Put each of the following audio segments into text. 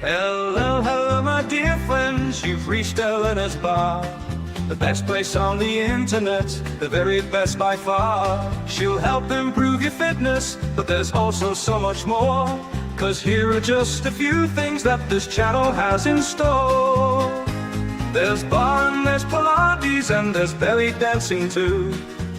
Hello, hello, my dear friends, you've reached Elena's bar. The best place on the internet, the very best by far. She'll help improve your fitness, but there's also so much more. 'Cause here are just a few things that this channel has in store. There's barre and there's Pilates and there's belly dancing too.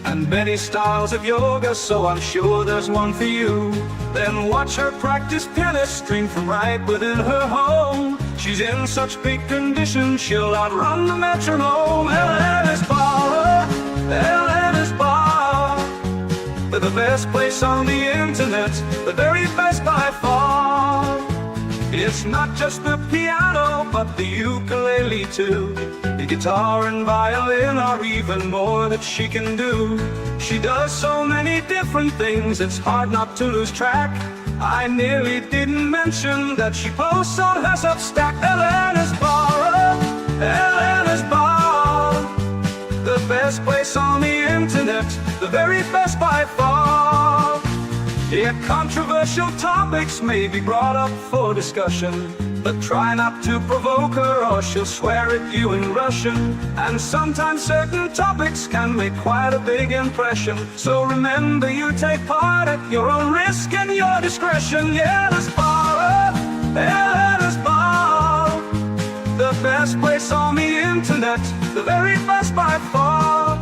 And many styles of yoga, so I'm sure there's one for you. Then watch her practice piano string from right within her home. She's in such big condition, she'll outrun the metronome. Elena's Barre, Elena's Barre. They're the best place on the internet, the very best by far. It's not just the piano, but the ukulele too. The guitar and violin are even more that she can do. She does so many different things, it's hard not to lose track. I nearly didn't mention that she posts on her Substack. Elena's Barre, Elena's Barre. The best place on the internet, the very best by far. Yeah, controversial topics may be brought up for discussion, but try not to provoke her or she'll swear at you in Russian. And sometimes certain topics can make quite a big impression. So remember, you take part at your own risk and your discretion. Yeah, Elena's Barre, Elena's Barre. The best place on the internet, the very best by far.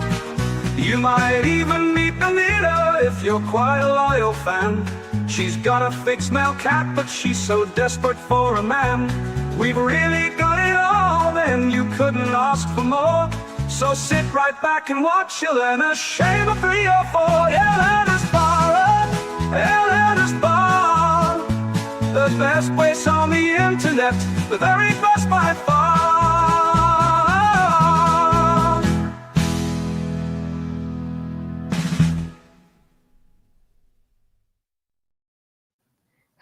You might even meet Elena if you're quite a loyal fan. She's got a fixed male cat, but she's so desperate for a man. We've really got it all, then you couldn't ask for more. So sit right back and watch Elena shave a 3 or 4. Elena's Barre, Elena's Barre. The best place on the internet, the very best by far.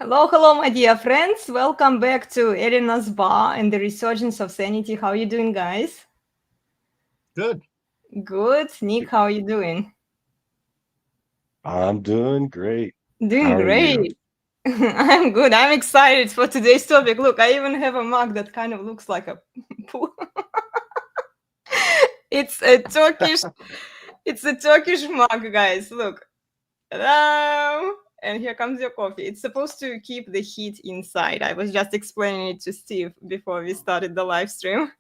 Hello, hello, my dear friends. Welcome back to Elena's Barre and the resurgence of sanity. How are you doing, guys? Good. Good. Nick, how are you doing? I'm doing great. Doing How are great. I'm good. I'm excited for today's topic. Look, I even have a mug that kind of looks like a pool. It's a Turkish mug, guys. Look. Hello. And here comes your coffee. It's supposed to keep the heat inside. I was just explaining it to Steve before we started the live stream.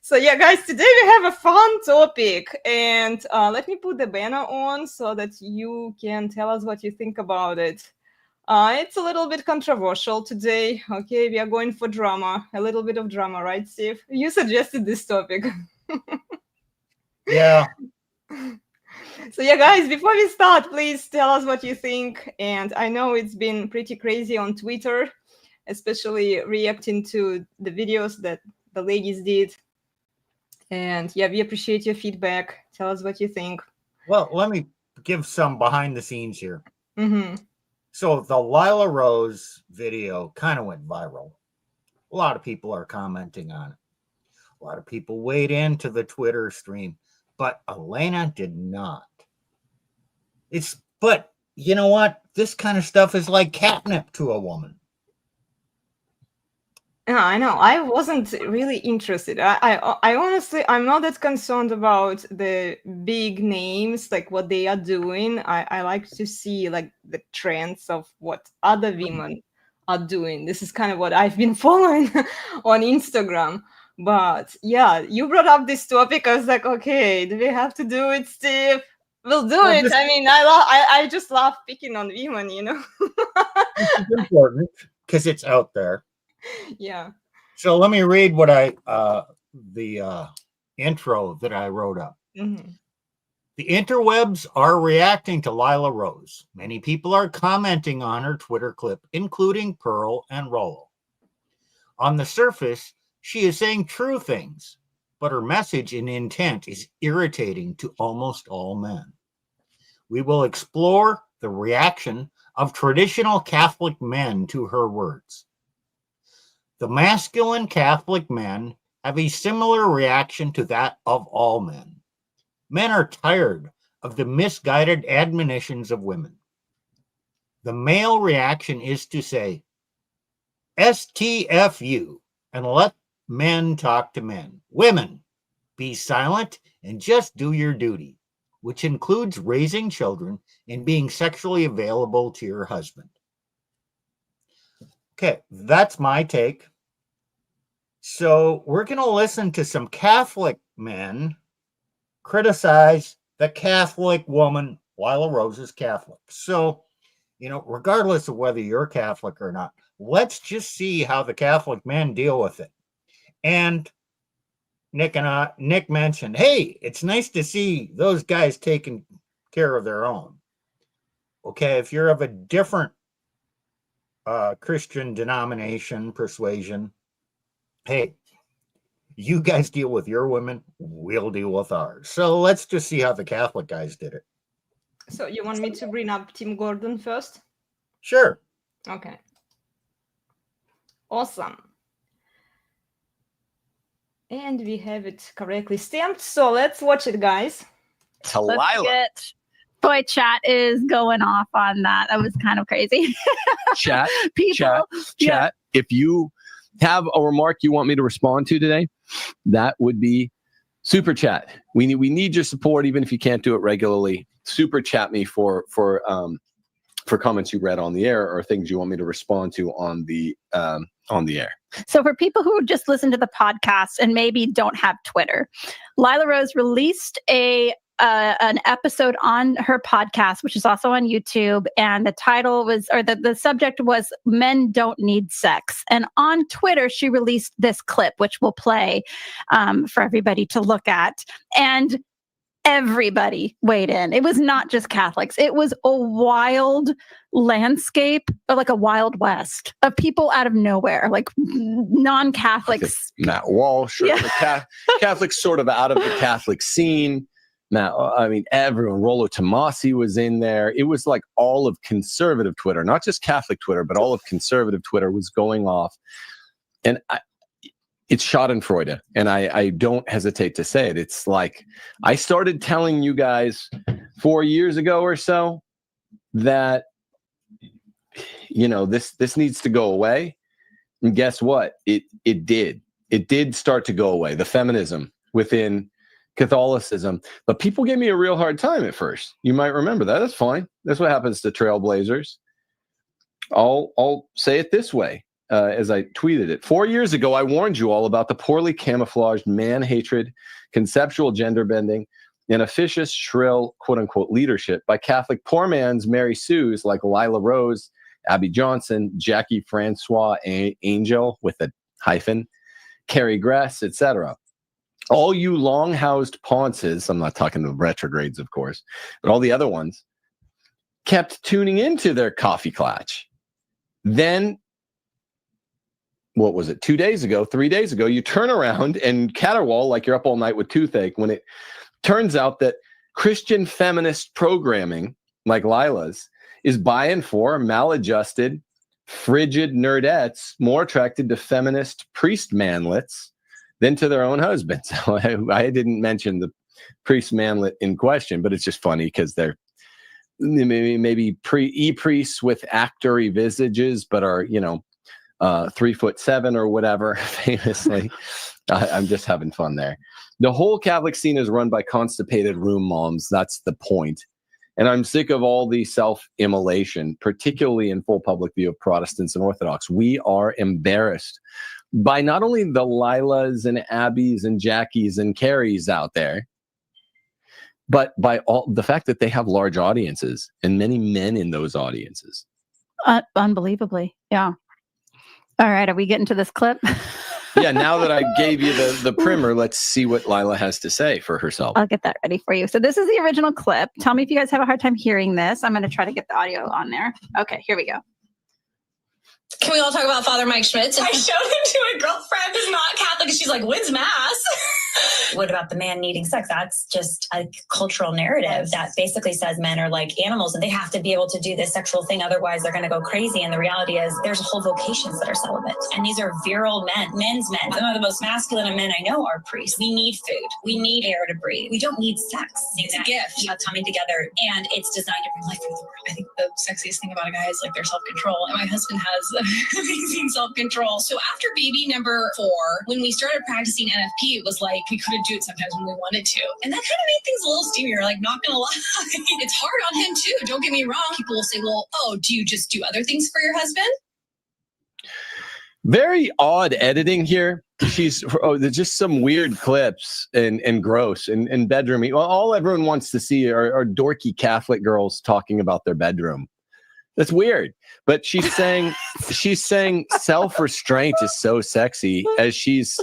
So yeah, guys, today we have a fun topic. And let me put the banner on so that you can tell us what you think about it. It's a little bit controversial today. Okay, we are going for drama. A little bit of drama, right, Steve? You suggested this topic. Yeah. So yeah, guys, before we start, please tell us what you think. And I know it's been pretty crazy on Twitter, especially reacting to the videos that the ladies did. And yeah, we appreciate your feedback. Tell us what you think. Well, let me give some behind the scenes here. Mm-hmm. So the Lila Rose video kind of went viral. A lot of people are commenting on it. A lot of people weighed into the Twitter stream, but Elena did not. But you know what? This kind of stuff is like catnip to a woman. Yeah, I know. I wasn't really interested. I honestly, I'm not that concerned about the big names, like what they are doing. I like to see like the trends of what other women are doing. This is kind of what I've been following on Instagram. But yeah, you brought up this topic. I was like, okay, do we have to do it, Steve? We'll do it. I mean, I just love picking on women, you know. It's important because it's out there. Yeah. So let me read what the intro that I wrote up. Mm-hmm. The interwebs are reacting to Lila Rose. Many people are commenting on her Twitter clip, including Pearl and Rollo. On the surface, she is saying true things, but her message and intent is irritating to almost all men. We will explore the reaction of traditional Catholic men to her words. The masculine Catholic men have a similar reaction to that of all men. Men are tired of the misguided admonitions of women. The male reaction is to say, STFU and let men talk to men. Women, be silent and just do your duty, which includes raising children and being sexually available to your husband. Okay, that's my take. So we're going to listen to some Catholic men criticize the Catholic woman. Lila Rose is Catholic. So, regardless of whether you're Catholic or not, let's just see how the Catholic men deal with it. And Nick mentioned, hey, it's nice to see those guys taking care of their own. Okay, if you're of a different Christian denomination, persuasion, hey, you guys deal with your women, we'll deal with ours. So let's just see how the Catholic guys did it. So you want me to bring up Tim Gordon first? Sure. Okay. Awesome. And we have it correctly stamped. So let's watch it, guys. To Lila. Boy, chat is going off on that. That was kind of crazy. Chat. People. Chat. If you have a remark you want me to respond to today, that would be super chat. We need your support, even if you can't do it regularly. Super chat me for comments you read on the air or things you want me to respond to on the air. So for people who just listen to the podcast and maybe don't have Twitter, Lila Rose released an episode on her podcast, which is also on YouTube, and the title was, or the subject was, "Men Don't Need Sex." And on Twitter, she released this clip, which we'll play for everybody to look at. And everybody weighed in. It was not just Catholics. It was a wild landscape, or like a Wild West of people out of nowhere, like non-Catholics. Matt Walsh, Yeah. Catholics sort of out of the Catholic scene. Everyone, Rollo Tomasi was in there. It was like all of conservative Twitter, not just Catholic Twitter, but all of conservative Twitter was going off. And it's schadenfreude. And I don't hesitate to say it. It's like, I started telling you guys 4 years ago or so that, this needs to go away. And guess what? It did. It did start to go away. The feminism within Catholicism, but people gave me a real hard time at first. You might remember that. That's fine. That's what happens to trailblazers. I'll say it this way, as I tweeted it. 4 years ago, I warned you all about the poorly camouflaged man hatred, conceptual gender bending, and officious, shrill, quote unquote, leadership by Catholic poor man's Mary Sues like Lila Rose, Abby Johnson, Jackie Francois Angel with a hyphen, Carrie Gress, etc. All you long-housed ponces, I'm not talking the retrogrades, of course, but all the other ones, kept tuning into their coffee clutch. Then, what was it, 2 days ago, 3 days ago, you turn around and caterwaul like you're up all night with toothache when it turns out that Christian feminist programming, like Lila's, is by and for maladjusted, frigid nerdettes more attracted to feminist priest manlets than to their own husbands. I didn't mention the priest manlet in question, but it's just funny because they're maybe priests with actory visages, but are 3'7" or whatever. Famously, I'm just having fun there. The whole Catholic scene is run by constipated room moms. That's the point. And I'm sick of all the self-immolation, particularly in full public view of Protestants and Orthodox. We are embarrassed by not only the Lilas and Abbies and Jackies and Carries out there, but by all the fact that they have large audiences and many men in those audiences. Unbelievably. Yeah. All right. Are we getting to this clip? Yeah. Now that I gave you the primer, let's see what Lila has to say for herself. I'll get that ready for you. So this is the original clip. Tell me if you guys have a hard time hearing this. I'm going to try to get the audio on there. Okay, here we go. Can we all talk about Father Mike Schmitz? I showed him to a girlfriend who's not Catholic, and she's like, "When's Mass?" What about the man needing sex? That's just a cultural narrative that basically says men are like animals and they have to be able to do this sexual thing. Otherwise, they're going to go crazy. And the reality is there's whole vocations that are celibate. And these are virile men, men's men. Some of the most masculine of men I know are priests. We need food. We need air to breathe. We don't need sex. It's a gift coming together. And it's designed to bring life into the world. I think the sexiest thing about a guy is like their self-control. And my husband has amazing self-control. So after baby number 4, when we started practicing NFP, it was like we couldn't do it sometimes when we wanted to. And that kind of made things a little steamier, like not gonna lie. It's hard on him too, don't get me wrong. People will say, well, oh, do you just do other things for your husband? Very odd editing here. There's just some weird clips and gross and bedroom. Well, all everyone wants to see are dorky Catholic girls talking about their bedroom. That's weird. But she's saying self-restraint is so sexy as she's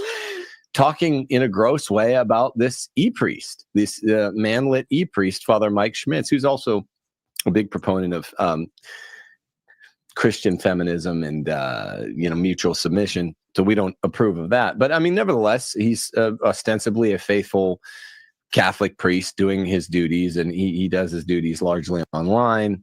talking in a gross way about this e-priest, this manlit e-priest, Father Mike Schmitz, who's also a big proponent of Christian feminism and mutual submission. So we don't approve of that. But I mean, nevertheless, he's ostensibly a faithful Catholic priest doing his duties, and he does his duties largely online,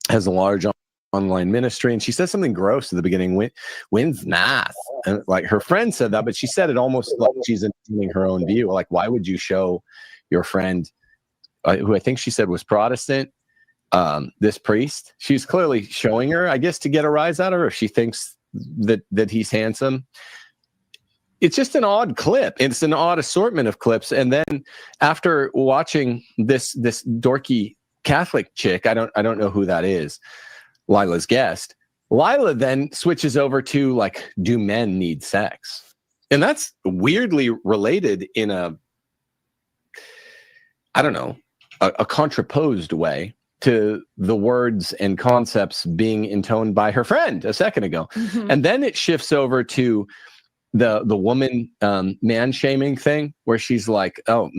has a large online ministry. And she says something gross at the beginning, when's math? And like her friend said that, but she said it almost like she's assuming her own view. Like, why would you show your friend, who I think she said was Protestant, this priest? She's clearly showing her, I guess, to get a rise out of her if she thinks that he's handsome. It's just an odd clip. It's an odd assortment of clips. And then after watching this dorky Catholic chick, I don't know who that is, Lila's guest, Lila then switches over to like, do men need sex? And that's weirdly related in a contraposed way to the words and concepts being intoned by her friend a second ago. Mm-hmm. And then it shifts over to the woman man shaming thing, where she's like, oh,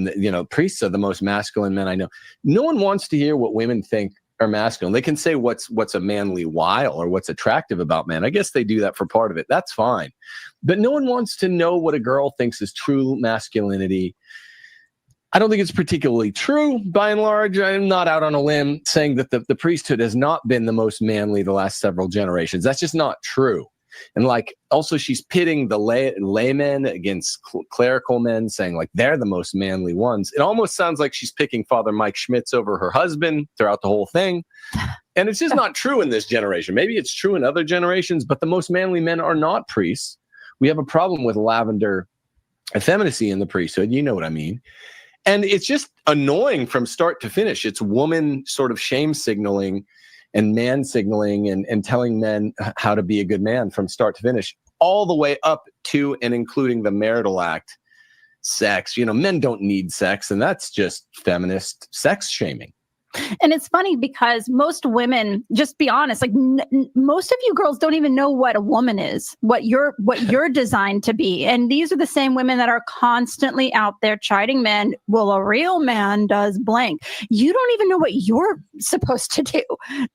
priests are the most masculine men I know. No one wants to hear what women think are masculine. They can say what's a manly wile or what's attractive about men. I guess they do that for part of it. That's fine. But no one wants to know what a girl thinks is true masculinity. I don't think it's particularly true, by and large. I'm not out on a limb saying that the priesthood has not been the most manly the last several generations. That's just not true. And like, also she's pitting the laymen against clerical men, saying like they're the most manly ones. It almost sounds like she's picking Father Mike Schmitz over her husband throughout the whole thing. And it's just not true in this generation. Maybe it's true in other generations, but the most manly men are not priests. We have a problem with lavender effeminacy in the priesthood. You know what I mean? And it's just annoying from start to finish. It's woman sort of shame signaling and man signaling and telling men how to be a good man from start to finish, all the way up to and including the marital act, sex. Men don't need sex, and that's just feminist sex shaming. And it's funny because most women, just be honest, like most of you girls don't even know what a woman is, what you're designed to be. And these are the same women that are constantly out there chiding men. Well, a real man does blank. You don't even know what you're supposed to do.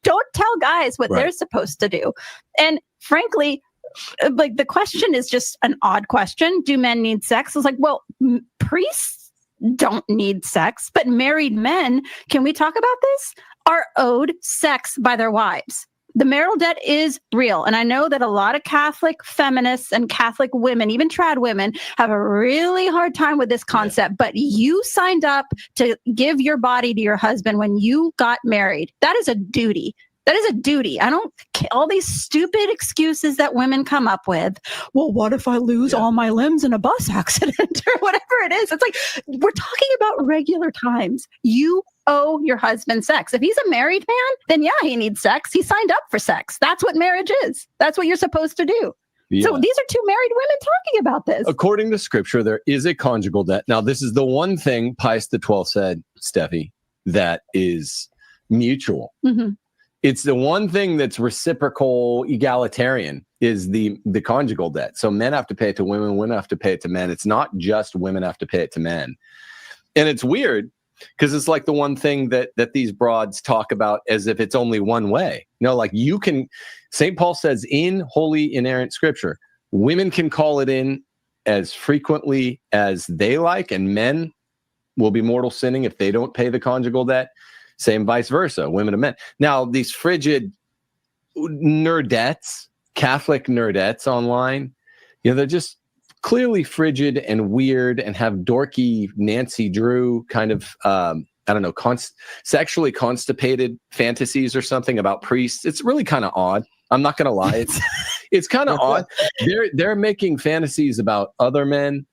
Don't tell guys what they're supposed to do. And frankly, like the question is just an odd question. Do men need sex? It's like, well, priests don't need sex, but married men, can we talk about this, are owed sex by their wives. The marital debt is real. And I know that a lot of Catholic feminists and Catholic women, even trad women, have a really hard time with this concept, but you signed up to give your body to your husband when you got married. That is a duty. That is a duty. I don't all these stupid excuses that women come up with. Well, what if I lose all my limbs in a bus accident or whatever it is? It's like, we're talking about regular times. You owe your husband sex. If he's a married man, then yeah, he needs sex. He signed up for sex. That's what marriage is. That's what you're supposed to do. Yeah. So these are two married women talking about this. According to scripture, there is a conjugal debt. Now, this is the one thing Pius XII said, Steffi, that is mutual. Mm-hmm. It's the one thing that's reciprocal, egalitarian, is the conjugal debt. So men have to pay it to women, women have to pay it to men. It's not just women have to pay it to men. And it's weird because it's like the one thing that these broads talk about as if it's only one way. Like you can, St. Paul says in holy inerrant scripture, women can call it in as frequently as they like, and men will be mortal sinning if they don't pay the conjugal debt. Same vice versa, women and men. Now, these frigid nerdettes, Catholic nerdettes online, they're just clearly frigid and weird and have dorky Nancy Drew kind of, sexually constipated fantasies or something about priests. It's really kind of odd. I'm not going to lie. It's kind of odd. They're making fantasies about other men,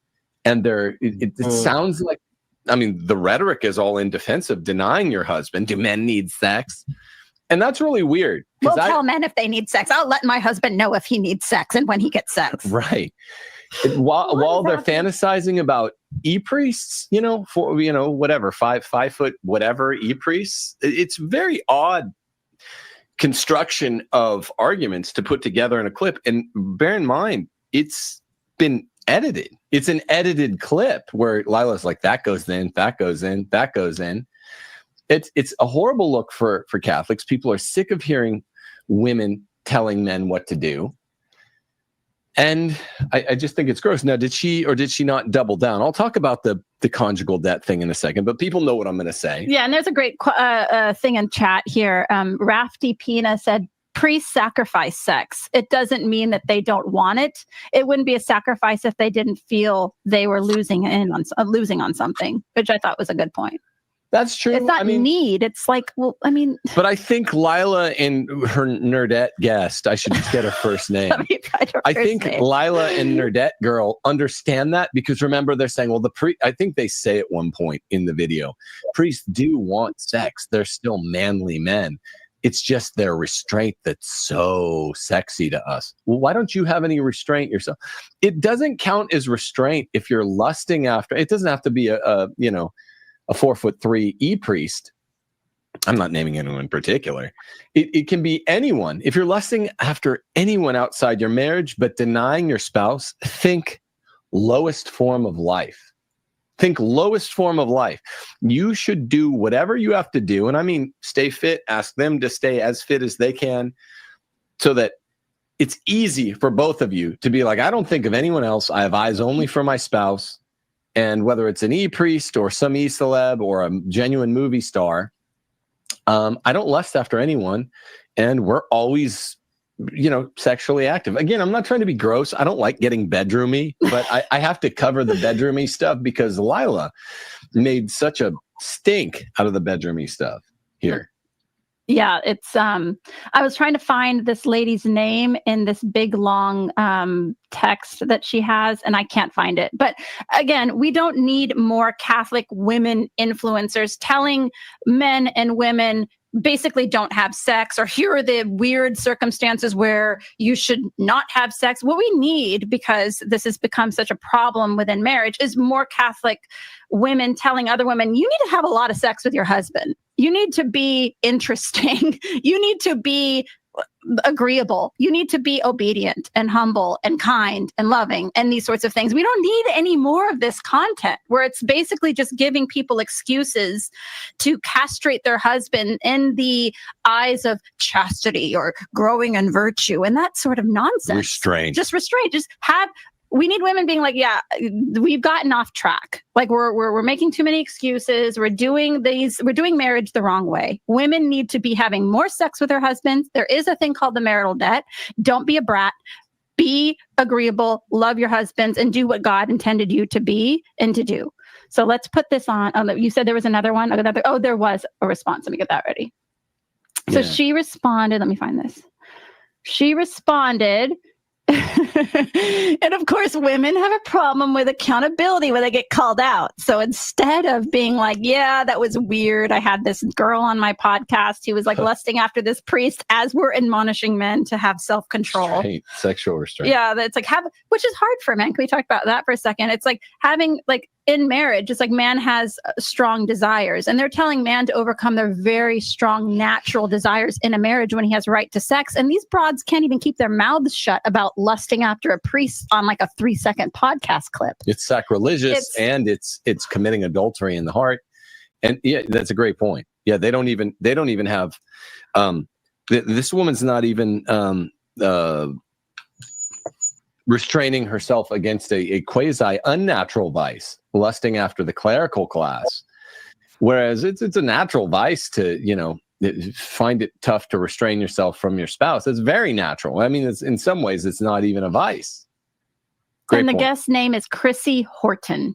and it sounds like, the rhetoric is all in defense of denying your husband. Do men need sex? And that's really weird. We'll tell men if they need sex. I'll let my husband know if he needs sex and when he gets sex. Right. While they're fantasizing about e-priests, whatever, five foot, whatever e-priests, it's very odd construction of arguments to put together in a clip. And bear in mind, it's been edited. It's an edited clip where Lila's like, that goes in, that goes in, that goes in. It's a horrible look for Catholics. People are sick of hearing women telling men what to do. And I just think it's gross. Now, did she or did she not double down? I'll talk about the conjugal debt thing in a second, but people know what I'm going to say. Yeah, and there's a great thing in chat here. Rafty Pina said, priests sacrifice sex. It doesn't mean that they don't want it. It wouldn't be a sacrifice if they didn't feel they were losing on something, which I thought was a good point. That's true. It's not need. It's like, But I think Lila and her nerdette guest, I should get her first name. I think Lila and nerdette girl understand that, because remember, they're saying, well, I think they say at one point in the video, priests do want sex. They're still manly men. It's just their restraint that's so sexy to us. Well, why don't you have any restraint yourself? It doesn't count as restraint if you're lusting after. It doesn't have to be a 4'3" e-priest. I'm not naming anyone in particular. It can be anyone. If you're lusting after anyone outside your marriage but denying your spouse, think lowest form of life. Think lowest form of life. You should do whatever you have to do. And stay fit. Ask them to stay as fit as they can, so that it's easy for both of you to be like, I don't think of anyone else. I have eyes only for my spouse. And whether it's an e-priest or some e-celeb or a genuine movie star, I don't lust after anyone. And we're always, sexually active. Again, I'm not trying to be gross. I don't like getting bedroomy, but I have to cover the bedroomy stuff because Lila made such a stink out of the bedroomy stuff here. Yeah, it's I was trying to find this lady's name in this big long text that she has, and I can't find it. But again, we don't need more Catholic women influencers telling men and women basically don't have sex, or here are the weird circumstances where you should not have sex. What we need, because this has become such a problem within marriage, is more Catholic women telling other women, you need to have a lot of sex with your husband. You need to be interesting. You need to be agreeable. You need to be obedient and humble and kind and loving and these sorts of things. We don't need any more of this content where it's basically just giving people excuses to castrate their husband in the eyes of chastity or growing in virtue and that sort of nonsense. Restraint. Just restraint. We need women being like, yeah, we've gotten off track. Like we're making too many excuses. We're doing marriage the wrong way. Women need to be having more sex with their husbands. There is a thing called the marital debt. Don't be a brat. Be agreeable, love your husbands, and do what God intended you to be and to do. So let's put this on. You said there was another one. There was a response. Let me get that ready. So she responded. Let me find this. She responded. And of course, women have a problem with accountability when they get called out. So instead of being like, yeah, that was weird. I had this girl on my podcast who was like lusting after this priest, as we're admonishing men to have self-control. Sexual restraint. Yeah, that's like which is hard for men. Can we talk about that for a second? It's like having in marriage, it's like man has strong desires, and they're telling man to overcome their very strong natural desires in a marriage when he has right to sex. And these broads can't even keep their mouths shut about lusting after a priest on like a 3-second podcast clip. It's sacrilegious, and it's committing adultery in the heart. And yeah, that's a great point. Yeah, they don't even have. This woman's not even restraining herself against a quasi unnatural vice, lusting after the clerical class. Whereas it's a natural vice to, find it tough to restrain yourself from your spouse. It's very natural. I mean, in some ways, it's not even a vice. Great and the point. guest name is Chrissy Horton.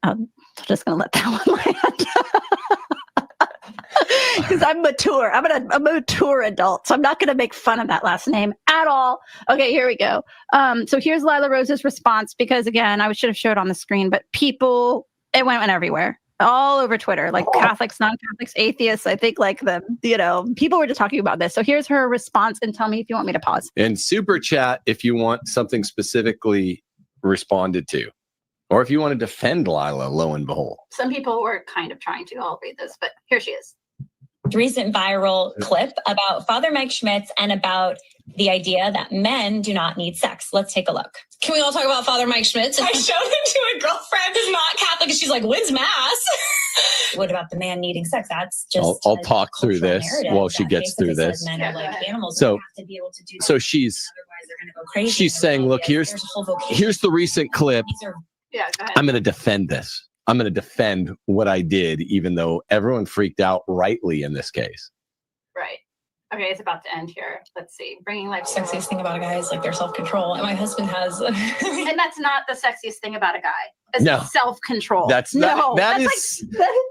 I'm just going to let that one land. Because I'm mature. I'm a mature adult, so I'm not going to make fun of that last name at all. Okay, here we go. So here's Lila Rose's response, because again, I should have showed on the screen, but it went everywhere. All over Twitter, like Catholics, non-Catholics, atheists. I think people were just talking about this. So here's her response, and tell me if you want me to pause. And super chat if you want something specifically responded to, or if you want to defend Lila, lo and behold. Some people were kind of trying to. I'll read this, but here she is. Recent viral clip about Father Mike Schmitz and about the idea that men do not need sex. Let's take a look. Can we all talk about Father Mike Schmitz? I showed him to a girlfriend who's not Catholic, and she's like, when's Mass? What about the man needing sex? That's just I'll talk through this while she gets through this. Men are like animals. So, have to be able to do so that, she's otherwise they're going to go crazy. She's saying, look, here's the recent clip. Yeah, go ahead. I'm going to defend this. I'm going to defend what I did, even though everyone freaked out rightly in this case. Right. Okay, it's about to end here. Let's see. Bringing life. Sexiest thing about a guy is like their self-control, and my husband has. And that's not the sexiest thing about a guy. It's No. self-control. That is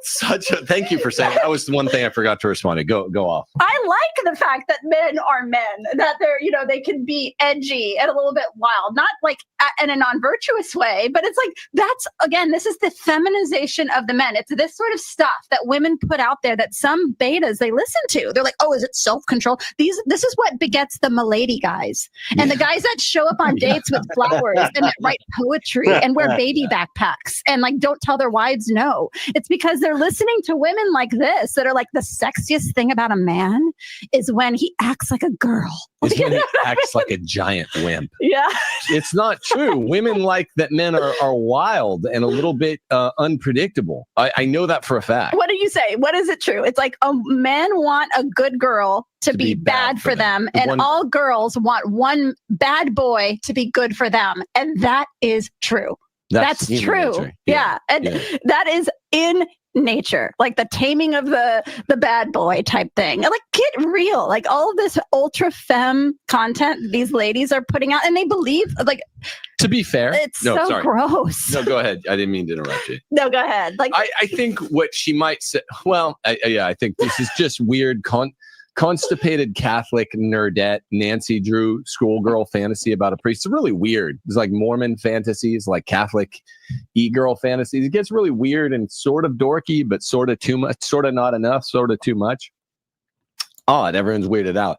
such a. Thank you for saying that. Was the one thing I forgot to respond to. Go off. I like the fact that men are men, that they're, they can be edgy and a little bit wild, not like in a non-virtuous way, but it's like, that's, again, this is the feminization of the men. It's this sort of stuff that women put out there that some betas, they listen to. They're like, oh, is it self-control? This is what begets the milady guys. And the guys that show up on dates with flowers and that write poetry and wear baby backpacks and like don't tell their wives no. It's because they're listening to women like this that are like, the sexiest thing about a man is when he acts like a girl. Is when he acts like a giant wimp. Yeah. It's not true. Women like that men are wild and a little bit unpredictable. I know that for a fact. What do you say? What is it true? It's like men want a good girl to be bad for them. And all girls want one bad boy to be good for them. And that is true. That's true. Nature. Yeah. And that is in nature, like the taming of the bad boy type thing. Like, get real. Like all of this ultra femme content these ladies are putting out, and they believe, like, to be fair, it's gross. No, go ahead. I didn't mean to interrupt you. No, go ahead. Like, I think what she might say. Well, I think this is just weird. Constipated Catholic nerdette Nancy Drew schoolgirl fantasy about a priest. It's really weird. It's like Mormon fantasies, like Catholic e-girl fantasies. It gets really weird and sort of dorky, but sort of too much, sort of not enough, sort of too much. Odd. Everyone's weirded out.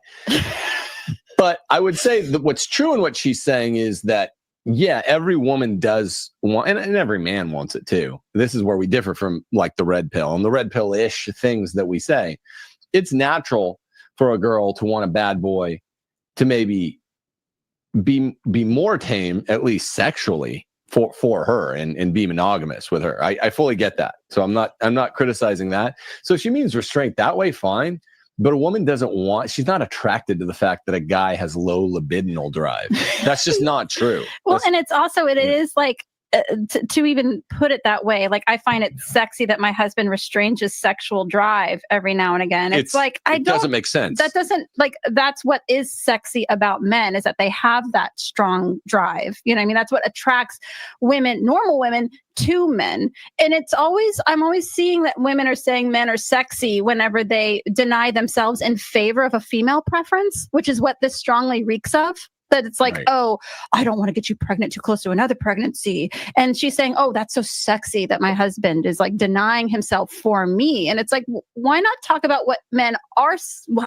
But I would say that what's true in what she's saying is that, yeah, every woman does want, and every man wants it too. This is where we differ from like the red pill and the red pill-ish things that we say. It's natural for a girl to want a bad boy to maybe be more tame, at least sexually, for her and be monogamous with her. I fully get that. So I'm not criticizing that. So she means restraint that way, fine. But a woman she's not attracted to the fact that a guy has low libidinal drive. That's just not true. Well, and it's also, it is like, to even put it that way, like I find it sexy that my husband restrains his sexual drive every now and again. It's like, it doesn't make sense. That doesn't, like, that's what is sexy about men, is that they have that strong drive. You know what I mean? That's what attracts women, normal women, to men. And I'm always seeing that women are saying men are sexy whenever they deny themselves in favor of a female preference, which is what this strongly reeks of. That it's like, oh, I don't want to get you pregnant too close to another pregnancy. And she's saying, oh, that's so sexy that my husband is like denying himself for me. And it's like, why not talk about what men are,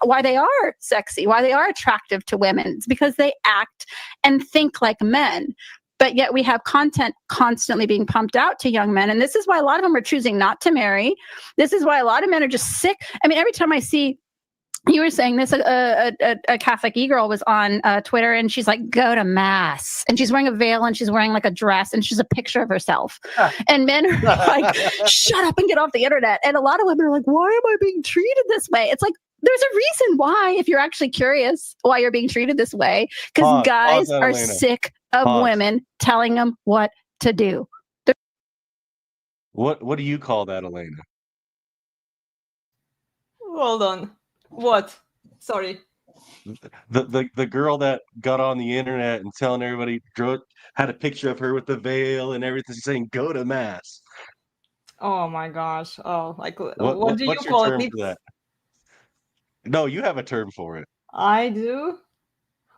why they are sexy, why they are attractive to women? It's because they act and think like men. But yet we have content constantly being pumped out to young men. And this is why a lot of them are choosing not to marry. This is why a lot of men are just sick. I mean, every time I see, you were saying this, a Catholic e-girl was on Twitter, and she's like, go to Mass. And she's wearing a veil, and she's wearing like a dress, and she's a picture of herself. And men are like, shut up and get off the internet. And a lot of women are like, why am I being treated this way? It's like, there's a reason why, if you're actually curious, why you're being treated this way. Because Pause guys that, are Elena. sick of Pause. women telling them what to do. What do you call that, Elena? Hold on. What? Sorry. The girl that got on the internet and telling everybody, had a picture of her with the veil and everything, saying "Go to mass." Oh my gosh. Oh, like what do you What's your call term it? for that? No, you have a term for it. I do.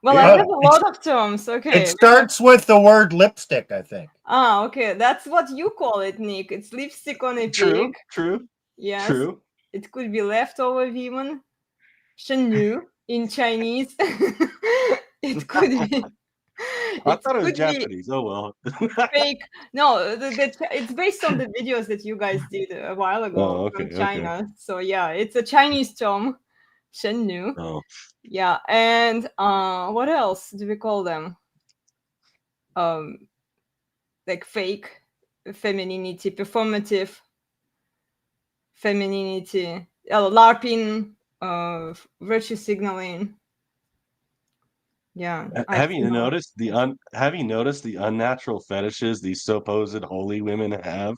Well, I Yeah, have a lot of terms. Okay. It starts with the word lipstick, I think. Ah, okay. That's what you call it, Nick. It's lipstick on a True, pig. true, Yes. true. It could be leftover women. Shenyu in Chinese. It could be. I It thought it was could be Japanese. Oh well. fake. No, it's based on the videos that you guys did a while ago Oh, okay, from okay. China. So yeah, it's a Chinese term, Shenyu. Oh, Yeah, and what else do we call them? Like fake femininity, performative femininity, LARPing, virtue signaling. Yeah, I've have you seen all. noticed the unnatural fetishes these supposed holy women have?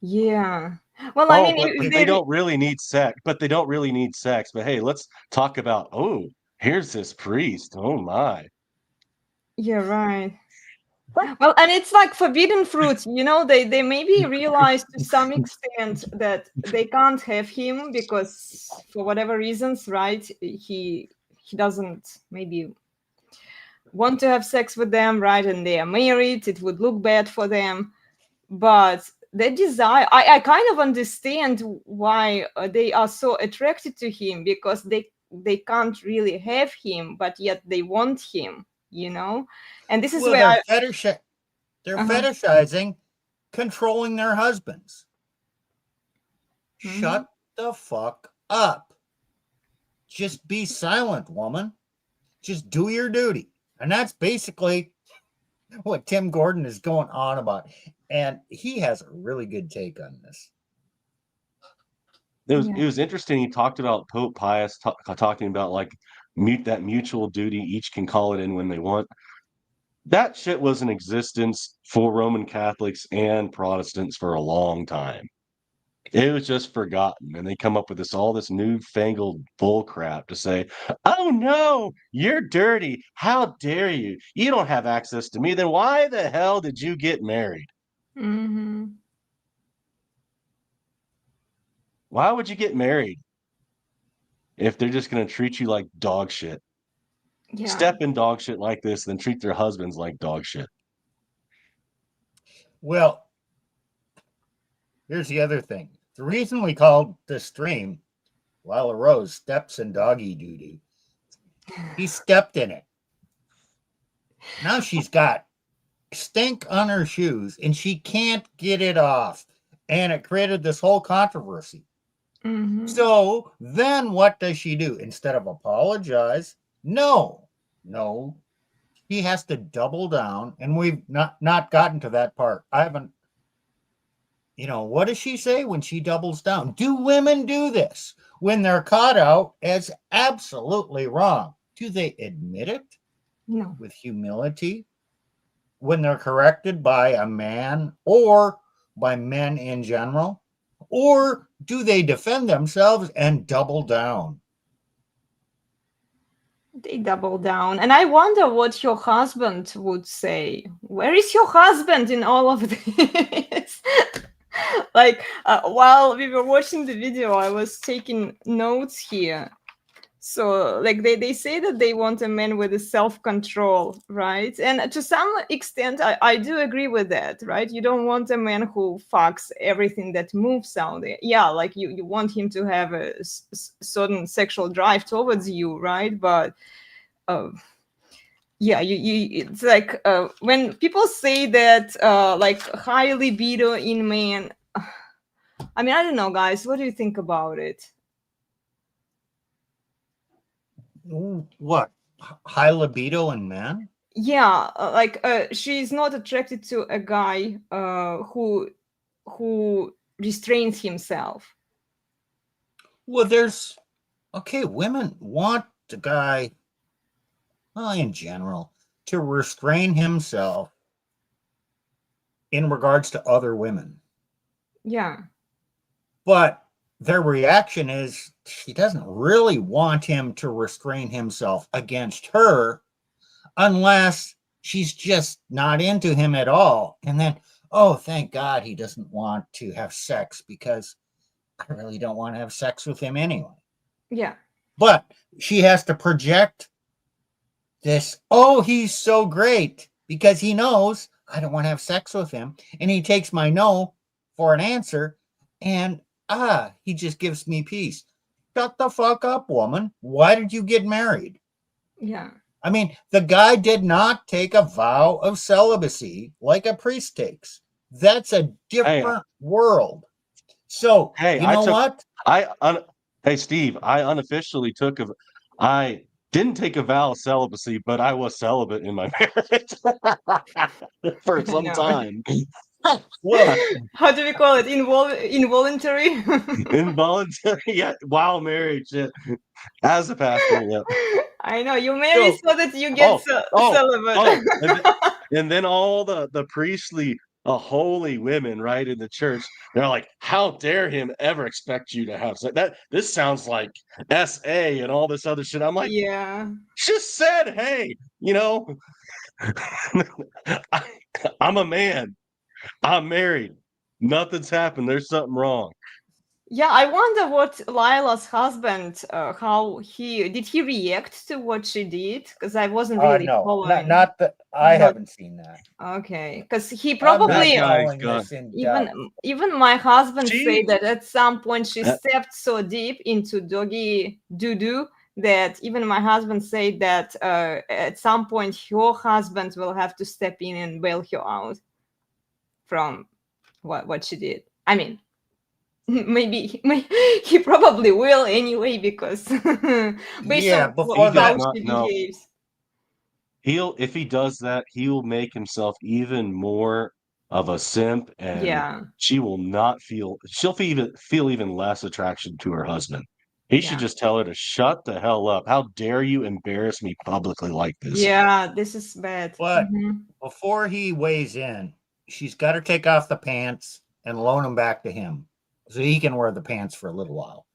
Yeah. Well, I mean, if They don't really need sex, but they don't really need sex. But hey, let's talk about, oh, here's this priest. Oh my. yeah, right. Well, and it's like forbidden fruit. They maybe realize to some extent that they can't have him because for whatever reasons, right? He doesn't maybe want to have sex with them, right? And they are married. It would look bad for them, but they desire. I kind of understand why they are so attracted to him, because they can't really have him, but yet they want him. And this is Well, where they're Uh-huh. fetishizing controlling their husbands. Mhm. Shut the fuck up. Just be silent, woman. Just do your duty. And that's basically what Tim Gordon is going on about. And he has a really good take on this. It was interesting. He talked about Pope Pius talking about like that mutual duty. Each can call it in when they want. That shit was in existence for Roman Catholics and Protestants for a long time. It was just forgotten, and they come up with all this newfangled bull crap to say, "Oh no, you're dirty. How dare you? You don't have access to me. Then why the hell did you get married? Mhm. Why would you get married if they're just going to treat you like dog shit? Yeah. Step in dog shit like this, then treat their husbands like dog shit." Well, here's the other thing. The reason we called this stream Lila Rose Steps in Doggy Doo-Doo. He stepped in it. Now she's got stink on her shoes and she can't get it off. And it created this whole controversy. Mhm. So then what does she do? Instead of apologize, no, he has to double down. And we've not gotten to that part. I haven't, what does she say when she doubles down? Do women do this when they're caught out as absolutely wrong? Do they admit it No. with humility when they're corrected by a man or by men in general? Or do they defend themselves and double down? They double down. And I wonder what your husband would say. Where is your husband in all of this? Like, while we were watching the video, I was taking notes here. So, like, they say that they want a man with a self-control, right? And to some extent, I do agree with that, right? You don't want a man who fucks everything that moves out there. Yeah, like you want him to have a certain sexual drive towards you, right? But yeah, it's like when people say that like high libido in men. I mean, I don't know, guys. What do you think about it? What? High libido in men? Yeah, like she's not attracted to a guy who restrains himself. Well, women want the guy, well, in general, to restrain himself in regards to other women. Yeah. But their reaction is she doesn't really want him to restrain himself against her unless she's just not into him at all. And then, oh, thank God he doesn't want to have sex because I really don't want to have sex with him anyway. Yeah. But she has to project this, oh, he's so great because he knows I don't want to have sex with him. And he takes my no for an answer. And he just gives me peace. Shut the fuck up, woman. Why did you get married? Yeah. I mean, the guy did not take a vow of celibacy like a priest takes. That's a different world. So, Hey, you know what? Hey, Steve, I unofficially I didn't take a vow of celibacy, but I was celibate in my marriage for some know. time. Well, How do we call it? Involuntary? Involuntary, yeah, while married, shit. As a pastor, yeah. I know. You marry so that you get celibate. And then all the priestly, holy women, right, in the church, they're like, how dare him ever expect you to have sex? This sounds like SA and all this other shit. I'm like, Yeah. just said, hey, I'm a man. I'm married. Nothing's happened. There's something wrong. Yeah, I wonder what Lila's husband, how did he react to what she did? Because I wasn't really no, following. not that I haven't seen that. Okay, because he I'm not probably following this in depth. even my husband said that at some point she stepped so deep into doggy doo-doo that even my husband said that at some point her husband will have to step in and bail her out from what she did. I mean, maybe he probably will anyway because based on how she behaves. If he does that, he will make himself even more of a simp, and she'll feel even less attraction to her husband. He should just tell her to shut the hell up. How dare you embarrass me publicly like this? Yeah, this is bad. But before he weighs in, she's got to take off the pants and loan them back to him so he can wear the pants for a little while.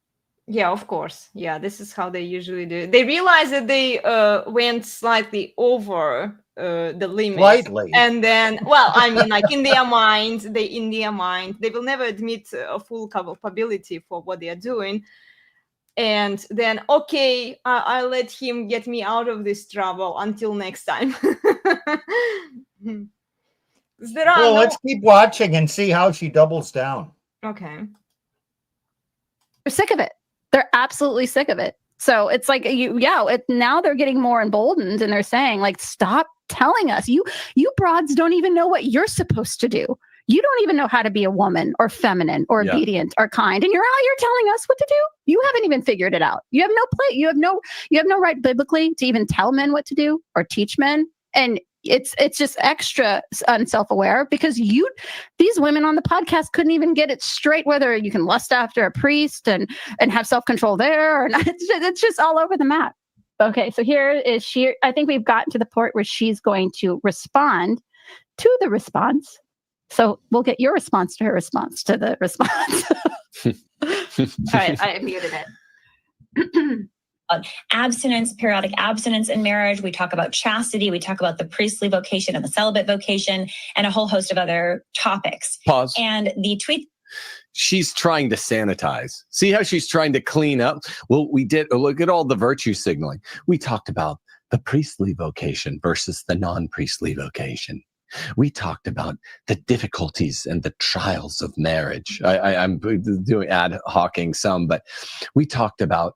Yeah, of course. Yeah, this is how they usually do it. They realize that they went slightly over the limit. Slightly. And then, well, I mean, like in their mind, they will never admit a full culpability for what they are doing. And then, okay, I'll let him get me out of this trouble until next time. Let's keep watching and see how she doubles down. Okay. They're sick of it. They're absolutely sick of it. So it's like now they're getting more emboldened and they're saying, like, stop telling us. You broads don't even know what you're supposed to do. You don't even know how to be a woman or feminine or obedient or kind. And you're out here telling us what to do. You haven't even figured it out. You have no play. You have no right biblically to even tell men what to do or teach men. And it's just extra unself-aware because these women on the podcast couldn't even get it straight whether you can lust after a priest and have self-control there or not. It's just all over the map. Okay, so here is she. I think we've gotten to the point where she's going to respond to the response. So we'll get your response to her response to the response. All right, I muted it. Abstinence, periodic abstinence in marriage. We talk about chastity. We talk about the priestly vocation and the celibate vocation and a whole host of other topics. Pause. And the tweet. She's trying to sanitize. See how she's trying to clean up? Well, we did. Look at all the virtue signaling. We talked about the priestly vocation versus the non-priestly vocation. We talked about the difficulties and the trials of marriage. I'm doing ad hocking some, but we talked about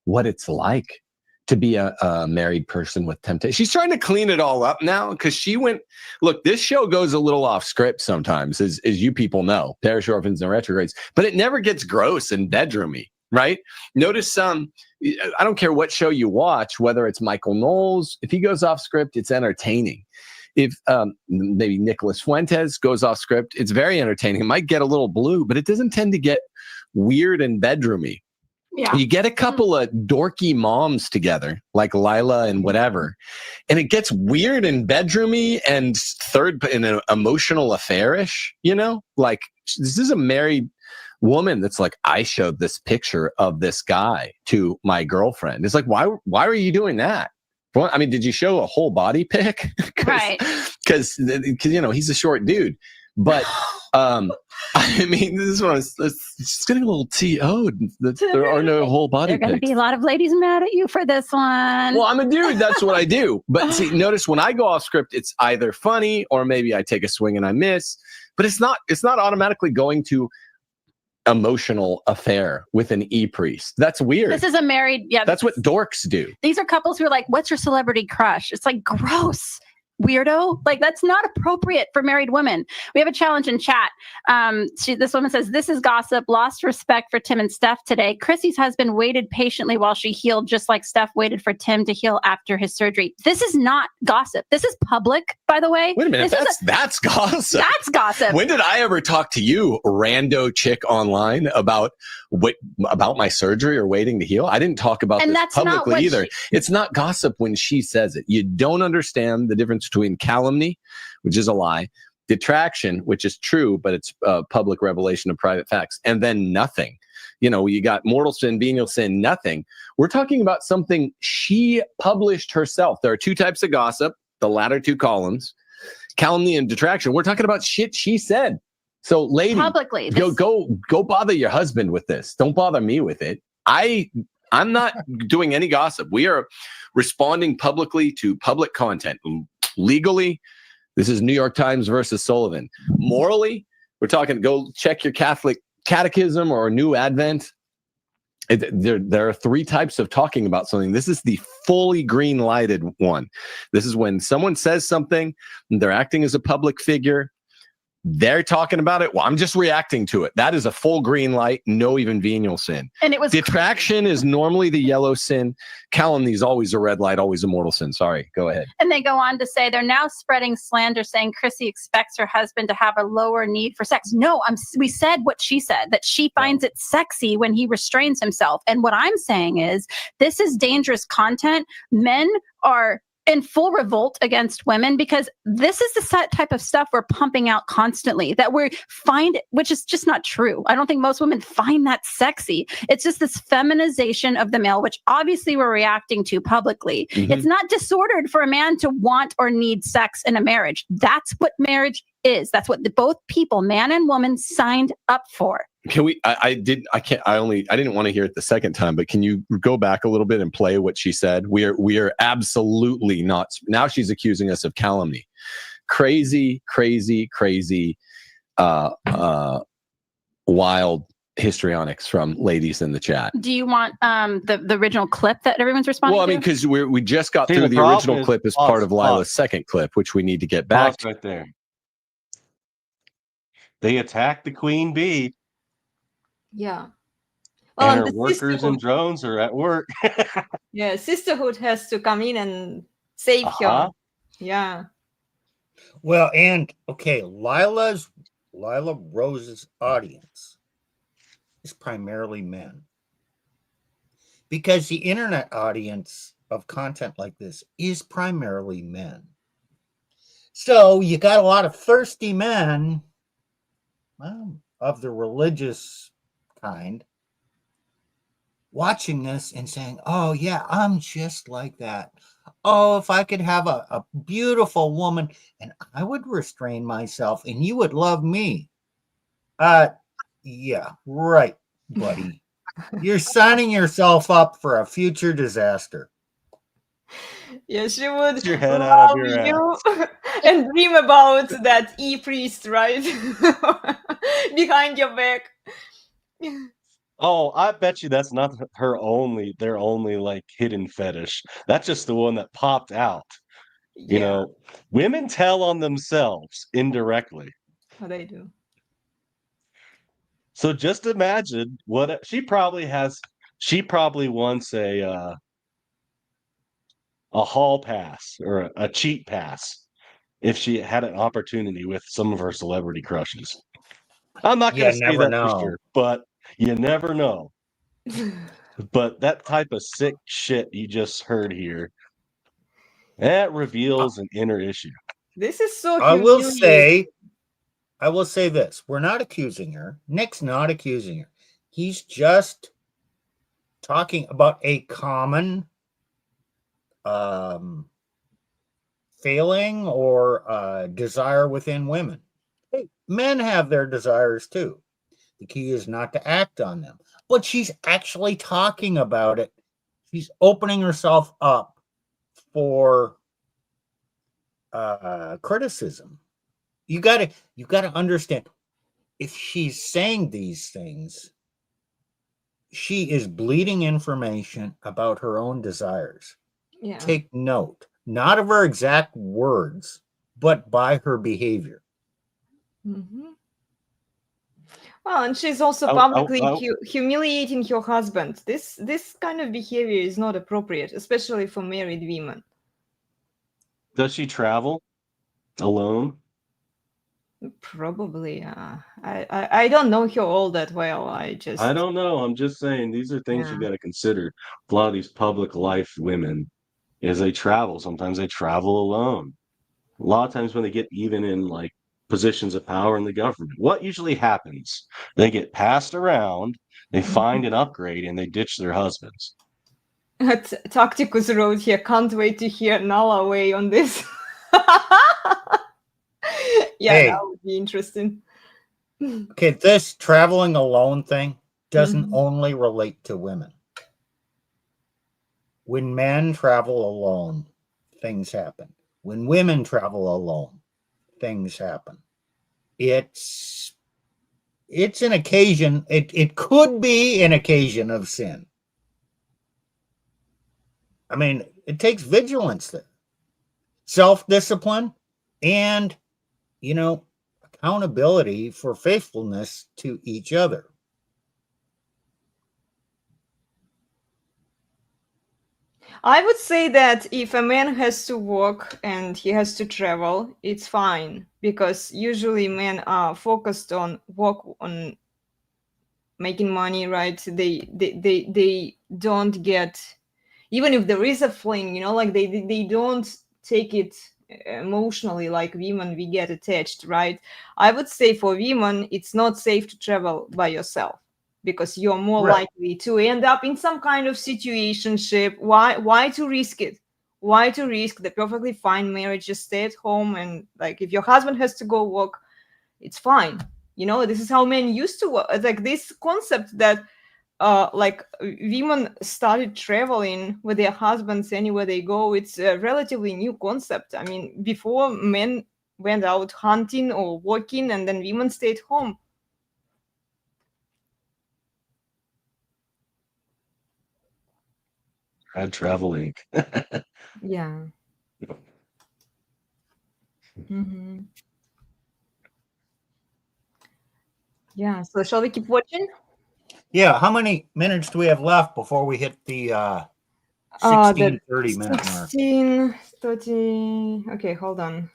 what it's like to be a married person with temptation. She's trying to clean it all up now because she went, look, this show goes a little off script sometimes, as you people know, parish orphans and retrogrades, but it never gets gross and bedroomy, right? Notice I don't care what show you watch, whether it's Michael Knowles, if he goes off script, it's entertaining. If maybe Nicholas Fuentes goes off script, it's very entertaining. It might get a little blue, but it doesn't tend to get weird and bedroomy. Yeah. You get a couple of dorky moms together, like Lila and whatever, and it gets weird and bedroomy and in an emotional affairish, you know? Like, this is a married woman that's like, I showed this picture of this guy to my girlfriend. It's like, why are you doing that? Well, I mean, did you show a whole body pic? Right. Because, you know, he's a short dude. But, I mean, this is what it's getting a little TO'd. There are no whole body There are going to pics. be a lot of ladies mad at you for this one. Well, I'm a dude. That's what I do. But see, notice when I go off script, it's either funny or maybe I take a swing and I miss. But it's not automatically going to emotional affair with an e-priest. That's weird. This is a married, That's what dorks do. These are couples who are like, what's your celebrity crush? It's like, gross. Weirdo. Like, that's not appropriate for married women. We have a challenge in chat. This woman says, this is gossip. Lost respect for Tim and Steph today. Chrissy's husband waited patiently while she healed, just like Steph waited for Tim to heal after his surgery. This is not gossip. This is public, by the way. Wait a minute. That's gossip. That's gossip. When did I ever talk to you, rando chick online, about my surgery or waiting to heal? I didn't talk about And this that's not publicly what either. It's not gossip when she says it. You don't understand the difference between calumny, which is a lie, detraction, which is true, but it's public revelation of private facts, and then nothing. You know, you got mortal sin, venial sin, nothing. We're talking about something she published herself. There are two types of gossip, the latter two columns, calumny and detraction. We're talking about shit she said. So, lady, publicly, go bother your husband with this. Don't bother me with it. I'm not doing any gossip. We are responding publicly to public content. Legally, this is New York Times versus Sullivan. Morally, we're talking, go check your Catholic catechism or New Advent. There are three types of talking about something. This is the fully green lighted one. This is when someone says something, they're acting as a public figure. They're talking about it. Well, I'm just reacting to it. That is a full green light, no even venial sin. And it was detraction is normally the yellow sin. Calumny is always a red light, always a mortal sin. Sorry, go ahead. And they go on to say they're now spreading slander, saying Chrissy expects her husband to have a lower need for sex. No, we said what she said, that she finds it sexy when he restrains himself. And what I'm saying is, this is dangerous content. Men are in full revolt against women because this is the type of stuff we're pumping out constantly that we find, which is just not true. I don't think most women find that sexy. It's just this feminization of the male, which obviously we're reacting to publicly. Mm-hmm. It's not disordered for a man to want or need sex in a marriage. That's what marriage is. That's what both people, man and woman, signed up for. Can we? I didn't want to hear it the second time, but can you go back a little bit and play what she said? We are absolutely not. Now she's accusing us of calumny. Crazy, wild histrionics from ladies in the chat. Do you want the original clip that everyone's responding to? Well, I mean, because we just got through the original clip as part of Lila's second clip, which we need to get back to. Right there. They attacked the QueenBee. Yeah. Well, and her workers and drones are at work. Yeah, sisterhood has to come in and save her. Yeah. Well, and okay, Lila Rose's audience is primarily men. Because the internet audience of content like this is primarily men. So you got a lot of thirsty men, well, of the religious kind, watching this and saying, oh yeah, I'm just like that. Oh, if I could have a beautiful woman and I would restrain myself and you would love me. Yeah, right, buddy. You're signing yourself up for a future disaster. Yeah, she would your head out of your ass. And dream about that e-priest, right? Behind your back. Oh, I bet you that's not their only like hidden fetish. That's just the one that popped out. You know, women tell on themselves indirectly. Oh, they do. So just imagine what she probably wants a hall pass or a cheat pass if she had an opportunity with some of her celebrity crushes. I'm not going to say that for sure, but you never know. But that type of sick shit you just heard here, that reveals an inner issue. This is so I will humiliating. say this. We're not accusing her. Nick's not accusing her. He's just talking about a common failing or desire within women. Hey, men have their desires too. The key is not to act on them. But she's actually talking about it. She's opening herself up for criticism. You gotta understand, if she's saying these things, she is bleeding information about her own desires. Yeah. Take note, not of her exact words, but by her behavior. Mm-hmm. Well, and she's also Oh, publicly oh. humiliating her husband. This kind of behavior is not appropriate, especially for married women. Does she travel alone? Probably. I don't know her all that well. I don't know. I'm just saying these are things you got to consider. A lot of these public life women, as they travel, sometimes they travel alone. A lot of times when they get even in like positions of power in the government, what usually happens? They get passed around, they find an upgrade, and they ditch their husbands. Tacticus wrote here, can't wait to hear Nala weigh on this. Yeah, Hey. that would be interesting. Okay, this traveling alone thing doesn't Mhm. only relate to women. When men travel alone, things happen. When women travel alone, things happen. It's an occasion. It could be an occasion of sin. I mean, it takes vigilance there, self-discipline, and, accountability for faithfulness to each other. I would say that if a man has to work and he has to travel, it's fine, because usually men are focused on work, on making money, right? They don't get, even if there is a fling, like they don't take it emotionally like women. We get attached, right? I would say for women it's not safe to travel by yourself, because you're more Right. likely to end up in some kind of situationship. Why to risk it? Why to risk the perfectly fine marriage? Just stay at home, and like if your husband has to go work, it's fine. This is how men used to work. It's like this concept that like women started traveling with their husbands anywhere they go. It's a relatively new concept. I mean, before, men went out hunting or working, and then women stayed home. And traveling. Yeah. Mm-hmm. Yeah. So shall we keep watching? Yeah, how many minutes do we have left before we hit the 30 minute mark? 30. Okay, hold on.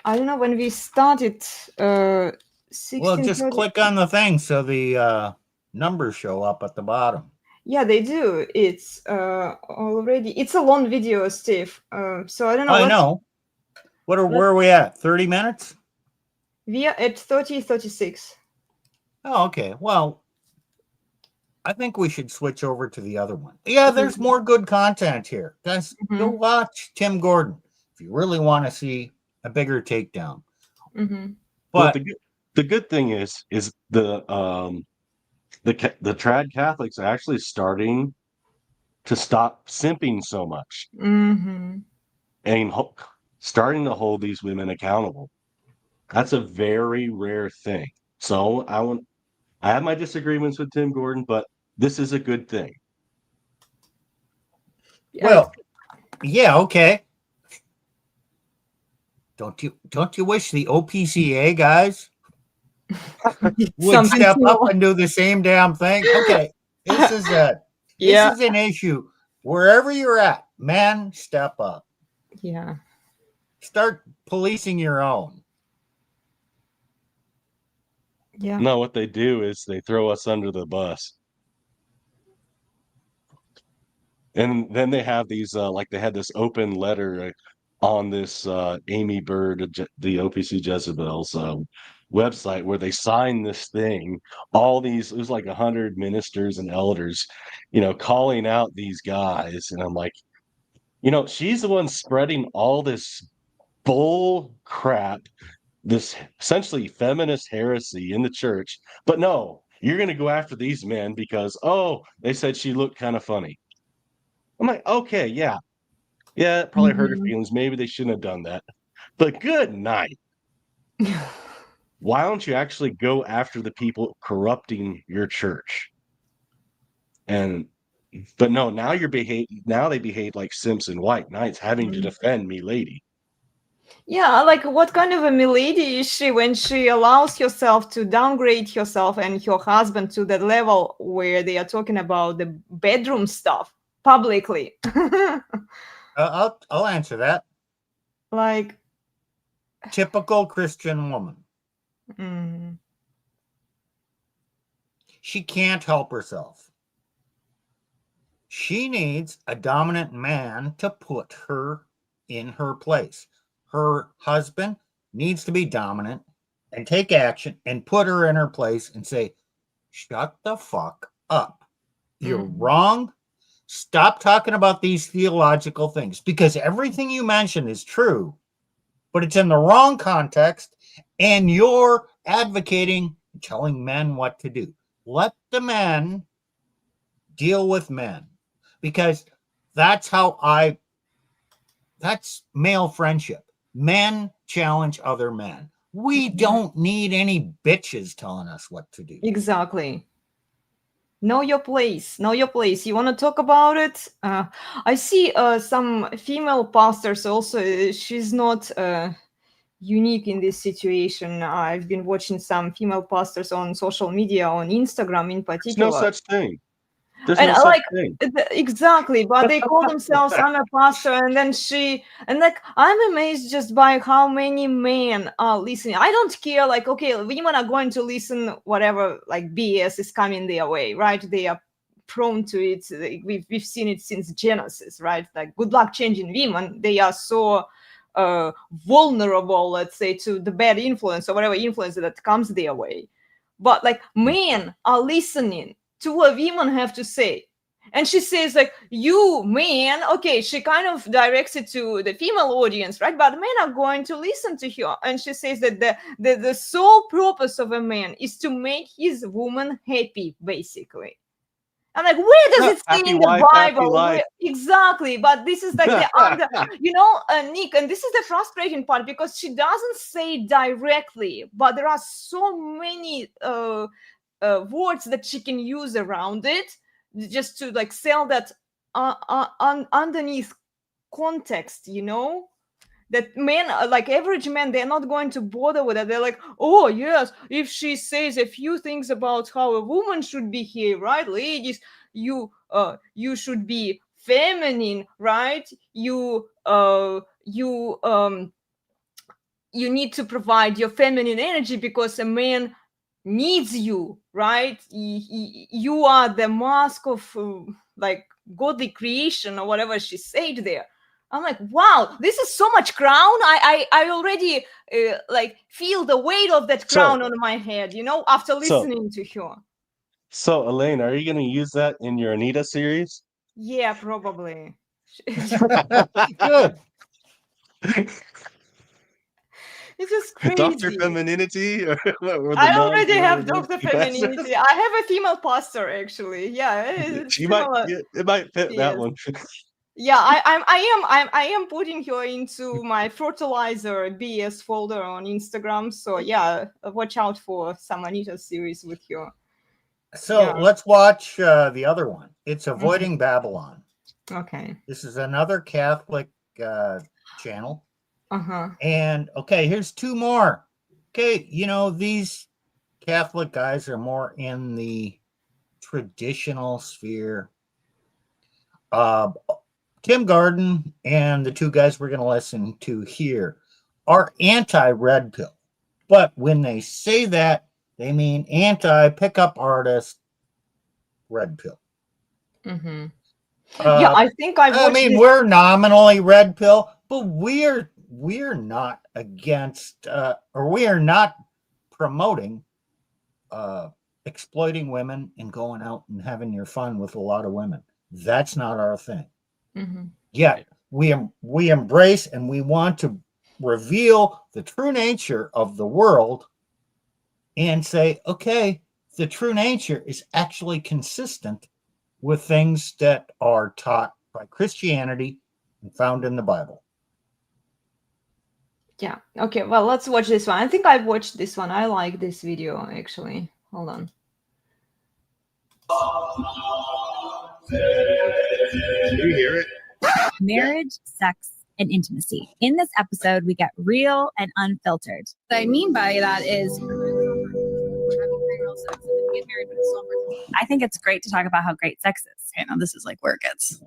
I don't know when we started. 16, Well, just 30. click on the thing so the numbers show up at the bottom. Yeah, they do. It's already. It's a long video, Steve. So I don't know. I know. Where are we at? 30 minutes? We are at 36. Oh, okay. Well, I think we should switch over to the other one. Yeah, there's more good content here. Guys, go watch Tim Gordon if you really want to see a bigger takedown. Mm-hmm. But the good thing is the trad Catholics are actually starting to stop simping so much, Mm-hmm. and starting to hold these women accountable. That's a very rare thing. So I have my disagreements with Tim Gordon, but this is a good thing. well, yeah, okay. Don't you wish the OPCA guys would step up and do the same damn thing? Okay, this is an issue. Wherever you're at, man, step up. Yeah. Start policing your own. Yeah. No, what they do is they throw us under the bus. And then they have these like they had this open letter on this Amy Bird, the OPC Jezebel's website, where they signed this thing. All these, it was like 100 ministers and elders, calling out these guys. And I'm like, she's the one spreading all this bull crap, this essentially feminist heresy in the church. But no, you're going to go after these men because, oh, they said she looked kind of funny. I'm like, okay, yeah, it probably hurt her feelings. Maybe they shouldn't have done that. But good night. Why don't you actually go after the people corrupting your church? But no, now they behave like Simpson White Knights having to defend me lady. Yeah, like what kind of a milady is she when she allows herself to downgrade herself and her husband to the level where they are talking about the bedroom stuff publicly? I'll answer that. Like, typical Christian woman. mm, She can't help herself. She needs a dominant man to put her in her place. Her husband needs to be dominant and take action and put her in her place and say, shut the fuck up. You're wrong. Stop talking about these theological things, because everything you mentioned is true, but it's in the wrong context, and you're advocating, telling men what to do. Let the men deal with men, because that's male friendship. Men challenge other men. We don't need any bitches telling us what to do. exactly. Know your place. Know your place. You want to talk about it? I see some female pastors also. She's not unique in this situation. I've been watching some female pastors on social media, on Instagram in There's particular. no such thing. There's And no such thing. exactly, but they call themselves, I'm a pastor, and then I'm amazed just by how many men are listening. I don't care, like, okay, women are going to listen whatever like BS is coming their way, right? They are prone to it. We've seen it since Genesis, right? Like, good luck changing women. They are so vulnerable, let's say, to the bad influence or whatever influence that comes their way. But like, men are listening to what women have to say. And she says, like, you man, okay, she kind of directs it to the female audience, right? But men are going to listen to her. And she says that the sole purpose of a man is to make his woman happy, basically. I'm like, where does it say in the Bible? Exactly. But this is like Nick, and this is the frustrating part, because she doesn't say directly, but there are so many words that she can use around it, just to like sell that underneath context, that men, like average men, they're not going to bother with it. They're like, oh yes, if she says a few things about how a woman should behave, right, ladies, you should be feminine, right? You need to provide your feminine energy because a man needs you, right? You are the mask of like godly creation or whatever she said there. I'm like, wow, this is so much crown. I already like feel the weight of that crown on my head, after listening to her. So, Elena, are you going to use that in your Anita series? Yeah, probably. Good. It's just crazy. Dr. Femininity? Or I already have Dr. Femininity. I have a female pastor, actually. Yeah, it might fit that one. Yeah, I am putting her into my fertilizer BS folder on Instagram. So yeah, watch out for some Anita series with her. So let's watch the other one. It's Avoiding Babylon. Okay. This is another Catholic channel. Uh-huh. And okay, here's two more. Okay, these Catholic guys are more in the traditional sphere. Tim Garden and the two guys we're going to listen to here are anti-red pill. But when they say that, they mean anti-pickup artist red pill. Mm-hmm. Yeah, I think I've I watched mean, this. we're nominally red pill, but we're not against or we are not promoting exploiting women and going out and having your fun with a lot of women. That's not our thing. Mhm. Yet we embrace and we want to reveal the true nature of the world and say, okay, the true nature is actually consistent with things that are taught by Christianity and found in the Bible. Yeah. Okay. Well, let's watch this one. I think I've watched this one. I like this video actually. Hold on. Do you hear it? Marriage, sex, and intimacy. In this episode, we get real and unfiltered. What I mean by that is I think it's great to talk about how great sex is. Okay, now this is like where it gets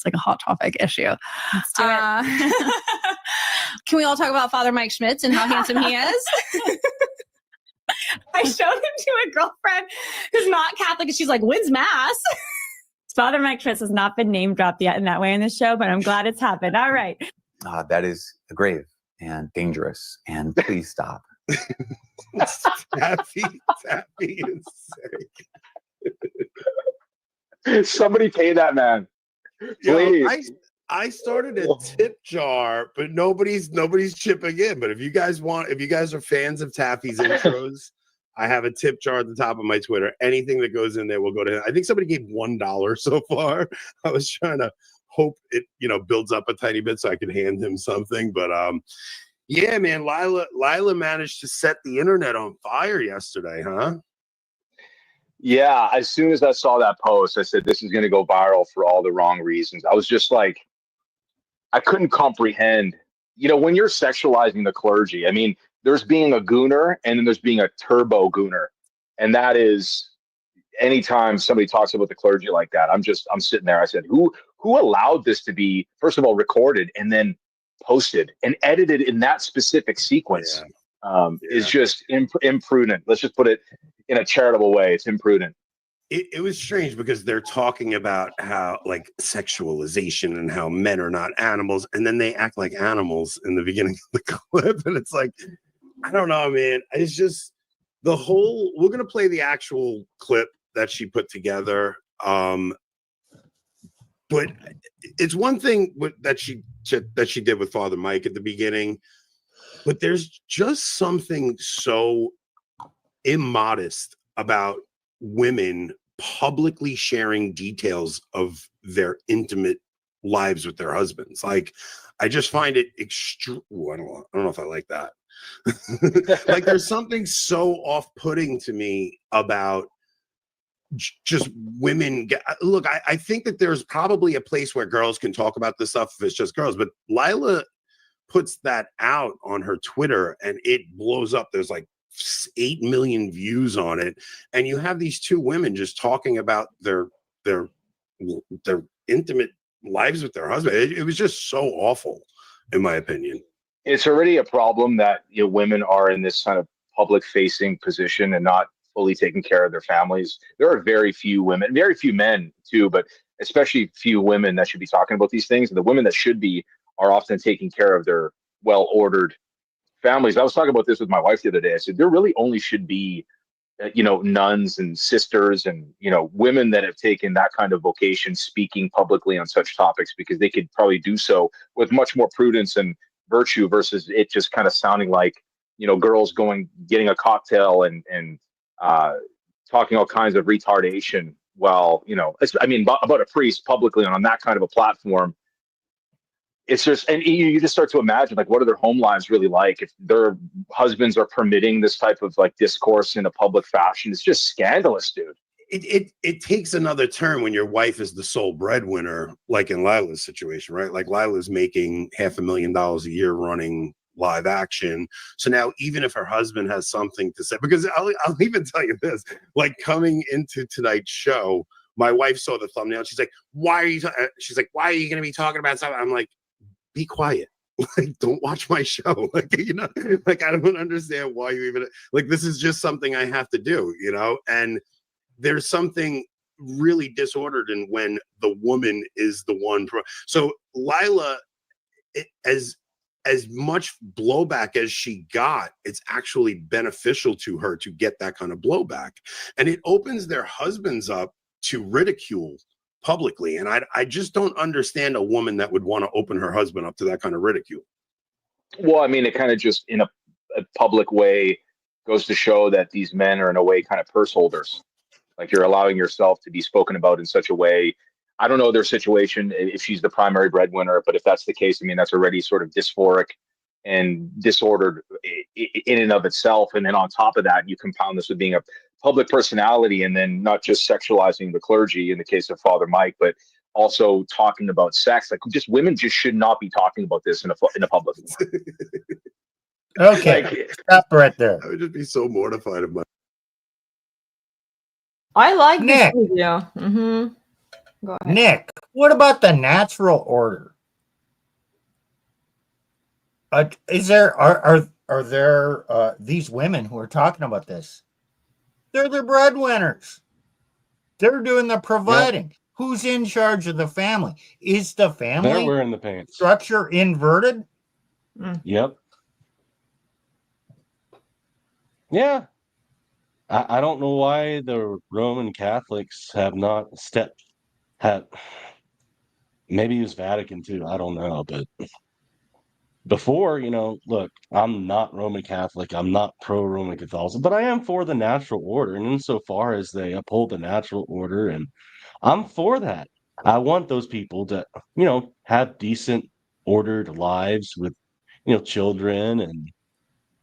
like a hot topic issue. Let's do it. can we all talk about Father Mike Schmitz and how handsome he is? I showed him to a girlfriend who's not Catholic, and she's like, "When's mass?" Father Mike Schmitz has not been name dropped yet in that way in this show, but I'm glad it's happened. All right. That is grave and dangerous, and please stop. Taffy is sick. Somebody pay that man. Please. Yo, I started a tip jar, but nobody's chipping in. But if you guys are fans of Taffy's intros, I have a tip jar at the top of my Twitter. Anything that goes in there will go to him. I think somebody gave $1 so far. I was trying to hope it, builds up a tiny bit so I could hand him something. But yeah, man, Lila managed to set the internet on fire yesterday, huh? Yeah, as soon as I saw that post, I said, this is going to go viral for all the wrong reasons. I was just like, I couldn't comprehend, when you're sexualizing the clergy, I mean, there's being a gooner and then there's being a turbo gooner. And that is, anytime somebody talks about the clergy like that, I'm sitting there. I said, who allowed this to be, first of all, recorded and then posted and edited in that specific sequence? Is just imprudent. Let's just put it in a charitable way. It's imprudent. It was strange because they're talking about how like sexualization and how men are not animals, and then they act like animals in the beginning of the clip, and it's like, I don't know, man. It's just we're gonna play the actual clip that she put together, but it's one thing that she did with Father Mike at the beginning, but there's just something so immodest about women publicly sharing details of their intimate lives with their husbands. Like, I just find it I don't know if I like that. Like, there's something so off-putting to me about just women. Look, I think that there's probably a place where girls can talk about this stuff if it's just girls, but Lila puts that out on her Twitter and it blows up. There's like 8 million views on it, and you have these two women just talking about their intimate lives with their husband. It was just so awful, in my opinion. It's already a problem that women are in this kind of public facing position and not fully taking care of their families. There are very few women, very few men too, but especially few women that should be talking about these things. And the women that should be are often taking care of their well-ordered families. I was talking about this with my wife the other day. I said, there really only should be, nuns and sisters and, women that have taken that kind of vocation speaking publicly on such topics, because they could probably do so with much more prudence and virtue versus it just kind of sounding like, girls getting a cocktail and talking all kinds of retardation while, about a priest publicly on that kind of a platform. It's just, and you just start to imagine, like, what are their home lives really like if their husbands are permitting this type of like discourse in a public fashion? It's just scandalous, dude. It takes another turn when your wife is the sole breadwinner, like in Lila's situation, right? Like, Lila's making $500,000 a year running live action. So now, even if her husband has something to say, because I'll even tell you this, like, coming into tonight's show, my wife saw the thumbnail. She's like, why are you going to be talking about something? I'm like, be quiet. Like, don't watch my show. Like, like, I don't understand why you even, like, this is just something I have to do, and there's something really disordered and when the woman is the one. So Lila, as much blowback as she got, it's actually beneficial to her to get that kind of blowback. And it opens their husbands up to ridicule publicly. And I just don't understand a woman that would want to open her husband up to that kind of ridicule. Well, I mean, it kind of just in a public way goes to show that these men are in a way kind of purse holders. Like you're allowing yourself to be spoken about in such a way. I don't know their situation if she's the primary breadwinner, but if that's the case, I mean, that's already sort of dysphoric and disordered in and of itself. And then on top of that, you compound this with being a public personality and then not just sexualizing the clergy in the case of Father Mike, but also talking about sex. Like just women just should not be talking about this in a public forum. Okay, Like, stop right there. I would just be so mortified of my. I like Nick. this video. Go ahead. Nick, what about the natural order? Is there are there these women who are talking about this? They're the breadwinners. They're doing the providing. Yep. Who's in charge of the family? Is the family They're wearing the pants. Structure inverted? Yep. Yeah. I don't know why the Roman Catholics have not maybe it was Vatican too. I don't know, but before, look, I'm not Roman Catholic. I'm not pro-Roman Catholicism, but I am for the natural order. And insofar as they uphold the natural order, and I'm for that. I want those people to, have decent, ordered lives with, children and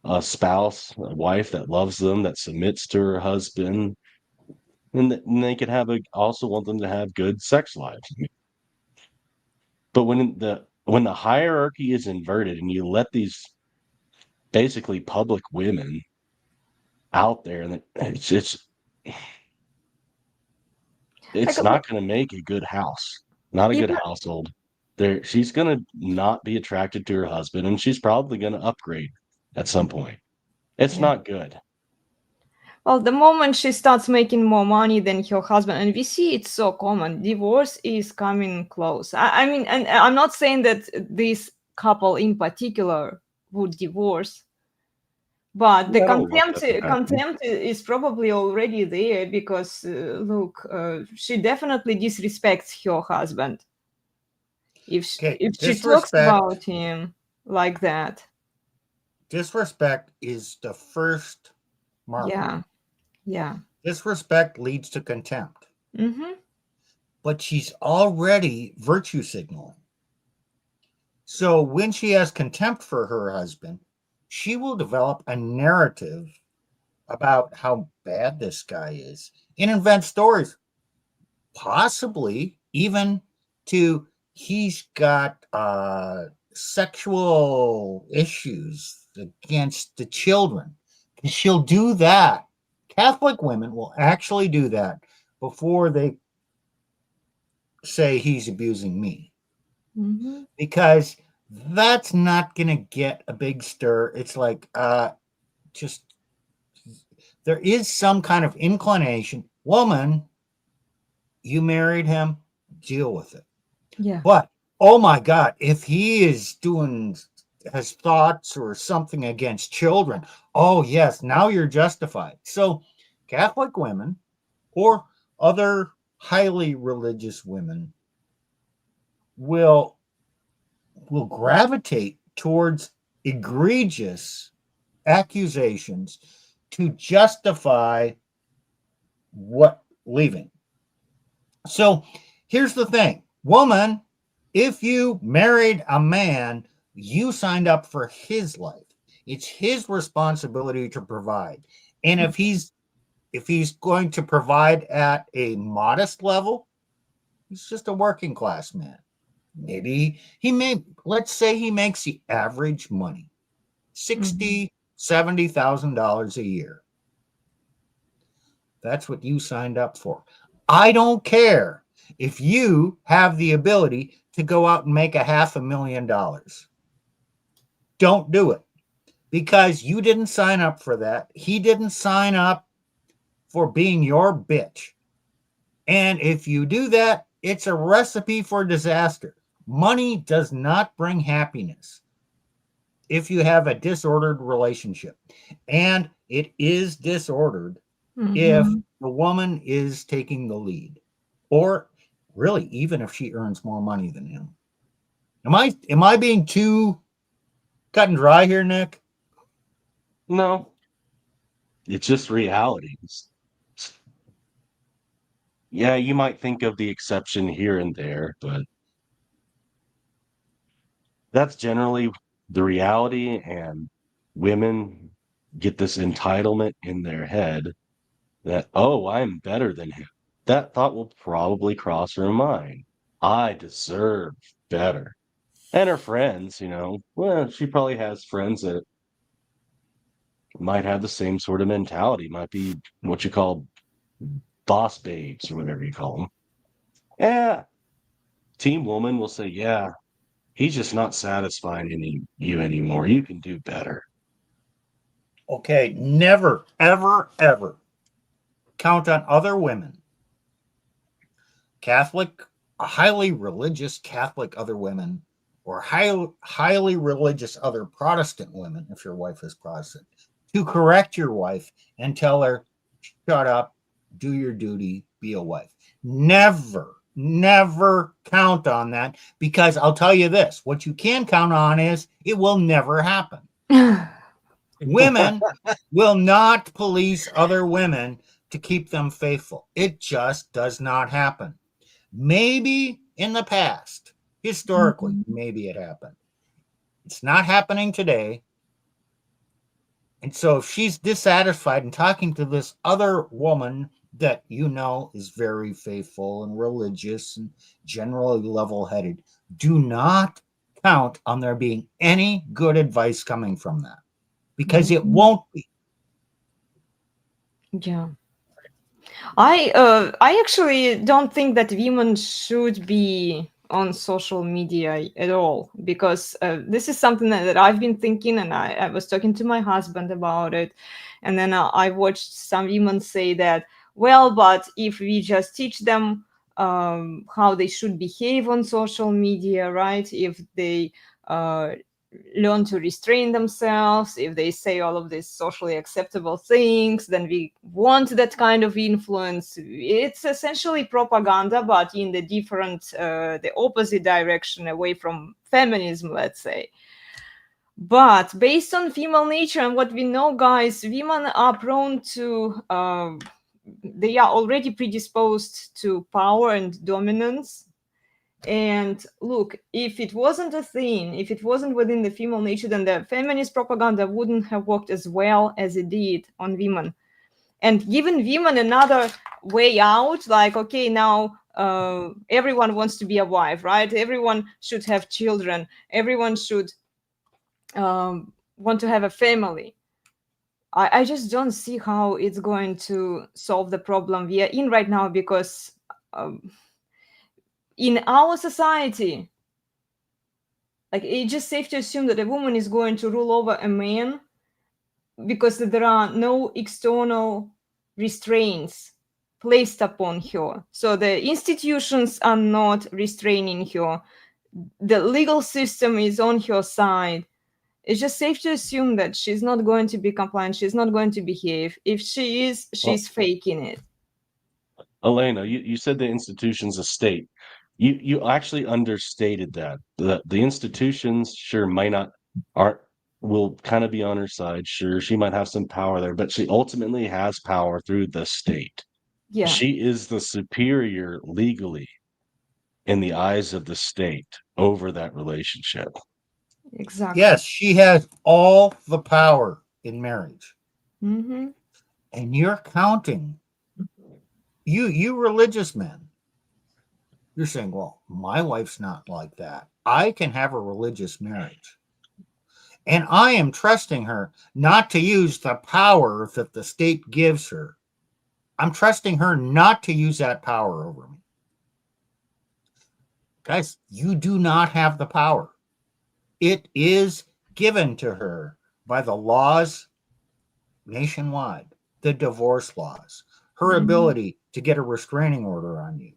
a spouse, a wife that loves them, that submits to her husband. And they could also want them to have good sex lives. But when the hierarchy is inverted and you let these basically public women out there, and it's not going to make a good house, not a good household. She's going to not be attracted to her husband, and she's probably going to upgrade at some point. It's not good. Well, the moment she starts making more money than her husband, and we see it's so common, divorce is coming close. I mean, and I'm not saying that this couple in particular would divorce, but the contempt is probably already there because, look, she definitely disrespects her husband. If she talks about him like that. Disrespect is the first marker. Yeah. Disrespect leads to contempt. But she's already virtue signaling. So when she has contempt for her husband, she will develop a narrative about how bad this guy is and invent stories. Possibly even to he's got sexual issues against the children. She'll do that. Catholic women will actually do that before they say he's abusing me. Because that's not going to get a big stir. It's like, just, there is some kind of inclination. Woman, you married him, deal with it. Yeah. But, oh my God, if he is has thoughts or something against children, oh yes, now you're justified. So Catholic women or other highly religious women will gravitate towards egregious accusations to justify what leaving. So here's the thing, woman, if you married a man, you signed up for his life. It's his responsibility to provide. And if he's going to provide at a modest level, he's just a working class man. Maybe let's say he makes the average money, $60,000, $70,000 a year. That's what you signed up for. I don't care if you have the ability to go out and make $500,000. Don't do it because you didn't sign up for that. He didn't sign up for being your bitch. And if you do that, it's a recipe for disaster. Money does not bring happiness if you have a disordered relationship. And it is disordered if the woman is taking the lead, or really even if she earns more money than him. Am I being too cut and dry here, Nick? No, it's just reality. Yeah, you might think of the exception here and there, but that's generally the reality. And women get this entitlement in their head that, oh, I'm better than him. That thought will probably cross her mind. I deserve better. And her friends, well, she probably has friends that might have the same sort of mentality, might be what you call boss babes or whatever you call them. Yeah. Team woman will say, yeah, he's just not satisfying you anymore. You can do better. Okay, never, ever, ever count on other women, Catholic, highly religious Catholic other women, or highly religious other Protestant women, if your wife is Protestant, to correct your wife and tell her, shut up, do your duty, be a wife. Never, never count on that, because I'll tell you this, what you can count on is it will never happen. Women will not police other women to keep them faithful. It just does not happen. Maybe in the past, historically, maybe it happened. It's not happening today. And so if she's dissatisfied and talking to this other woman that is very faithful and religious and generally level-headed, do not count on there being any good advice coming from that, because it won't be. Yeah. I actually don't think that women should be on social media at all, because this is something that I've been thinking, and I was talking to my husband about it, and then I watched some women say that, well, but if we just teach them how they should behave on social media, right? If they learn to restrain themselves, if they say all of these socially acceptable things, then we want that kind of influence. It's essentially propaganda, but in the opposite direction, away from feminism, let's say. But based on female nature and what we know, guys, women are prone to they are already predisposed to power and dominance. And look, if it wasn't a thing, if it wasn't within the female nature, then the feminist propaganda wouldn't have worked as well as it did on women. And given women another way out, like, okay, now everyone wants to be a wife, right? Everyone should have children. Everyone should want to have a family. I just don't see how it's going to solve the problem we are in right now, because in our society, like, it's just safe to assume that a woman is going to rule over a man because there are no external restraints placed upon her. So the institutions are not restraining her. The legal system is on her side. It's just safe to assume that she's not going to be compliant. She's not going to behave. If she is, she's faking it. Elena, you said the institution's a state. You actually understated that. The institutions sure will kind of be on her side. Sure, she might have some power there, but she ultimately has power through the state. Yeah. She is the superior legally in the eyes of the state over that relationship. Exactly. Yes, she has all the power in marriage. Mm-hmm. And you're counting. You religious men, you're saying, well, my wife's not like that. I can have a religious marriage. And I am trusting her not to use the power that the state gives her. I'm trusting her not to use that power over me. Guys, you do not have the power. It is given to her by the laws nationwide, the divorce laws, her ability to get a restraining order on you,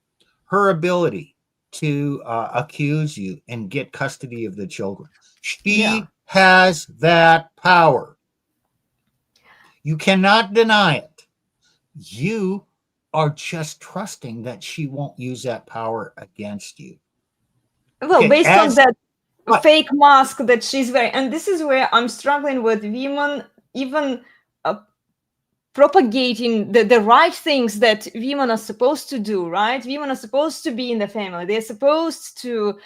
her ability to accuse you and get custody of the children. She has that power. You cannot deny it. You are just trusting that she won't use that power against you. Well, based on that fake mask that she's wearing, and this is where I'm struggling with women even propagating the right things that women are supposed to do, right? Women are supposed to be in the family. They're supposed to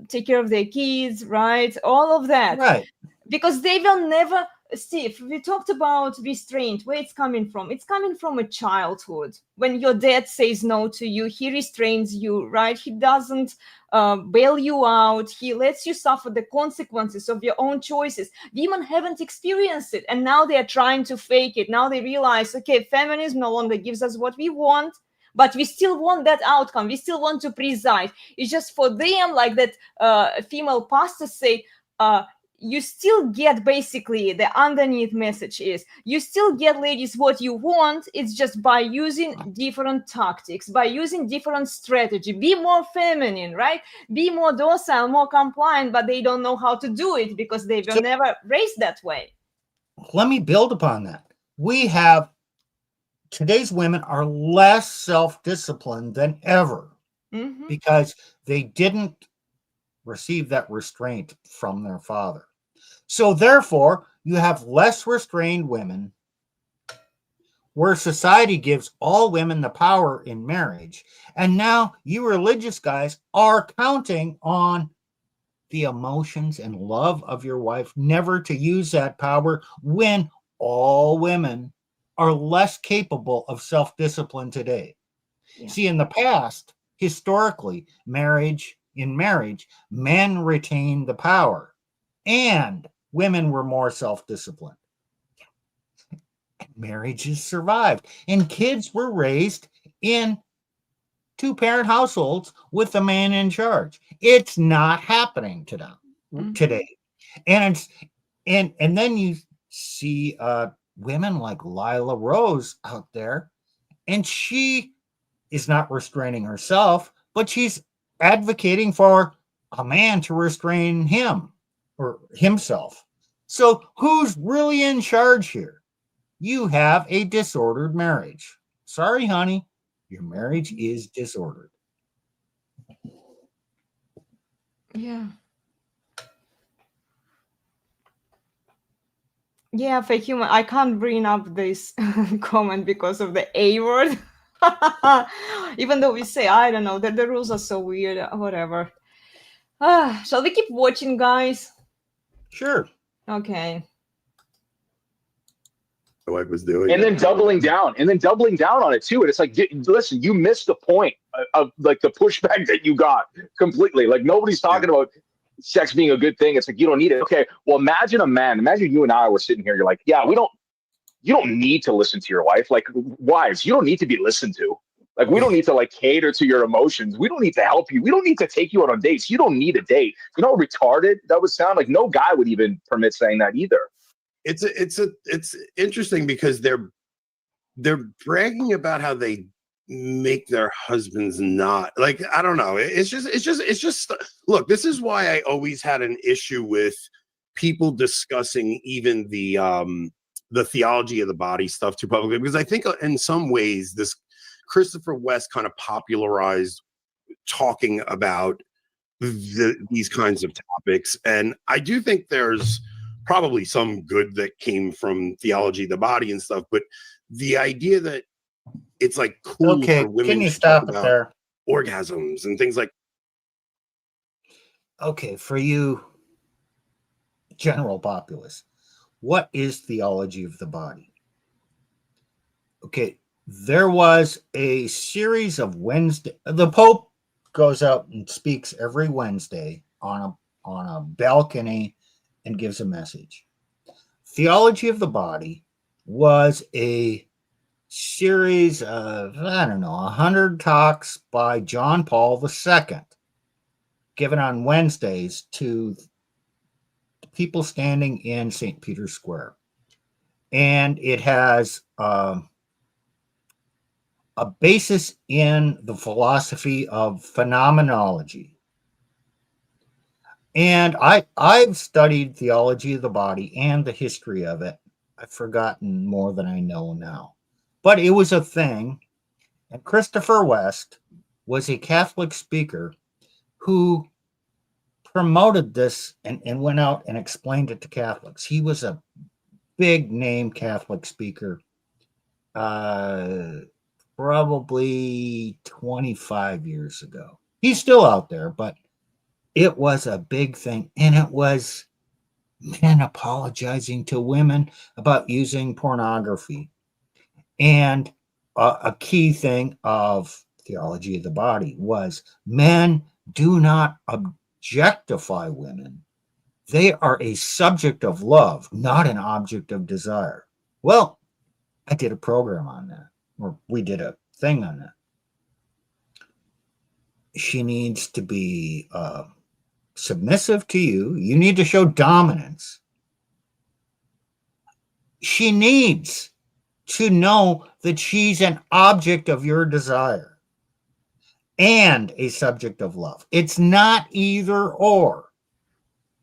take care of their kids, right? All of that. Right. Because they will never, Steve, we talked about restraint, where it's coming from. It's coming from a childhood. When your dad says no to you, he restrains you, right? He doesn't bail you out. He lets you suffer the consequences of your own choices. Women haven't experienced it, and now they are trying to fake it. Now they realize, okay, feminism no longer gives us what we want, but we still want that outcome. We still want to preside. It's just for them, like that female pastor say, you still get basically the underneath message is you still get, ladies, what you want. It's just by using different tactics, by using different strategy. Be more feminine, right? Be more docile, more compliant, but they don't know how to do it because they were never raised that way. Let me build upon that. We have today's women are less self-disciplined than ever because they didn't receive that restraint from their father. So therefore, you have less restrained women, where society gives all women the power in marriage. And now you religious guys are counting on the emotions and love of your wife never to use that power, when all women are less capable of self-discipline today. See, in the past, historically, in marriage, men retained the power and women were more self-disciplined. Marriages survived, and kids were raised in two-parent households with the man in charge. It's not happening today. And then you see women like Lila Rose out there, and she is not restraining herself, but she's advocating for a man to restrain him or himself. So who's really in charge here? You have a disordered marriage. Sorry, honey, your marriage is disordered. Yeah. Yeah, fake human. I can't bring up this comment because of the A word. Even though we say, I don't know, that the rules are so weird, whatever. Shall we keep watching, guys? Sure. Okay. My wife was doing and then doubling down on it too. And it's like, listen, you missed the point of like the pushback that you got completely. Like nobody's talking about sex being a good thing. It's like, you don't need it. Okay. Well, imagine you and I were sitting here. You're like, yeah, you don't need to listen to your wife. Like wives, you don't need to be listened to. Like, we don't need to like cater to your emotions. We don't need to help you. We don't need to take you out on dates. You don't need a date. You know how retarded that would sound? Like no guy would even permit saying that either. It's interesting because they're bragging about how they make their husbands not like, I don't know. It's just look, this is why I always had an issue with people discussing even the theology of the body stuff too publicly, because I think in some ways this Christopher West kind of popularized talking about these kinds of topics, and I do think there's probably some good that came from theology of the body and stuff, but the idea that it's like cool for women can you to stop talk it about there? Orgasms and things like. Okay, for you general populace, what is theology of the body? Okay, there was a series of Wednesday. The Pope goes out and speaks every Wednesday on a balcony and gives a message. Theology of the Body was a series of, 100 talks by John Paul II, given on Wednesdays to people standing in St. Peter's Square. And it has a basis in the philosophy of phenomenology. And I've studied theology of the body and the history of it. I've forgotten more than I know now. But it was a thing. And Christopher West was a Catholic speaker who promoted this and went out and explained it to Catholics. He was a big name Catholic speaker, probably 25 years ago. He's still out there, but it was a big thing. And it was men apologizing to women about using pornography. And a key thing of theology of the body was men do not objectify women. They are a subject of love, not an object of desire. Well, I did a program on that, or we did a thing on that. She needs to be submissive to you. You need to show dominance. She needs to know that she's an object of your desire and a subject of love. It's not either or.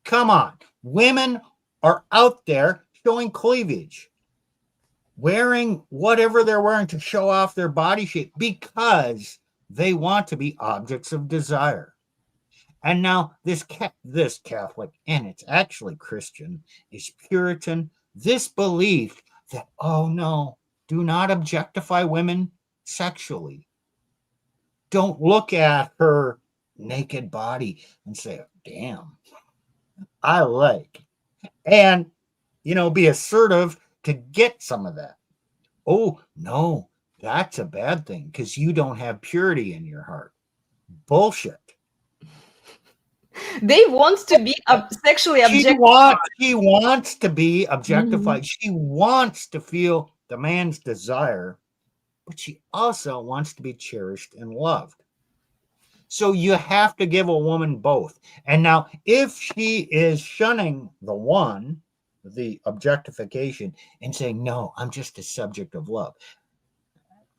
Come on. Women are out there showing cleavage, wearing whatever they're wearing to show off their body shape because they want to be objects of desire. And now this Catholic, and it's actually Christian, is Puritan, this belief that, oh no, do not objectify women sexually. Don't look at her naked body and say, damn, I like. And, be assertive to get some of that. Oh, no, that's a bad thing because you don't have purity in your heart. Bullshit. They want to be sexually objectified. She wants to be objectified. She wants to feel the man's desire, but she also wants to be cherished and loved. So you have to give a woman both. And now, if she is shunning the one, the objectification, and saying, no, I'm just a subject of love,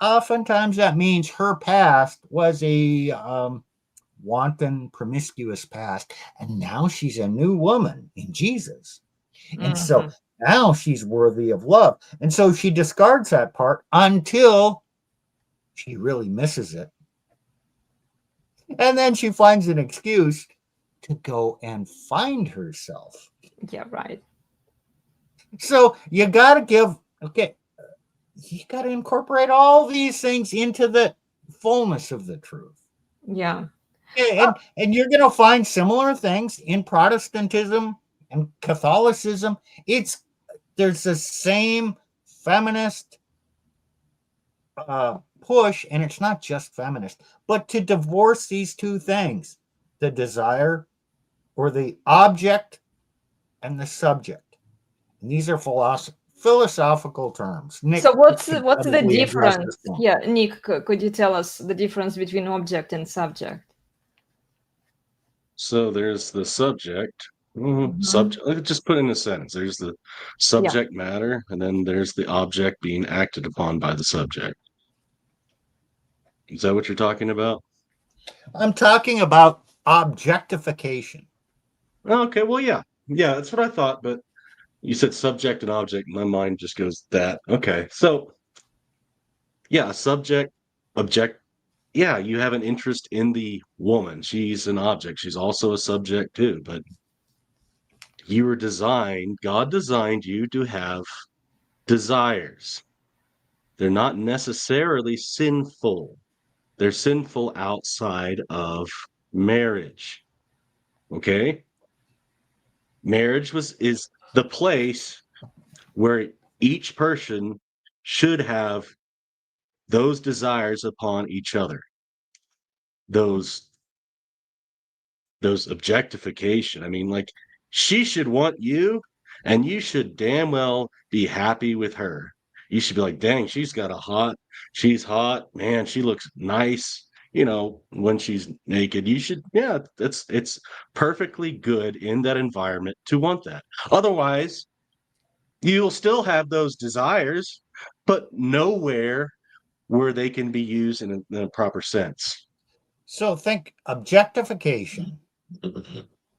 oftentimes that means her past was a wanton, promiscuous past, and now she's a new woman in Jesus. And so now she's worthy of love. And so she discards that part until she really misses it. And then she finds an excuse to go and find herself. Yeah, right. So you got to you got to incorporate all these things into the fullness of the truth. Yeah. And you're going to find similar things in Protestantism and Catholicism. There's the same feminist push, and it's not just feminist, but to divorce these two things, the desire or the object and the subject. And these are philosophical terms. Nick, so what's the difference? Yeah, Nick, could you tell us the difference between object and subject? So there's the subject. Subject. Let's just put in a sentence. There's the subject matter, and then there's the object being acted upon by the subject. Is that what you're talking about? I'm talking about objectification. Okay, well, yeah, that's what I thought. But you said subject and object. My mind just goes that. Okay, so yeah, subject, object. Yeah, you have an interest in the woman. She's an object. She's also a subject too. But God designed you to have desires. They're not necessarily sinful. They're sinful outside of marriage. Okay? Marriage is the place where each person should have those desires upon each other. Those objectification. I mean, like, she should want you, and you should damn well be happy with her. You should be like, dang, she's hot, man, she looks nice, when she's naked. You should, it's perfectly good in that environment to want that. Otherwise, you'll still have those desires, but nowhere where they can be used in a proper sense. So think objectification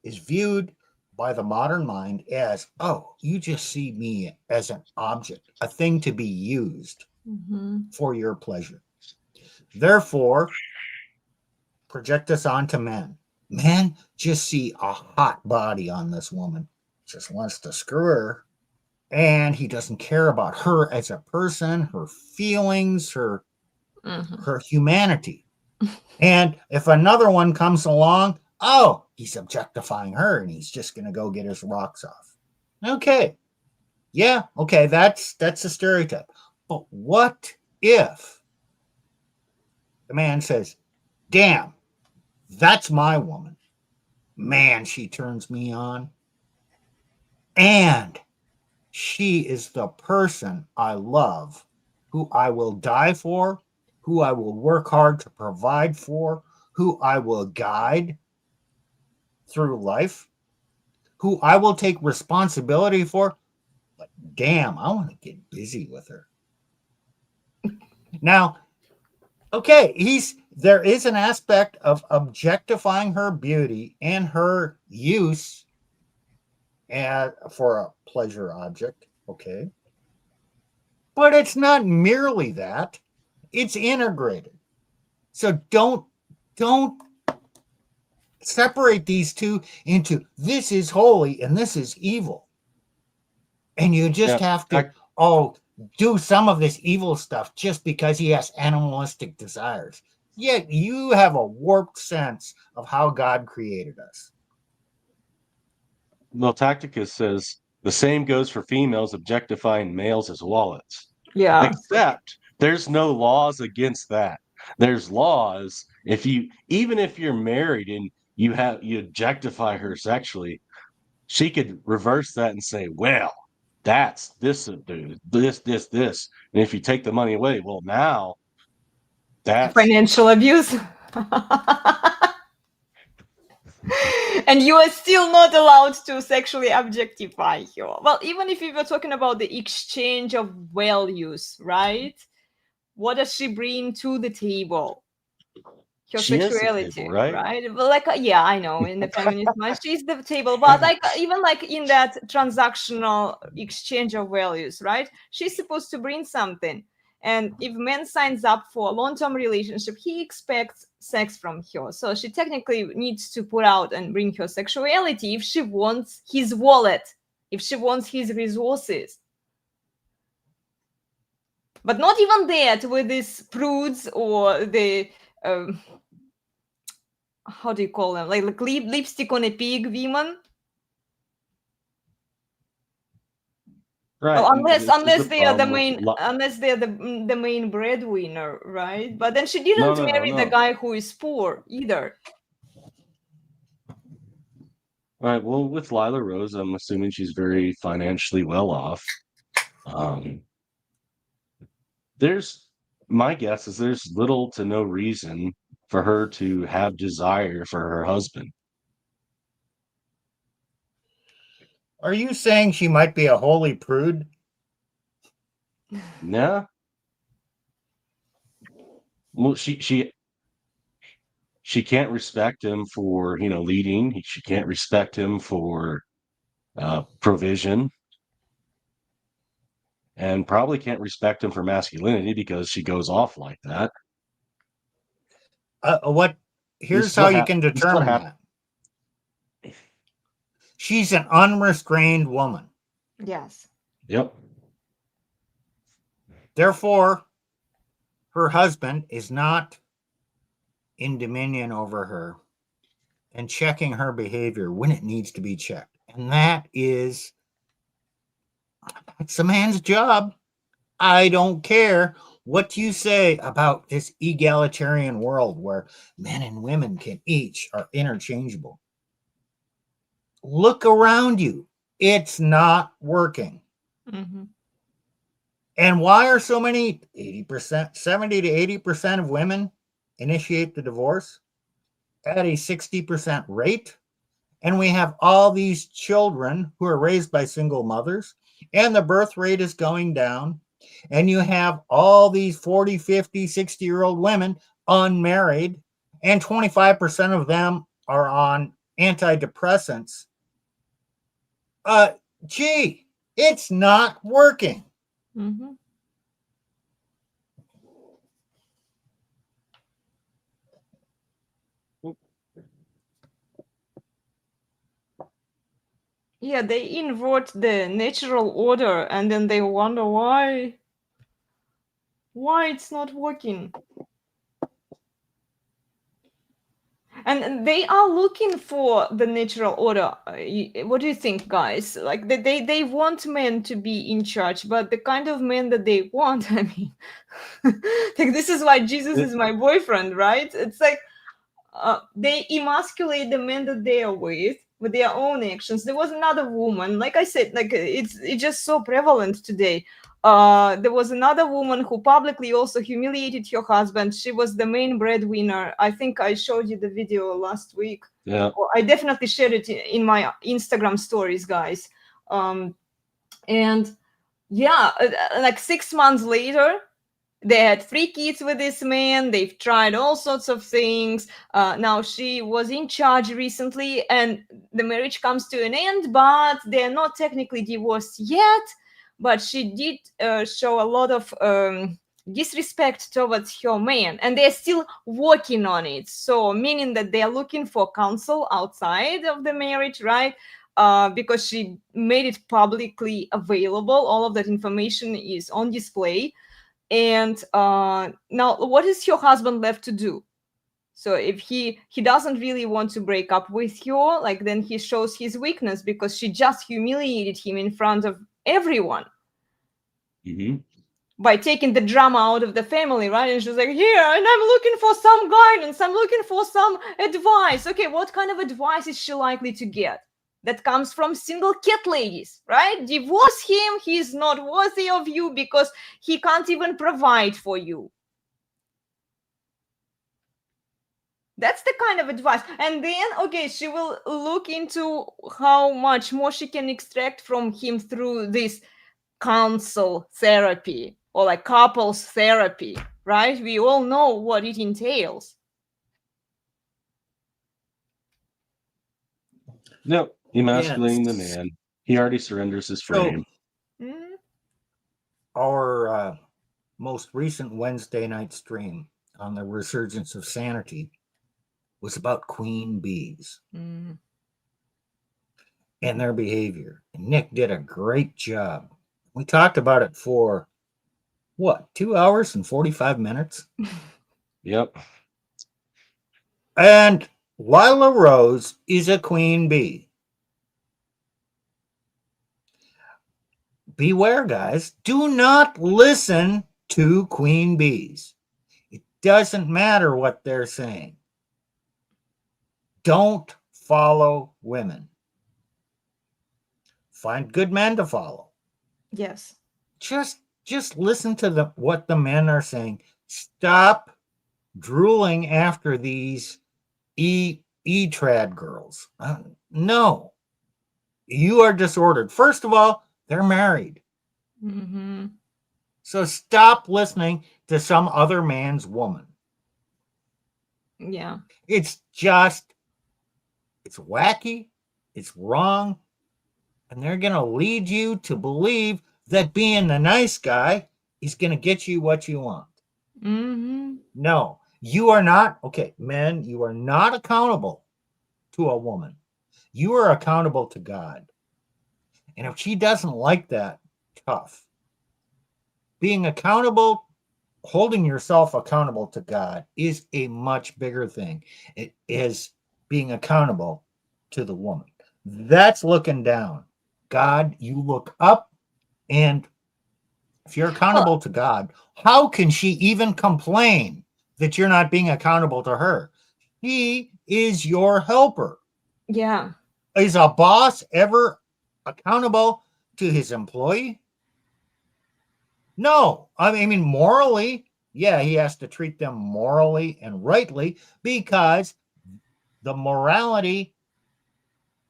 is viewed by the modern mind as, oh, you just see me as an object, a thing to be used for your pleasure. Therefore, project this onto men. Men just see a hot body on this woman, just wants to screw her, and he doesn't care about her as a person, her feelings, her humanity. And if another one comes along, oh, he's objectifying her and he's just going to go get his rocks off. Okay. Yeah, okay, that's a stereotype. But what if the man says, damn, that's my woman. Man, she turns me on. And she is the person I love, who I will die for, who I will work hard to provide for, who I will guide through life, who I will take responsibility for. But damn, I want to get busy with her. Now, okay, there is an aspect of objectifying her beauty and her use for a pleasure object, okay? But it's not merely that. It's integrated. So don't separate these two into this is holy and this is evil. And you just have to do some of this evil stuff just because he has animalistic desires. Yet you have a warped sense of how God created us. Well, Tacticus says the same goes for females objectifying males as wallets. Yeah. Except there's no laws against that. There's laws even if you're married and you objectify her sexually, she could reverse that and say, well, that's this dude, this. And if you take the money away, well, now that's financial abuse. And you are still not allowed to sexually objectify her. Well, even if we were talking about the exchange of values, right? What does she bring to the table? Her she sexuality, is the table, right? Well, like, yeah, I know, in the feminist mind, she's the table, but like, even like in that transactional exchange of values, right? She's supposed to bring something. And if man signs up for a long-term relationship, he expects sex from her. So she technically needs to put out and bring her sexuality if she wants his wallet, if she wants his resources. But not even that with these prudes or the, how do you call them? Like lipstick on a pig women. Right. Well, unless they are the main breadwinner, right? But then she didn't marry the guy who is poor either. Right. Well, with Lila Rose, I'm assuming she's very financially well off. My guess is there's little to no reason for her to have desire for her husband. Are you saying she might be a holy prude? No. Well, she can't respect him for, leading. She can't respect him for provision. And probably can't respect him for masculinity because she goes off like that. Here's how you can determine that. She's an unrestrained woman. Yes. Yep. Therefore, her husband is not in dominion over her and checking her behavior when it needs to be checked. And that's a man's job. I don't care what you say about this egalitarian world where men and women are interchangeable. Look around you. It's not working. Mm-hmm. And why are so many 70 to 80% of women initiate the divorce at a 60% rate? And we have all these children who are raised by single mothers, and the birth rate is going down. And you have all these 40, 50, 60-year-old women unmarried, and 25% of them are on antidepressants. Gee, it's not working. Mm-hmm. Yeah, they invert the natural order, and then they wonder why it's not working. And they are looking for the natural order. What do you think, guys? Like they want men to be in charge, but the kind of men that they want, I mean, like this is why Jesus is my boyfriend, right? It's like they emasculate the men that they are with their own actions. There was another woman, like I said, like it's just so prevalent today. There was another woman who publicly also humiliated her husband. She was the main breadwinner. I think I showed you the video last week. Yeah. Or I definitely shared it in my Instagram stories, guys. And yeah, like 6 months later, they had 3 kids with this man. They've tried all sorts of things. Now she was in charge recently, and the marriage comes to an end, but they're not technically divorced yet. But she did show a lot of disrespect towards her man, and they're still working on it. So meaning that they're looking for counsel outside of the marriage, right? Because she made it publicly available. All of that information is on display. And now what is your husband left to do? So if he doesn't really want to break up with you, like then he shows his weakness because she just humiliated him in front of everyone. Mm-hmm. By taking the drama out of the family, right? And she's like, here, and I'm looking for some guidance, I'm looking for some advice. Okay, what kind of advice is she likely to get? That comes from single cat ladies, right? Divorce him, he's not worthy of you because he can't even provide for you. That's the kind of advice. And then, okay, she will look into how much more she can extract from him through this counsel therapy or like couples therapy, right? We all know what it entails. Yep. Emasculating the Yes. man. He already surrenders his frame. Mhm. Our most recent Wednesday night stream on the resurgence of sanity was about queen bees Mm. and their behavior. And Nick did a great job. We talked about it for what, 2 hours and 45 minutes? Yep. And Lila Rose is a queen bee. Beware, guys. Do not listen to queen bees. It doesn't matter what they're saying. Don't follow women. Find good men to follow. Yes. Just listen to what the men are saying. Stop drooling after these trad girls. No. You are disordered. First of all, they're married. Mm-hmm. So stop listening to some other man's woman. Yeah. It's wacky, it's wrong, and they're going to lead you to believe that being the nice guy is going to get you what you want. Mm-hmm. No, you are not. Okay, men, you are not accountable to a woman. You are accountable to God. And if she doesn't like that, tough. Being accountable, holding yourself accountable to God is a much bigger thing. It is being accountable to the woman. That's looking down. God, you look up, and if you're accountable to God, how can she even complain that you're not being accountable to her? He is your helper. Yeah. Is a boss ever accountable to his employee? No. I mean, morally, yeah, he has to treat them morally and rightly because the morality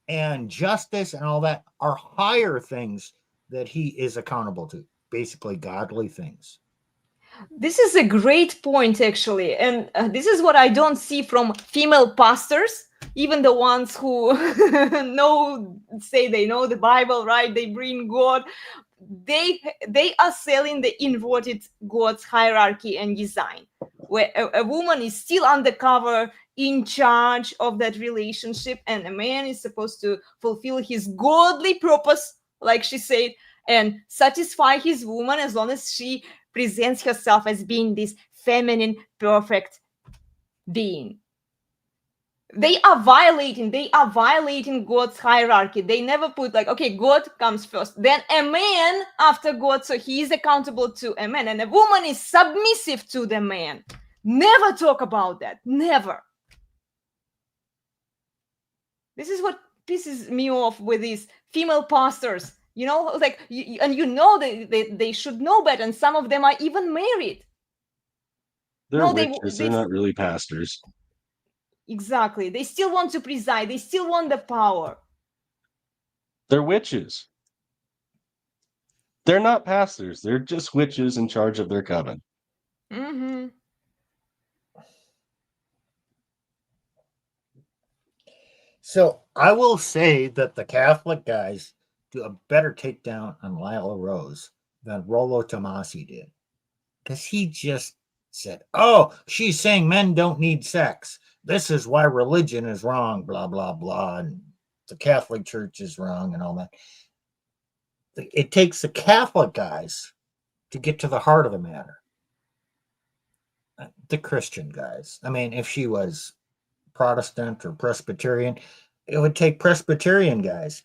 and justice and all that are higher things that he is accountable to. basically godly things. This is a great point, actually. And this is what I don't see from female pastors, even the ones who say they know the Bible, right? They bring God. They are selling the inverted God's hierarchy and design, where a woman is still undercover, in charge of that relationship, and a man is supposed to fulfill his godly purpose, like she said, and satisfy his woman as long as she presents herself as being this feminine, perfect being. They are violating God's hierarchy. They never put like, okay, God comes first, then a man after God, so he is accountable to a man, and a woman is submissive to the man. Never talk about that. Never. This is what pisses me off with these female pastors. You know, like, they should know better, and some of them are even married. They're witches. They're not really pastors. Exactly. They still want to preside. They still want the power. They're witches. They're not pastors. They're just witches in charge of their coven. Mm-hmm. So I will say that the Catholic guys do a better takedown on Lila Rose than Rollo Tomasi did. Because he just said, oh, she's saying men don't need sex. This is why religion is wrong, blah, blah, blah. And the Catholic Church is wrong and all that. It takes the Catholic guys to get to the heart of the matter. The Christian guys. I mean, if she was Protestant or Presbyterian, it would take Presbyterian guys.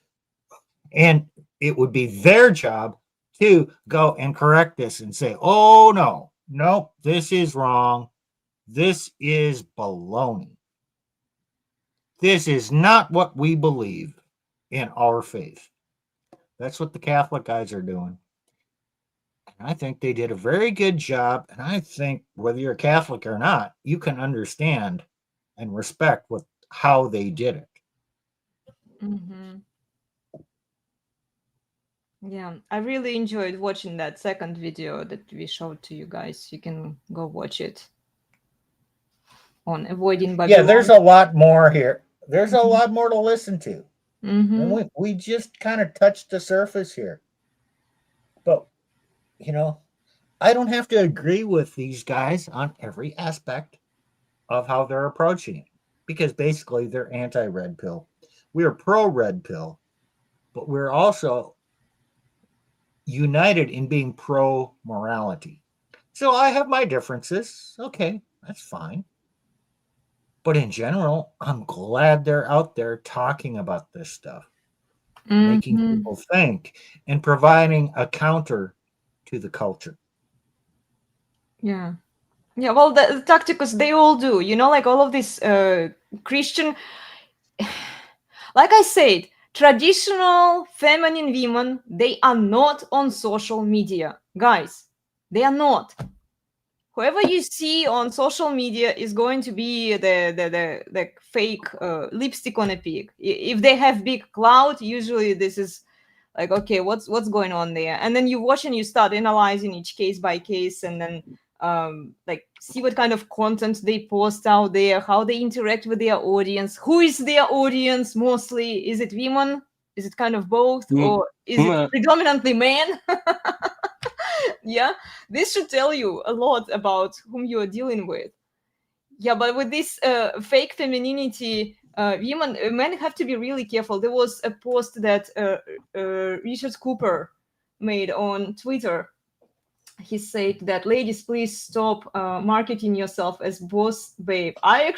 And it would be their job to go and correct this and say, oh, no, this is wrong. This is baloney. This is not what we believe in our faith. That's what the Catholic guys are doing. And I think they did a very good job. And I think whether you're Catholic or not, you can understand and respect how they did it. Mm-hmm. Yeah, I really enjoyed watching that second video that we showed to you guys. You can go watch it on avoiding Babylon. Yeah, there's a lot more here. There's a lot more to listen to. Mm-hmm. And we just kind of touched the surface here. But, I don't have to agree with these guys on every aspect of how they're approaching it. Because basically they're anti-red pill. We're pro-red pill. But we're also united in being pro-morality. So I have my differences. Okay, that's fine. But in general, I'm glad they're out there talking about this stuff, making people think and providing a counter to the culture. Yeah. Yeah, well, the tacticals, they all do. Like all of this Christian... Like I said, traditional feminine women, they are not on social media. Guys, they are not. Whoever you see on social media is going to be the fake lipstick on a pig. If they have big clout, usually this is like, okay, what's going on there? And then you watch and you start analyzing each case by case, and then see what kind of content they post out there, how they interact with their audience, who is their audience mostly. Is it women? Is it kind of both? Or is it predominantly men? Yeah, this should tell you a lot about whom you are dealing with. Yeah, but with this fake femininity, men have to be really careful. There was a post that Richard Cooper made on Twitter. He said that, ladies, please stop marketing yourself as boss babe. I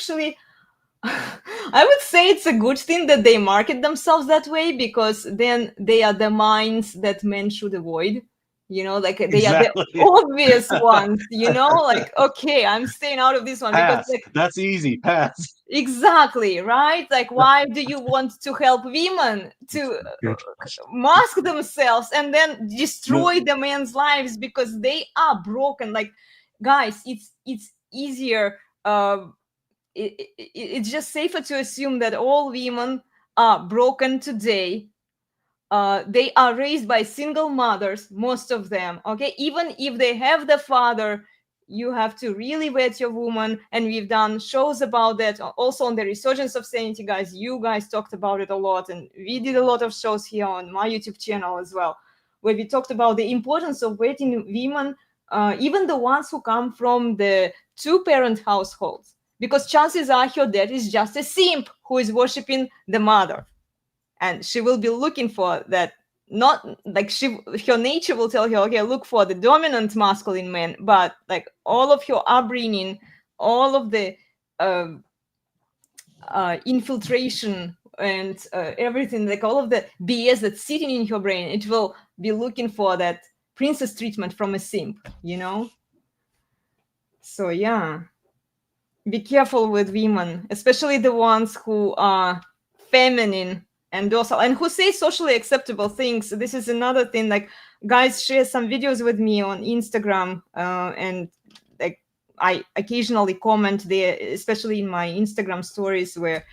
would say it's a good thing that they market themselves that way, because then they are the minds that men should avoid. They are the obvious ones, like, okay, I'm staying out of this one. Pass. Because That's easy. Pass. Exactly, right? Like, why do you want to help women to mask themselves and then destroy the men's lives because they are broken? Like, guys, it's easier. It's just safer to assume that all women are broken today, they are raised by single mothers, most of them. Okay, even if they have the father, you have to really vet your woman, and we've done shows about that also on the Resurgence of Sanity, guys. You guys talked about it a lot, and we did a lot of shows here on my YouTube channel as well, where we talked about the importance of vetting women, even the ones who come from the two-parent households, because chances are her dad is just a simp who is worshiping the mother, and she will be looking for that. Not like her nature will tell her, okay, look for the dominant masculine man, but like all of her upbringing, all of the infiltration and everything, like all of the BS that's sitting in her brain, it will be looking for that princess treatment from a simp, you know? So yeah, be careful with women, especially the ones who are feminine and docile and who say socially acceptable things. This is another thing. Like, guys share some videos with me on Instagram, and like I occasionally comment there, especially in my Instagram stories, where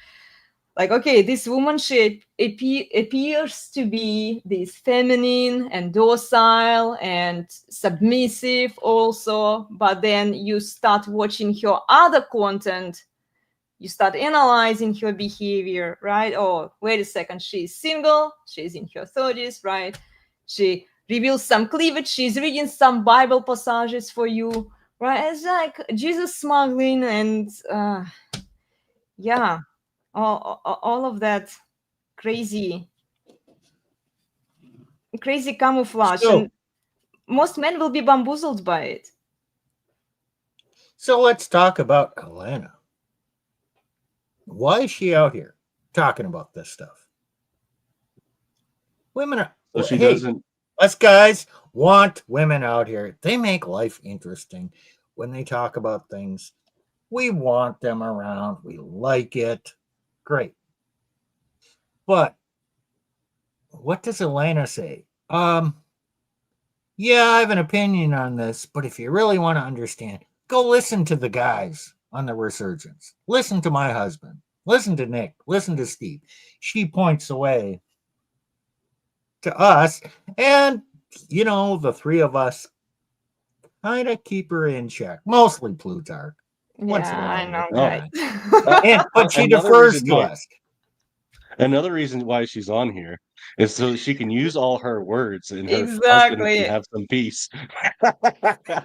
like, okay, this woman, she appears to be this feminine and docile and submissive also, but then you start watching her other content, you start analyzing her behavior, right? Oh, wait a second, she's single, she's in her 30s, right? She reveals some cleavage, she's reading some Bible passages for you, right? It's like Jesus smuggling and yeah, all of that crazy camouflage. So- and most men will be bamboozled by it. So let's talk about Elena. Why is she out here talking about this stuff? Women are. So she hey, doesn't. Us guys want women out here. They make life interesting when they talk about things. We want them around. We like it. Great. But what does Elena say? Yeah, I have an opinion on this, but if you really want to understand, go listen to the guys on the Resurgence. Listen to my husband. Listen to Nick. Listen to Steve. She points away to us, and you know, the three of us kind of keep her in check. Mostly Plutarch. Once in a Yeah, I while, know, right? But she Another defers reason to why- us. Another reason why she's on here is so that she can use all her words and her husband Exactly. can have some peace.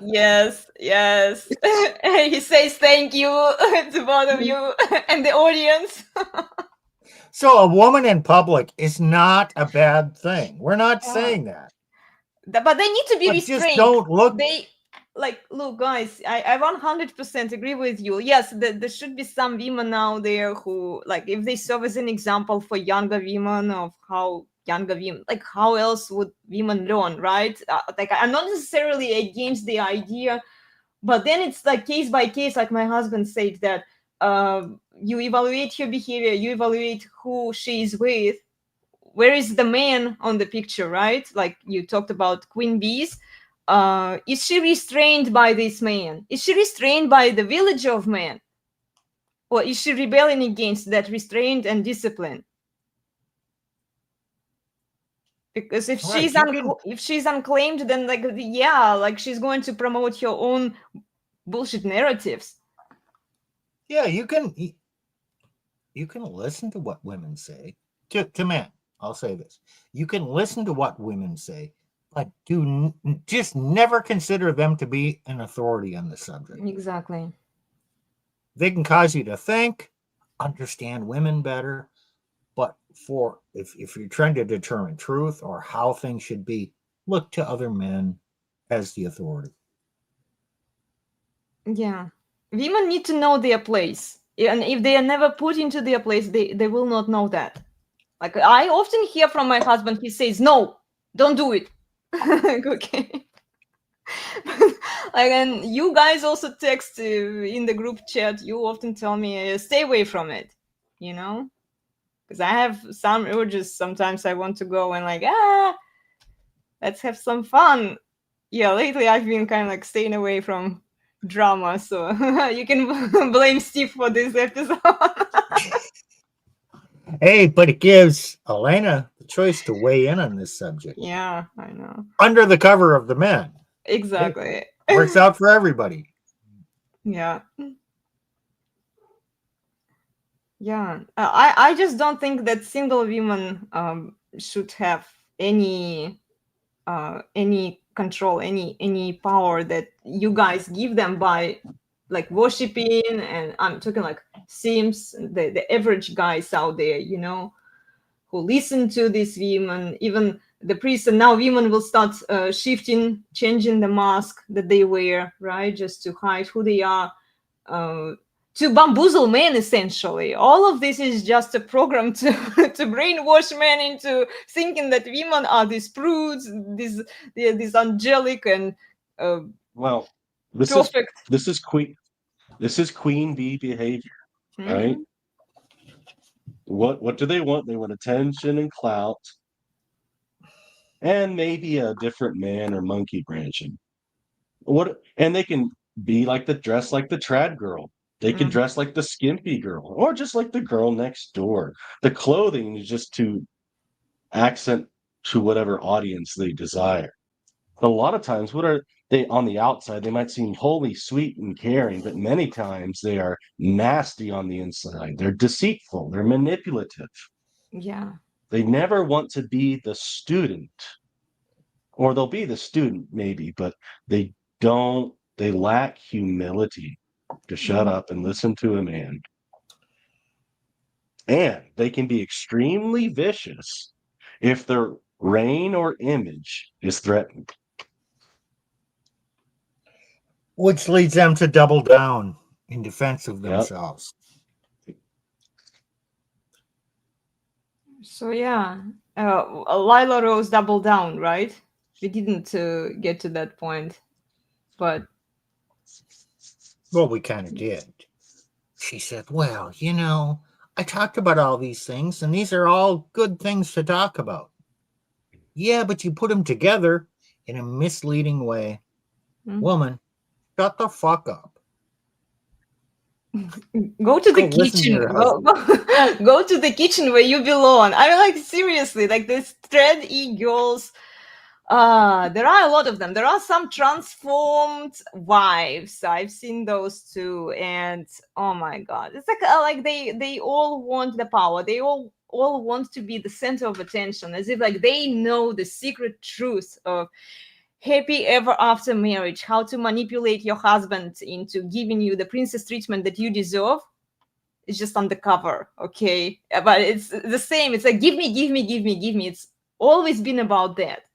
Yes. He says thank you to both of you and the audience. So a woman in public is not a bad thing. We're not saying that. But they need to be But restrained. just don't look. They like, look, guys, I 100% agree with you. Yes, there should be some women out there who, like, if they serve as an example for younger women of how younger women, like, how else would women learn, right? Like, I'm not necessarily against the idea, but then it's like case by case, like my husband said, that you evaluate her behavior, you evaluate who she is with. Where is the man on the picture, right? Like you talked about QueenBees. Is she restrained by this man? Is she restrained by the village of men? Or is she rebelling against that restraint and discipline? Because if Right, she's unclaimed, then like she's going to promote her own bullshit narratives. Yeah, you can listen to what women say. To men, I'll say this: you can listen to what women say, but just never consider them to be an authority on the subject. Exactly. They can cause you to think, understand women better, but if you're trying to determine truth or how things should be, look to other men as the authority. Yeah. Women need to know their place. And if they are never put into their place, they will not know that. Like, I often hear from my husband, he says, no, don't do it. Like, okay. Like, and you guys also text in the group chat, you often tell me, stay away from it, you know? Because I have some urges. Sometimes I want to go and like, let's have some fun. Yeah, lately I've been kind of like staying away from drama, so you can blame Steve for this episode. Hey, but it gives Elena the choice to weigh in on this subject Yeah, I know. under the cover of the men. Exactly. Works out for everybody. Yeah. Yeah. I just don't think that single women should have any control, any power that you guys give them by like worshiping. And I'm talking like Sims, the average guys out there, you know, who listen to these women, even the priests. And now women will start changing the mask that they wear, right, just to hide who they are, to bamboozle men. Essentially, all of this is just a program to to brainwash men into thinking that women are these prudes, these angelic and Well, this perfect. is QueenBee behavior, right? Mhm. What do they want? They want attention and clout, and maybe a different man or monkey branching. And they can be like dress like the trad girl. They can Mm. dress like the skimpy girl, or just like the girl next door. The clothing is just to accent to whatever audience they desire. But a lot of times, what are they on the outside? They might seem wholly sweet and caring, but many times they are nasty on the inside. They're deceitful. They're manipulative. Yeah. They never want to be the student, or they'll be the student maybe, but they don't, they lack humility to shut up and listen to a man. And they can be extremely vicious if their reign or image is threatened. Which leads them to double down in defense of themselves. So yeah, Lila Rose doubled down, right? We didn't get to that point, but well, we kind of did. She said, well, you know, I talked about all these things, and these are all good things to talk about. Yeah, but you put them together in a misleading way. Woman, shut the fuck up. Go to the kitchen. Go to the kitchen where you belong. I mean, like, seriously, like these thread-y girls. There are a lot of them. There are some transformed wives. I've seen those too, and oh my god, it's like they all want the power. They all want to be the center of attention, as if like they know the secret truth of happy ever after marriage, how to manipulate your husband into giving you the princess treatment that you deserve. It's just undercover, okay? But it's the same. It's like give me, give me, give me, give me. It's always been about that.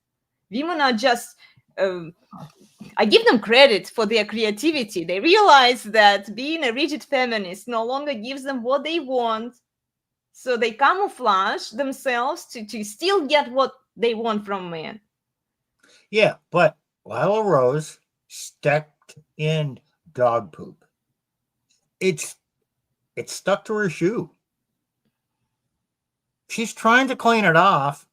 Women are just I give them credit for their creativity. They realize that being a rigid feminist no longer gives them what they want, so they camouflage themselves to still get what they want from men. Yeah, but Lila Rose stepped in dog poop. It's stuck to her shoe. She's trying to clean it off,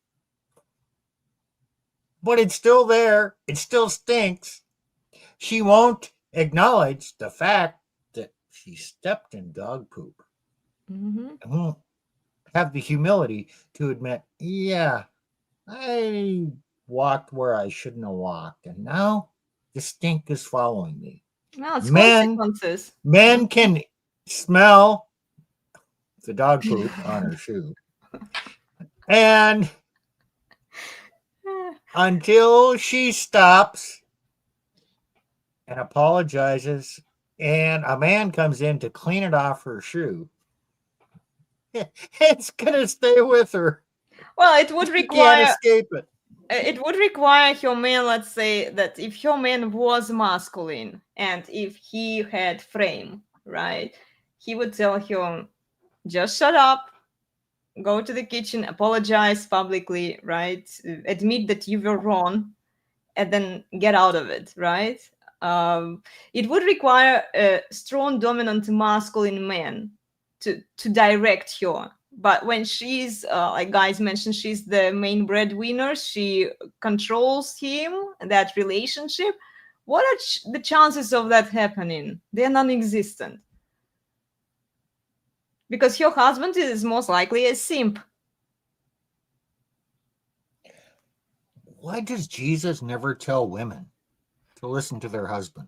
but it's still there. It still stinks. She won't acknowledge the fact that she stepped in dog poop. Mm-hmm. And won't have the humility to admit, yeah, I walked where I shouldn't have walked, and now the stink is following me. No, it's Men can smell the dog poop on her shoe, and until she stops and apologizes, and a man comes in to clean it off her shoe, it's gonna stay with her. Well, it would require. You can't escape it. It would require her man, let's say that if her man was masculine and if he had frame, right, he would tell her, just shut up, go to the kitchen, apologize publicly, right, admit that you were wrong, and then get out of it, right? It would require a strong, dominant, masculine man to direct her. But when she's, like guys mentioned, she's the main breadwinner, she controls him, that relationship. What are the chances of that happening? They're non-existent. because your husband is most likely a simp. Why does Jesus never tell women to listen to their husband?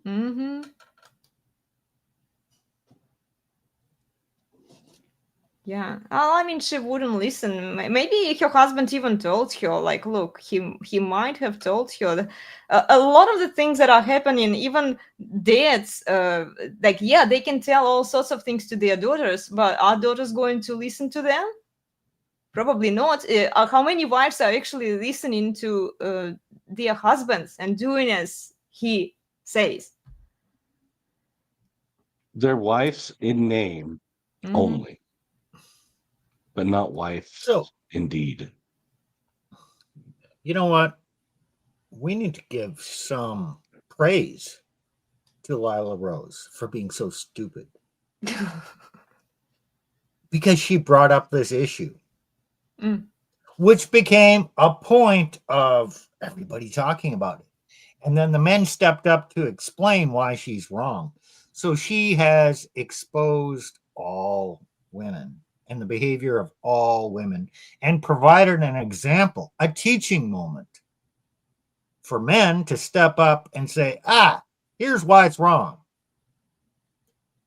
Mm-hmm. Yeah. Well, I mean, she wouldn't listen. Maybe her husband even told her, like, look, he might have told her that, a lot of the things that are happening, even dads, like, yeah, they can tell all sorts of things to their daughters, but are daughters going to listen to them? Probably not. How many wives are actually listening to their husbands and doing as he says? Their wives in name Mhm. only, but not wives So, indeed. you know what? We need to give some praise to Lila Rose for being so stupid. Because she brought up this issue, Mm. which became a point of everybody talking about it. And then the men stepped up to explain why she's wrong. So she has exposed all women and the behavior of all women and provided an example, a teaching moment for men to step up and say, here's why it's wrong.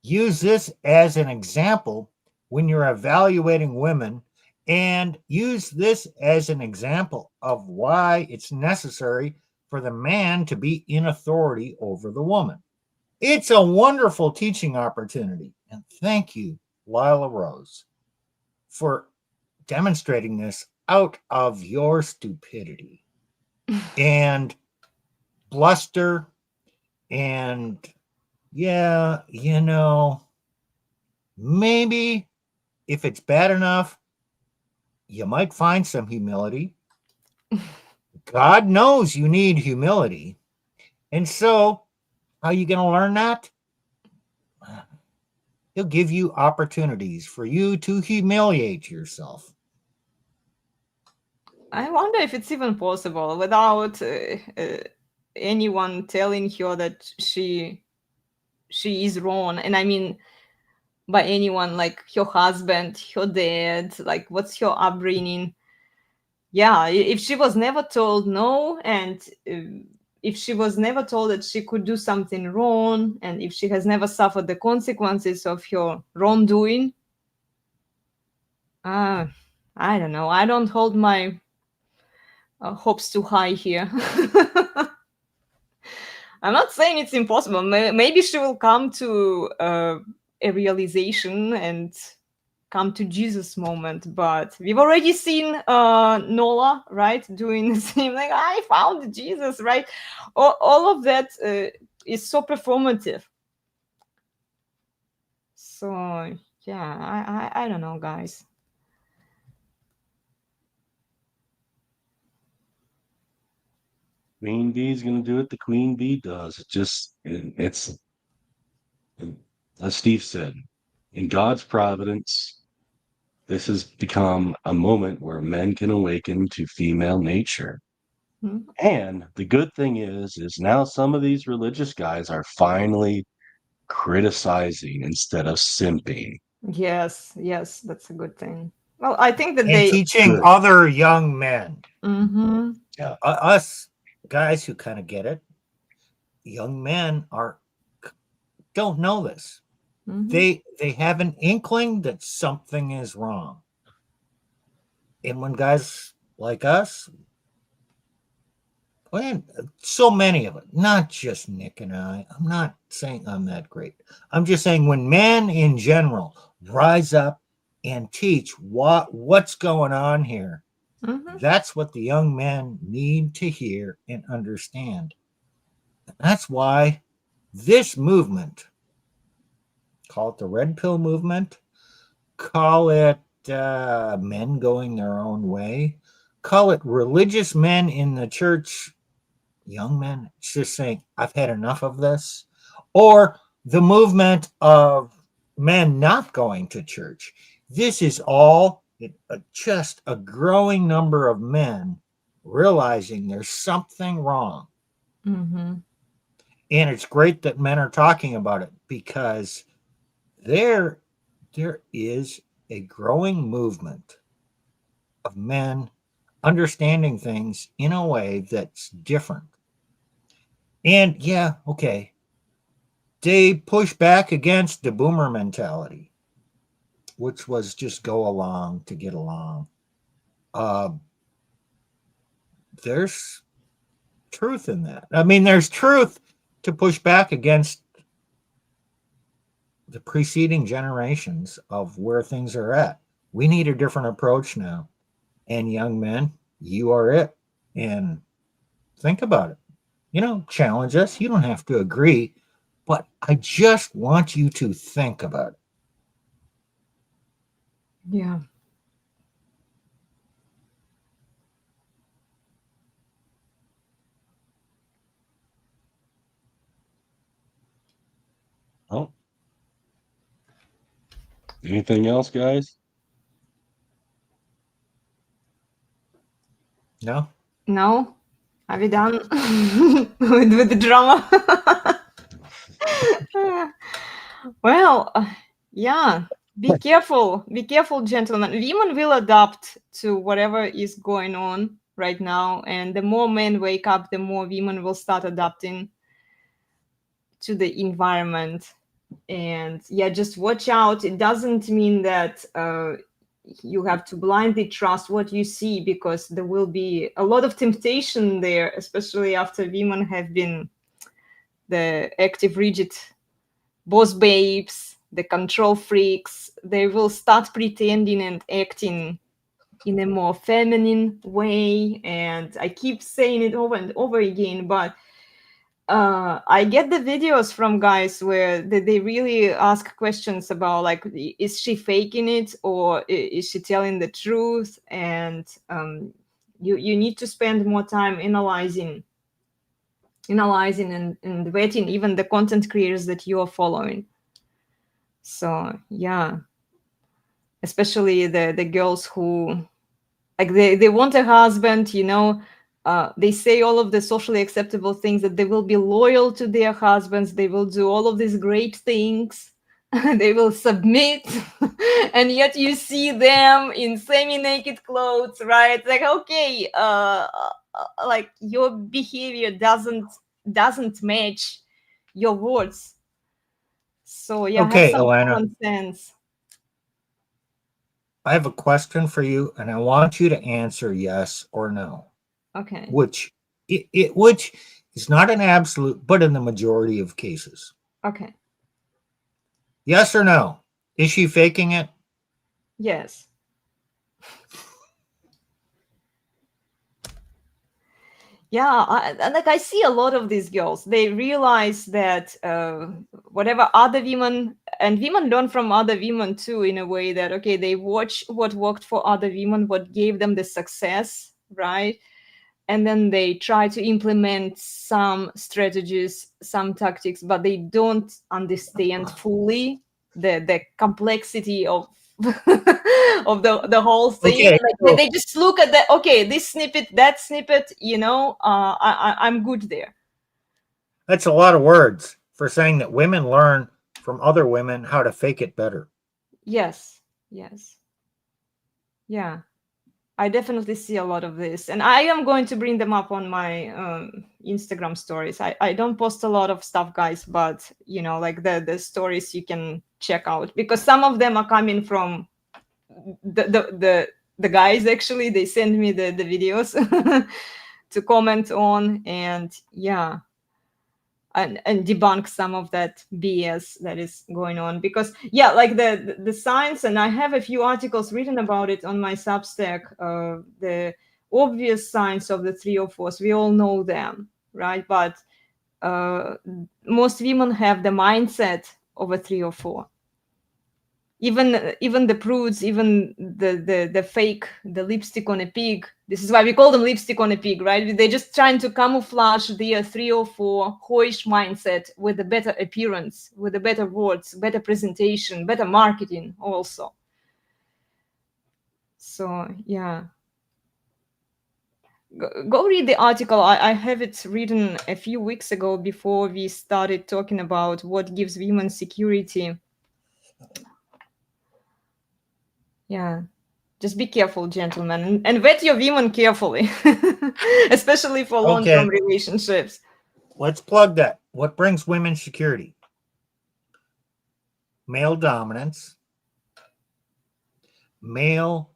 Use this as an example when you're evaluating women, and use this as an example of why it's necessary for the man to be in authority over the woman. It's a wonderful teaching opportunity. And thank you, Lila Rose, for demonstrating this out of your stupidity and bluster. And yeah, maybe if it's bad enough, you might find some humility. God knows you need humility. And so, how are you going to learn that? He'll give you opportunities for you to humiliate yourself. I wonder if it's even possible without anyone telling her that she is wrong. And I mean, by anyone, like her husband, her dad, like what's her upbringing. Yeah, if she was never told no, and if she was never told that she could do something wrong, and if she has never suffered the consequences of her wrongdoing, I don't know. I don't hold my hopes too high here. I'm not saying it's impossible. Maybe she will come to a realization and come to Jesus moment, but we've already seen Nola, right, doing the same, like, I found Jesus, right? All of that is so performative. So yeah, I don't know, guys. QueenBee is going to do what the QueenBee does. It's as Steve said, in God's providence, this has become a moment where men can awaken to female nature. Mhm. And the good thing is now some of these religious guys are finally criticizing instead of simping. Yes, that's a good thing. Well, I think that And they teaching Good. other young men, Mhm. us guys who kind of get it, young men don't know this. Mhm. They have an inkling that something is wrong. And when guys like us, well, so many of it, not just Nick and I'm not saying I'm that great. I'm just saying when men in general rise up and teach what's going on here, Mhm. that's what the young men need to hear and understand. That's why this movement, call it the red pill movement, call it men going their own way, call it religious men in the church, young men just saying, I've had enough of this, or the movement of men not going to church. This is all just a growing number of men realizing there's something wrong. Mhm. And it's great that men are talking about it because they're there is a growing movement of men understanding things in a way that's different. And yeah, okay, they push back against the boomer mentality, which was just go along to get along. There's truth in that. I mean, there's truth to push back against the preceding generations of where things are at. We need a different approach now. And young men, you are it. And think about it. You know, challenge us. You don't have to agree, but I just want you to think about it. Yeah. Oh. Anything else, guys? No? No? Are we done with the drama? Well, yeah. Be careful, gentlemen. Women will adapt to whatever is going on right now, and the more men wake up, the more women will start adapting to the environment. And yeah, just watch out. It doesn't mean that you have to blindly trust what you see, because there will be a lot of temptation there, especially after women have been the active, rigid boss babes, the control freaks. They will start pretending and acting in a more feminine way. And I keep saying it over and over again, but I get the videos from guys where they really ask questions about, like, is she faking it or is she telling the truth? And you need to spend more time analyzing and vetting even the content creators that you are following. So yeah, especially the girls who, like, they want a husband, you know. They say all of the socially acceptable things, that they will be loyal to their husbands, they will do all of these great things, they will submit, and yet you see them in semi-naked clothes, right? Like, okay, like, your behavior doesn't match your words. So yeah, Okay, have some Elena. common sense. I have a question for you, and I want you to answer yes or no. Okay. Which is not an absolute, but in the majority of cases. Okay. Yes or no? Is she faking it? Yes. Yeah, I see a lot of these girls. They realize that whatever other women, and women learn from other women too, in a way that, okay, they watch what worked for other women, what gave them the success, right? And then they try to implement some strategies, some tactics, but they don't understand fully the complexity of of the whole thing. Okay, Like, they just look at that, okay, this snippet, that snippet, you know, I'm good there. That's a lot of words for saying that women learn from other women how to fake it better. Yes. Yeah, I definitely see a lot of this, and I am going to bring them up on my Instagram stories. I don't post a lot of stuff, guys, but you know, like the stories you can check out, because some of them are coming from the guys. Actually, they send me the videos to comment on, and yeah, and debunk some of that BS that is going on. Because yeah, like the signs, and I have a few articles written about it on my Substack, the obvious signs of the 304s, we all know them, right? But most women have the mindset of a 304. Even the prudes, even the fake, the lipstick on a pig. This is why we call them lipstick on a pig, right? They're just trying to camouflage their 304 hoish mindset with a better appearance, with the better words, better presentation, better marketing also. So yeah, go read the article. I have it written a few weeks ago, before we started talking about what gives women security. Yeah. Just be careful, gentlemen, and vet your women carefully, especially for long-term Okay. relationships. Let's plug that. What brings women security? Male dominance, male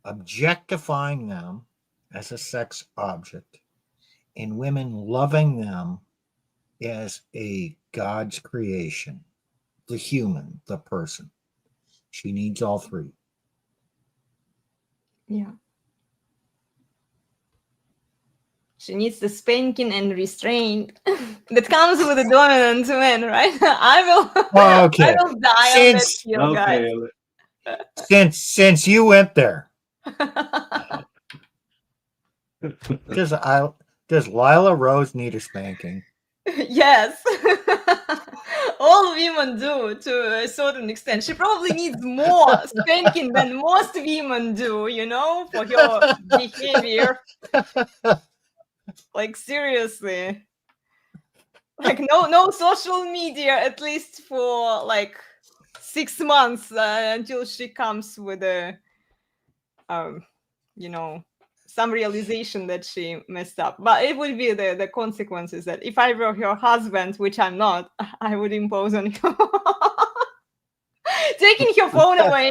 objectifying them as a sex object, and women loving them as a God's creation, the human, the person. She needs all three. Yeah. She needs the spanking and restraint that comes with a dominant man, right? I Okay. will die on that hill, guys. Since you went there, does Lila Rose need a spanking? Yes. All women do to a certain extent. She probably needs more spanking than most women do, for her behavior. Like, seriously. Like, no social media, at least for like 6 months until she comes with a some realization that she messed up. But it would be the consequences that if I were her husband, which I'm not, I would impose on her. Taking her phone away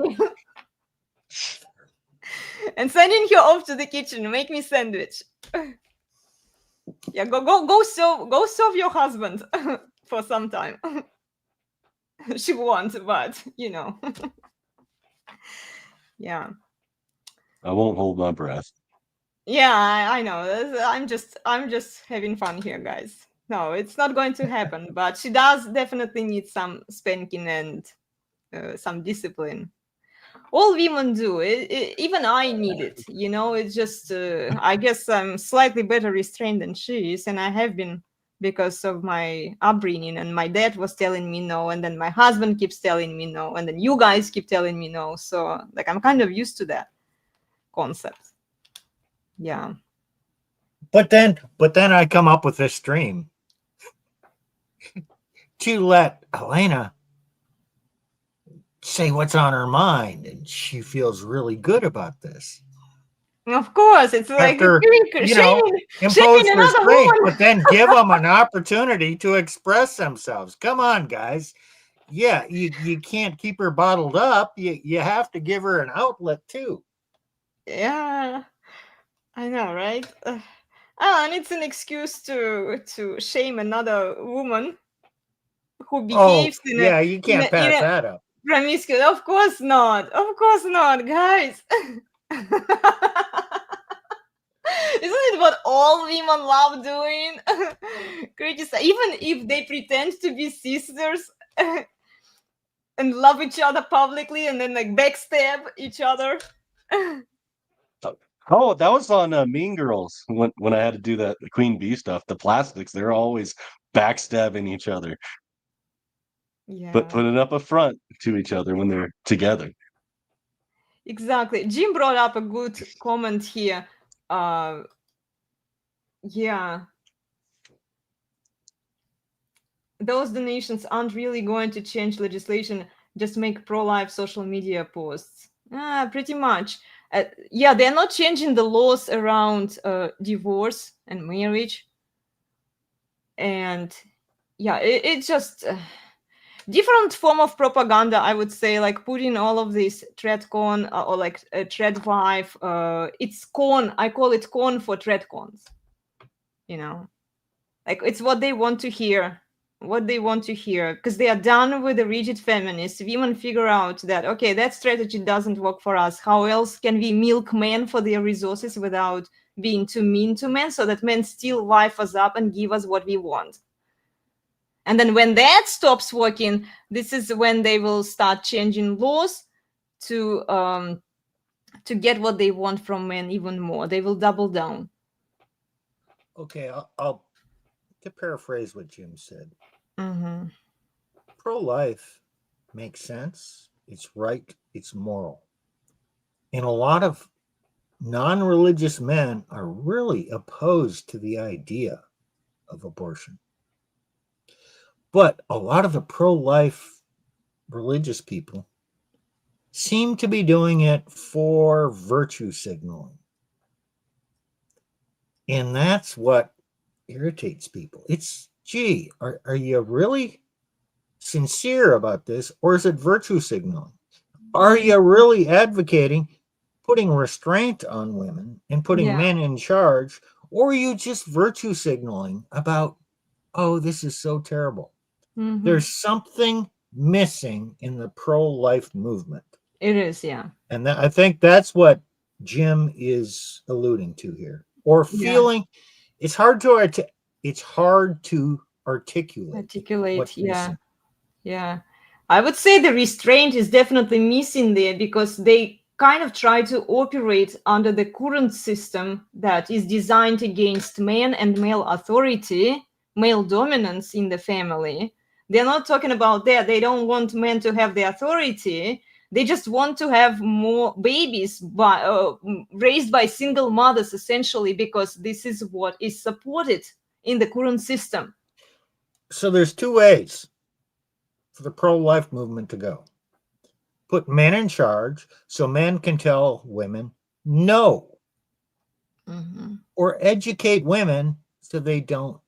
and sending her off to the kitchen, make me sandwich. Yeah, go serve your husband for some time. She won't, but yeah. I won't hold my breath. Yeah, I know. I'm just having fun here, guys. No, it's not going to happen. But she does definitely need some spanking and some discipline. All women do. Even I need it. It's just I guess I'm slightly better restrained than she is, and I have been because of my upbringing. And my dad was telling me no, and then my husband keeps telling me no, and then you guys keep telling me no. So like I'm kind of used to that concept. Yeah. But then I come up with this dream to let Elena say what's on her mind, and she feels really good about this. Of course, it's like After, impose restraint, but then give them an opportunity to express themselves. Come on, guys. Yeah, you can't keep her bottled up. You have to give her an outlet too. Yeah, I know, right? And it's an excuse to shame another woman who behaves in you can't pass that up. Promiscuous. Of course not, guys. Isn't it what all women love doing? Criticize, even if they pretend to be sisters and love each other publicly and then like backstab each other. Oh, that was on Mean Girls when I had to do the QueenBee stuff. The plastics, they're always backstabbing each other. Yeah. But putting up a front to each other when they're together. Exactly. Jim brought up a good comment here. Yeah. Those donations aren't really going to change legislation, just make pro-life social media posts. Pretty much. Yeah, they're not changing the laws around divorce and marriage. And yeah, it's just different form of propaganda, I would say, like putting all of this TredCon or like TredWife. It's con. I call it con for TredCons. Like it's what they want to hear. Because they are done with the rigid feminists. Women figure out that, okay, that strategy doesn't work for us. How else can we milk men for their resources without being too mean to men, so that men still wife us up and give us what we want? And then when that stops working, this is when they will start changing laws to get what they want from men even more. They will double down. Okay, I'll to paraphrase what Jim said. Mm-hmm. Pro-life makes sense. It's right. It's moral. And a lot of non-religious men are really opposed to the idea of abortion. But a lot of the pro-life religious people seem to be doing it for virtue signaling. And that's what irritates people. It's, gee, are you really sincere about this, or is it virtue signaling? Are you really advocating putting restraint on women and putting men in charge, or are you just virtue signaling about, oh, this is so terrible? There's something missing in the pro-life movement. It is, yeah. And I think that's what Jim is alluding to here, or feeling. It's hard to articulate. What's missing. Yeah. I would say the restraint is definitely missing there because they kind of try to operate under the current system that is designed against men and male authority, male dominance in the family. They're not talking about that. They don't want men to have the authority. They just want to have more babies raised by single mothers, essentially, because this is what is supported in the current system. So there's two ways for the pro-life movement to go. Put men in charge so men can tell women no. Or educate women so they don't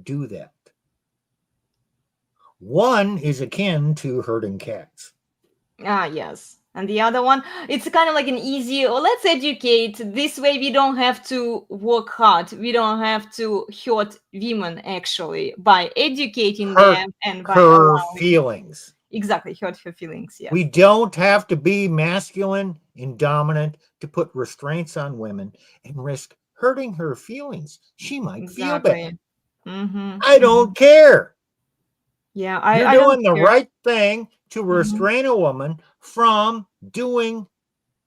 do that. One is akin to herding cats. Yes. And the other one, it's kind of like an easy, let's educate. This way we don't have to work hard. We don't have to hurt women, actually, by educating them and by her feelings. Exactly, hurt her feelings, yeah. We don't have to be masculine and dominant to put restraints on women and risk hurting her feelings. She might feel bad. I don't care. Yeah, You're doing the right thing to restrain a woman from doing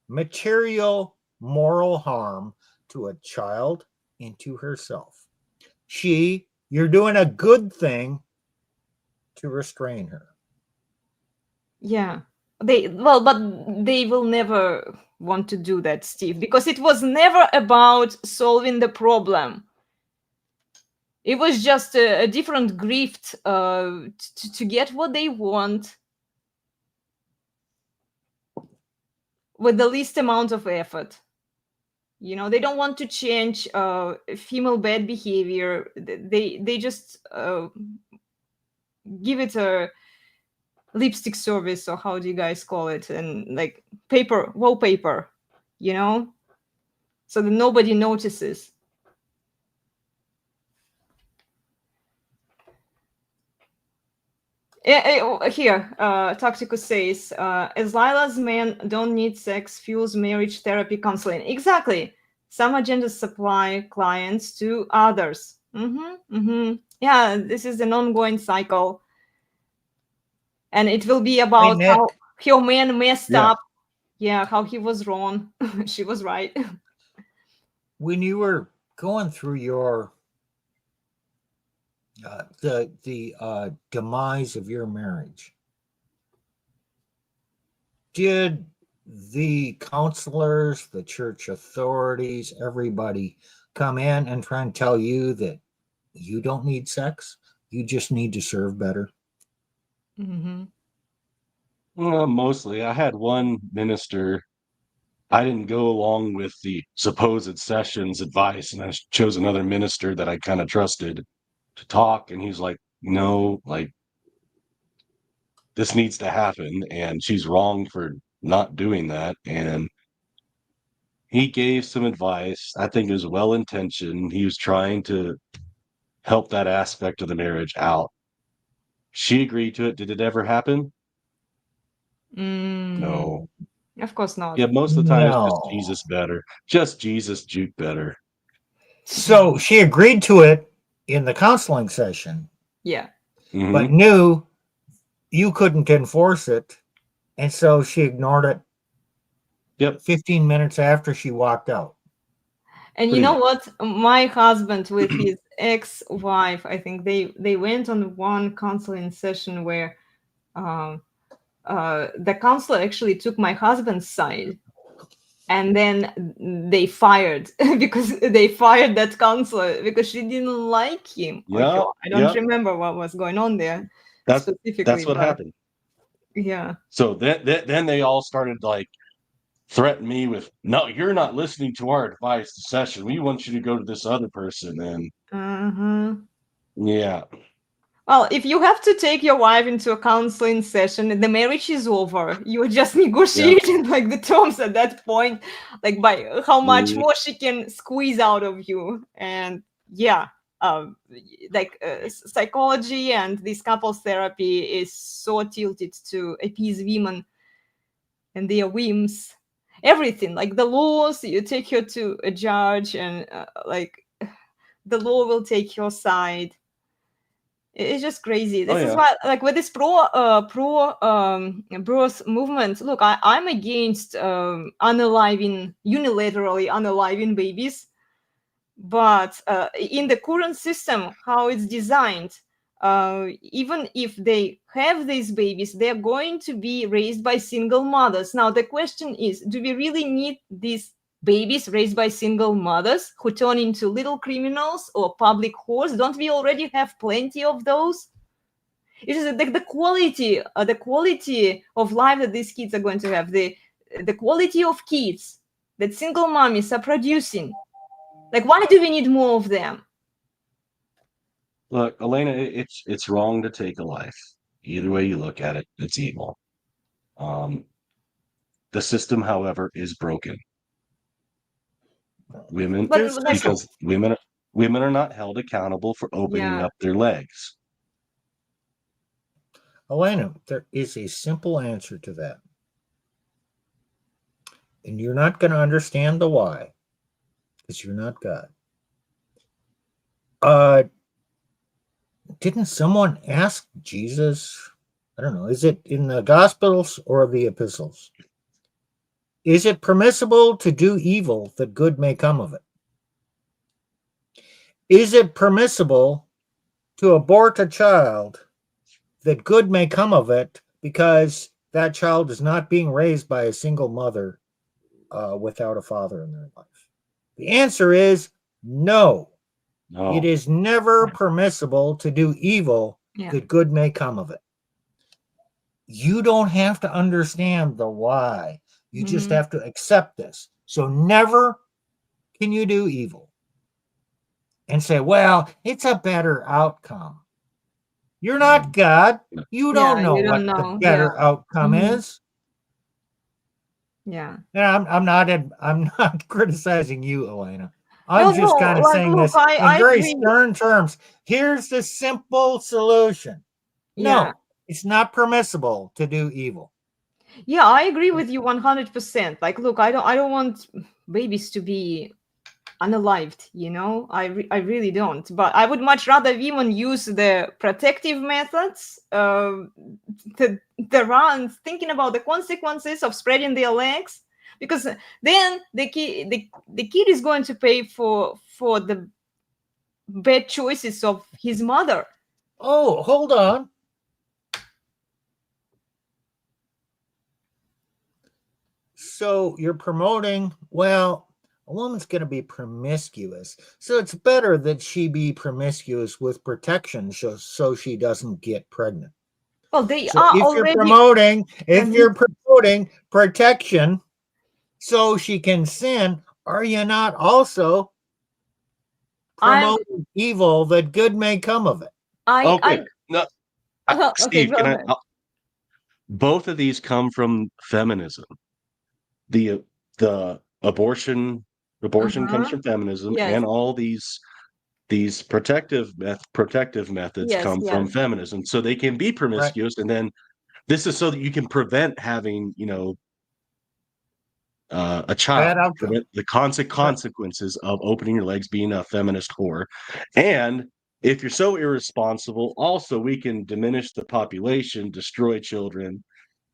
material moral harm to a child and to herself. You're doing a good thing to restrain her. Yeah. But they will never want to do that, Steve, because it was never about solving the problem. It was just a different grift to get what they want with the least amount of effort. You know, they don't want to change female bad behavior. They just give it a lipstick service, or how do you guys call it? And like wallpaper, you know, so that nobody notices. Here, Tactical says, as Lila's men don't need sex, fuels marriage therapy counseling. Exactly. Some agendas supply clients to others. Yeah, this is an ongoing cycle. And it will be about how your man messed up. Yeah, how he was wrong. She was right. When you were going through your the demise of your marriage, did the counselors, the church authorities, everybody come in and try and tell you that you don't need sex, you just need to serve better? Well, mostly. I had one minister. I didn't go along with the supposed sessions advice, and I chose another minister that I kind of trusted to talk, and he's like, no, like, this needs to happen, and she's wrong for not doing that. And he gave some advice. I think it was well-intentioned. He was trying to help that aspect of the marriage out. She agreed to it. Did it ever happen? No. Of course not. Yeah, most of the time it's just Jesus better. Just Jesus juke better. So she agreed to it in the counseling session. Yeah. But knew you couldn't enforce it. And so she ignored it. Yep. 15 minutes after she walked out. And you know what? My husband with his ex-wife, I think they went on one counseling session where the counselor actually took my husband's side, and then they fired because they fired that counselor because she didn't like him. Yeah, I don't remember what was going on there. That's what happened. Yeah. So then they all started like threaten me with, no, you're not listening to our advice this session. We want you to go to this other person. And yeah. Well, if you have to take your wife into a counseling session and the marriage is over, you just negotiating like the terms at that point, like by how much more she can squeeze out of you. And yeah, psychology and this couples therapy is so tilted to appease women and their whims. Everything, like the laws, you take her to a judge and like the law will take your side. It's just crazy. This is why, like with this birth movement, look, I'm against unilaterally unaliving babies, but in the current system, how it's designed, even if they have these babies, they're going to be raised by single mothers. Now the question is, do we really need these babies raised by single mothers who turn into little criminals or public whores? Don't we already have plenty of those? It is the quality of life that these kids are going to have, the quality of kids that single mommies are producing. Like, why do we need more of them? Look, Elena, it's wrong to take a life. Either way you look at it, it's evil. The system, however, is broken. Women, because women are not held accountable for opening up their legs. Elena, there is a simple answer to that. And you're not going to understand the why, because you're not God. Didn't someone ask Jesus, I don't know, is it in the Gospels or the epistles? Is it permissible to do evil that good may come of it? Is it permissible to abort a child that good may come of it because that child is not being raised by a single mother without a father in their life? The answer is no. It is never permissible to do evil that good may come of it. You don't have to understand the why. You just have to accept this. So never can you do evil and say, well, it's a better outcome. You're not God. You don't know what the better outcome is. Yeah. And I'm not criticizing you, Elena. I'm just kind of saying this in very stern terms. Here's the simple solution. No, it's not permissible to do evil. Yeah, I agree with you 100%. Like, look, I don't want babies to be unalived, you know? I really don't. But I would much rather women use the protective methods to run, thinking about the consequences of spreading their legs, because then the kid is going to pay for the bad choices of his mother. Oh, hold on. So you're promoting, well, a woman's going to be promiscuous. So it's better that she be promiscuous with protection so she doesn't get pregnant. Well, they so are if already... you're promoting protection so she can sin, are you not also promoting evil that good may come of it? Steve, both of these come from feminism. The abortion comes from feminism, and all these protective methods come from feminism. So they can be promiscuous, and then this is so that you can prevent having, a child, prevent the consequences of opening your legs, being a feminist whore. And if you're so irresponsible, also we can diminish the population, destroy children,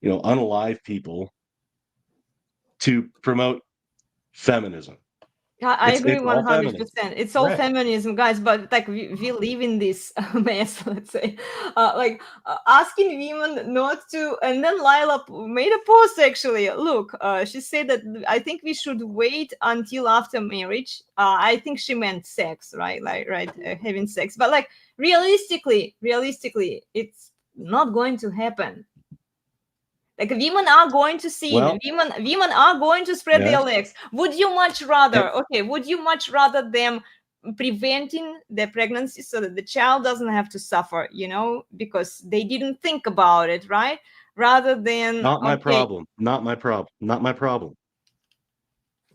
unalive people, to promote feminism. I agree 100%. It's all feminism, guys. But like we live in this mess. Let's say, asking women not to. And then Lila made a post actually. Look, she said that I think we should wait until after marriage. I think she meant sex, right? Having sex. But like realistically, it's not going to happen. Like women are going to sin. Well, women are going to spread their yes. legs. Would you much rather? Okay, would you much rather them preventing the pregnancy so that the child doesn't have to suffer? You know, because they didn't think about it, right? Rather than Not my okay, problem. Not my problem. Not my problem.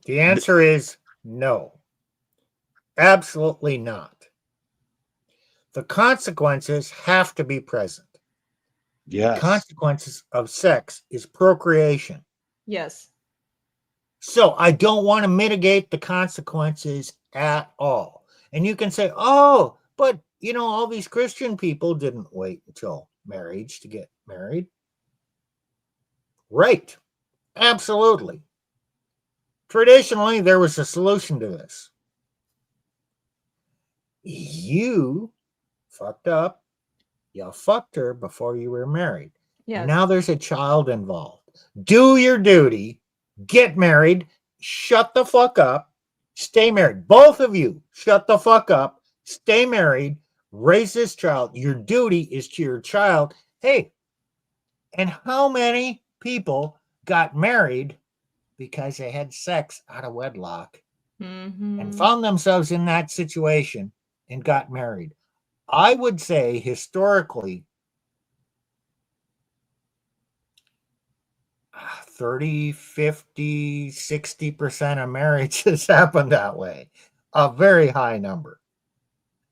The answer is no. Absolutely not. The consequences have to be present. Yes. Consequences of sex is procreation. Yes. So I don't want to mitigate the consequences at all. And you can say, oh, but you know, all these Christian people didn't wait until marriage to get married. Right. Absolutely. Traditionally, there was a solution to this. You fucked up. You fucked her before you were married. Yes. Now there's a child involved. Do your duty. Get married. Shut the fuck up. Stay married. Both of you, shut the fuck up. Stay married. Raise this child. Your duty is to your child. Hey, and how many people got married because they had sex out of wedlock and found themselves in that situation and got married? I would say historically, 30, 50, 60% of marriages happen that way. A very high number.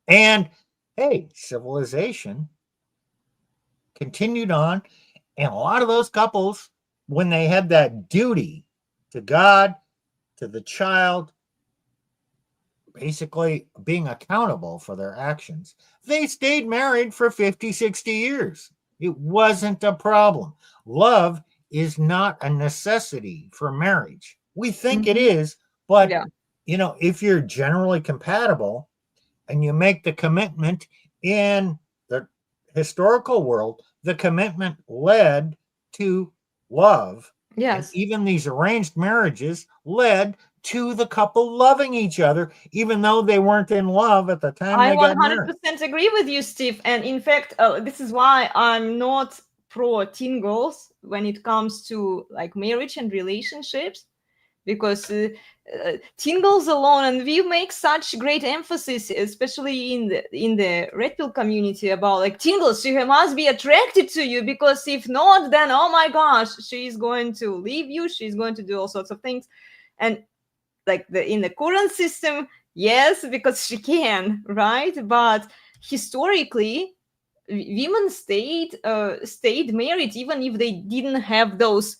And hey, civilization continued on. And a lot of those couples, when they had that duty to God, to the child, basically being accountable for their actions, they stayed married for 50, 60 years. It wasn't a problem. Love is not a necessity for marriage. We think it is, but you know, if you're generally compatible and you make the commitment in the historical world, the commitment led to love. Yes. And even these arranged marriages led to the couple loving each other, even though they weren't in love at the time they got married. I 100% agree with you, Steve. And in fact, this is why I'm not pro teen girls when it comes to like marriage and relationships, because teen girls alone, and we make such great emphasis, especially in the red pill community, about like teen girls, she must be attracted to you, because if not, then oh my gosh, she's going to leave you, she's going to do all sorts of things. And like in the current system, yes, because she can, right? But historically, women stayed married even if they didn't have those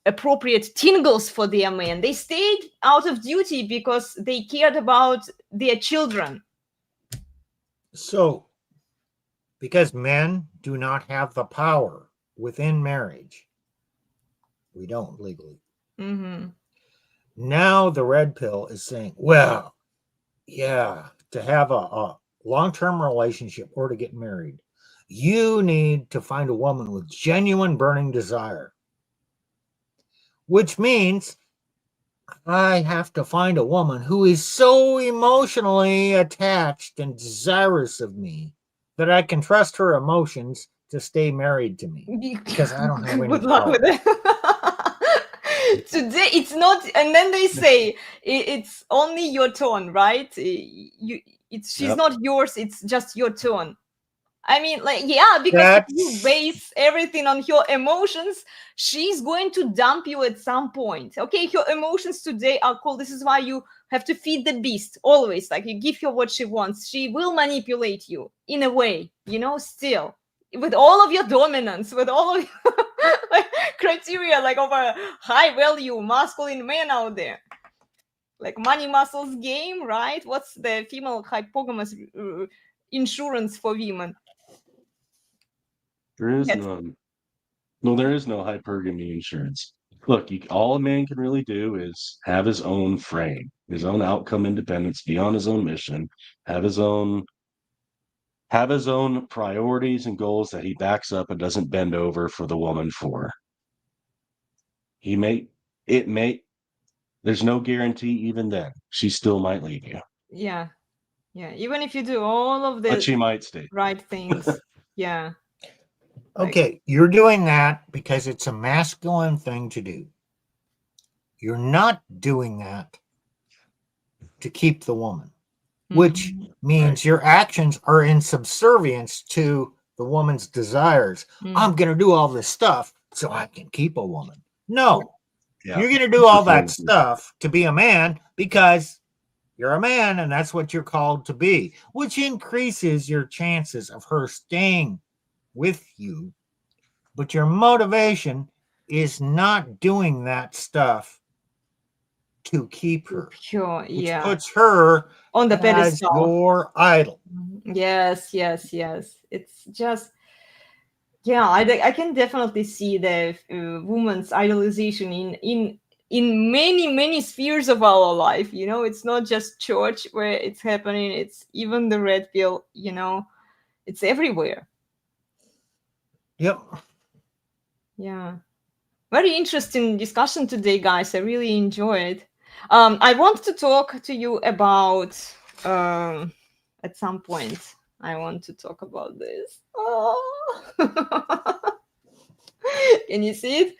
appropriate tingles for their men. They stayed out of duty because they cared about their children. So, because men do not have the power within marriage, we don't legally. Now the red pill is saying, well, yeah, to have a long-term relationship or to get married, you need to find a woman with genuine burning desire, which means I have to find a woman who is so emotionally attached and desirous of me that I can trust her emotions to stay married to me, because I don't have any Good luck with it. Today it's not, and then they say it's only your turn, right? She's not yours, it's just your turn. I mean, like, yeah, because if you base everything on your emotions, she's going to dump you at some point. Okay, your emotions today are cool. This is why you have to feed the beast always. Like, you give her what she wants. She will manipulate you in a way, you know, still. With all of your dominance, with all of your like, criteria, like of a high value masculine man out there. Like money muscles game, right? What's the female hypogamous insurance for women? There is none. No, there is no hypergamy insurance. Look, all a man can really do is have his own frame, his own outcome independence, be on his own mission, have his own priorities and goals that he backs up and doesn't bend over for the woman for. There's no guarantee even then. She still might leave you. Yeah. Even if you do all of the but she might stay. right things. Yeah. Okay, you're doing that because it's a masculine thing to do. You're not doing that to keep the woman, which means your actions are in subservience to the woman's desires. I'm going to do all this stuff so I can keep a woman. No, you're going to do all that stuff to be a man because you're a man and that's what you're called to be, which increases your chances of her staying with you. But your motivation is not doing that stuff to keep her. Sure, which puts her on the as pedestal. your idol. Yes. It's just, yeah, I can definitely see the woman's idolization in many spheres of our life. You know, it's not just church where it's happening. It's even the red pill. You know, it's everywhere. Yep. Yeah. Very interesting discussion today, guys. I really enjoyed. I want to talk to you about at some point. I want to talk about this. Oh. Can you see it?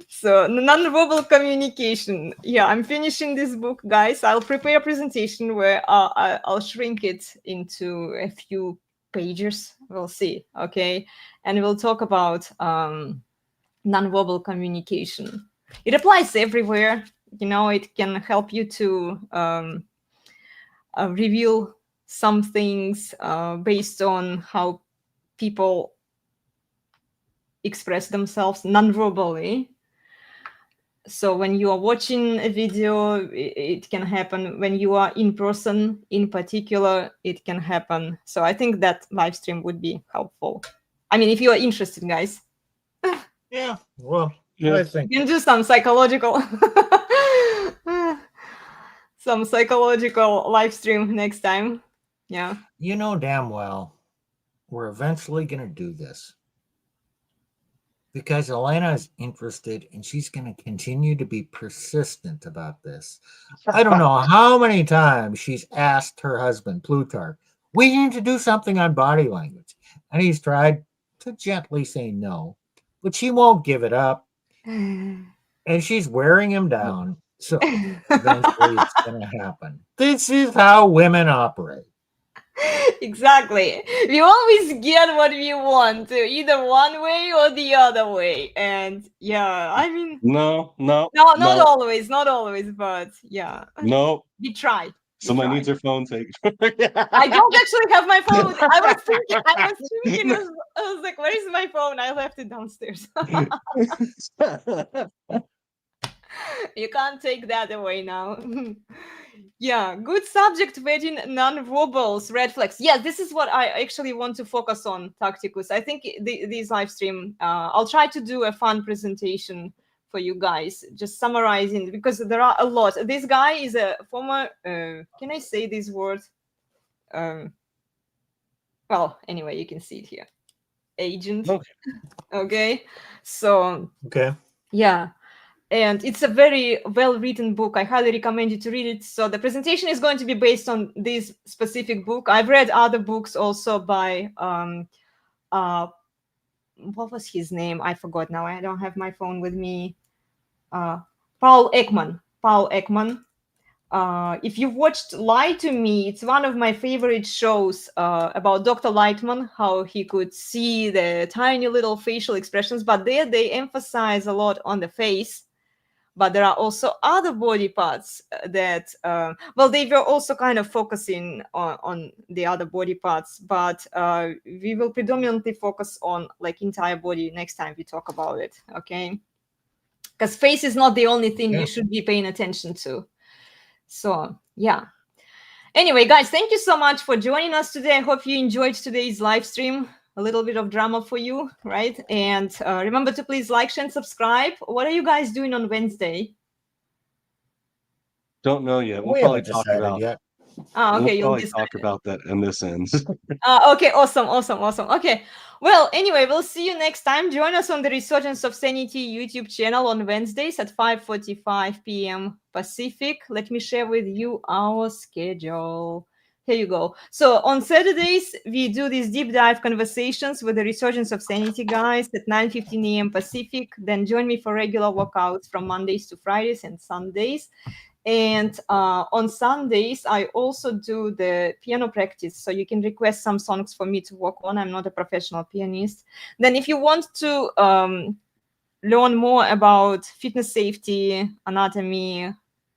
So non-verbal communication. Yeah, I'm finishing this book, guys. I'll prepare a presentation where I'll shrink it into a few pages. We'll see. Okay, and we'll talk about non-verbal communication. It applies everywhere. You know, it can help you to reveal some things based on how people express themselves non-verbally. So when you are watching a video, it can happen. When you are in person, in particular, it can happen. So I think that live stream would be helpful. I mean, if you are interested, guys. Yeah, well, I think you can do some psychological live stream next time. Yeah. You know damn well we're eventually going to do this because Elena is interested and she's going to continue to be persistent about this. I don't know how many times she's asked her husband, Plutarch, we need to do something on body language. And he's tried to gently say no, but she won't give it up. And she's wearing him down. So eventually it's going to happen. This is how women operate. Exactly. We always get what we want, either one way or the other way. And yeah, I mean, not always, but yeah. No. We try. Somebody needs their phone taken. I don't actually have my phone. I was thinking, I was like, where is my phone? I left it downstairs. You can't take that away now. Yeah, good subject, wedding non-verbals, red flags. Yeah, this is what I actually want to focus on, Tacticus. I think this live stream, I'll try to do a fun presentation for you guys, just summarizing, because there are a lot. This guy is a former, can I say this word? Well, anyway, you can see it here. Agent. Okay. So, okay. Yeah. And it's a very well-written book. I highly recommend you to read it. So the presentation is going to be based on this specific book. I've read other books also by, what was his name? I forgot now. I don't have my phone with me. Paul Ekman. If you've watched Lie to Me, it's one of my favorite shows about Dr. Lightman, how he could see the tiny little facial expressions. But there they emphasize a lot on the face. But there are also other body parts that, they were also kind of focusing on the other body parts, but we will predominantly focus on like entire body next time we talk about it, okay? Because face is not the only thing you should be paying attention to. So, yeah. Anyway, guys, thank you so much for joining us today. I hope you enjoyed today's live stream. A little bit of drama for you, right? And remember to please like, share, and subscribe. What are you guys doing on Wednesday? Don't know yet. We'll probably talk about yet. Okay, we'll probably talk about that in this ends. Okay, awesome. Okay, well, anyway, we'll see you next time. Join us on the Resurgence of Sanity YouTube channel on Wednesdays at 5:45 p.m. Pacific. Let me share with you our schedule. Here you go. So on Saturdays, we do these deep dive conversations with the Resurgence of Sanity guys at 9:15 a.m. Pacific. Then join me for regular workouts from Mondays to Fridays and Sundays. And on Sundays, I also do the piano practice. So you can request some songs for me to work on. I'm not a professional pianist. Then if you want to learn more about fitness safety, anatomy,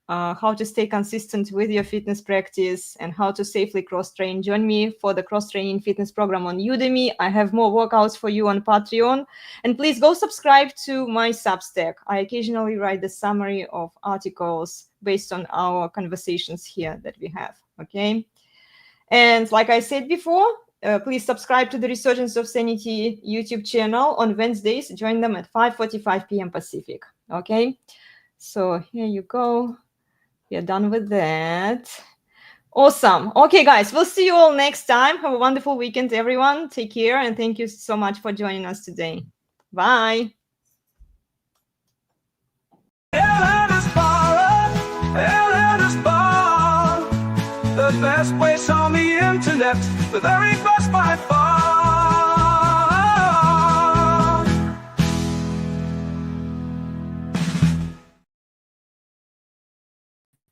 how to stay consistent with your fitness practice, and how to safely cross-train, join me for the cross-training fitness program on Udemy. I have more workouts for you on Patreon. And please go subscribe to my Substack. I occasionally write the summary of articles based on our conversations here that we have, okay? And like I said before, please subscribe to the Resurgence of Sanity YouTube channel on Wednesdays. Join them at 5:45 p.m. Pacific, okay? So here you go. We're done with that. Awesome. Okay, guys, we'll see you all next time. Have a wonderful weekend, everyone. Take care, and thank you so much for joining us today. Bye. Elena's Barre, the best place on the internet, the very best by far.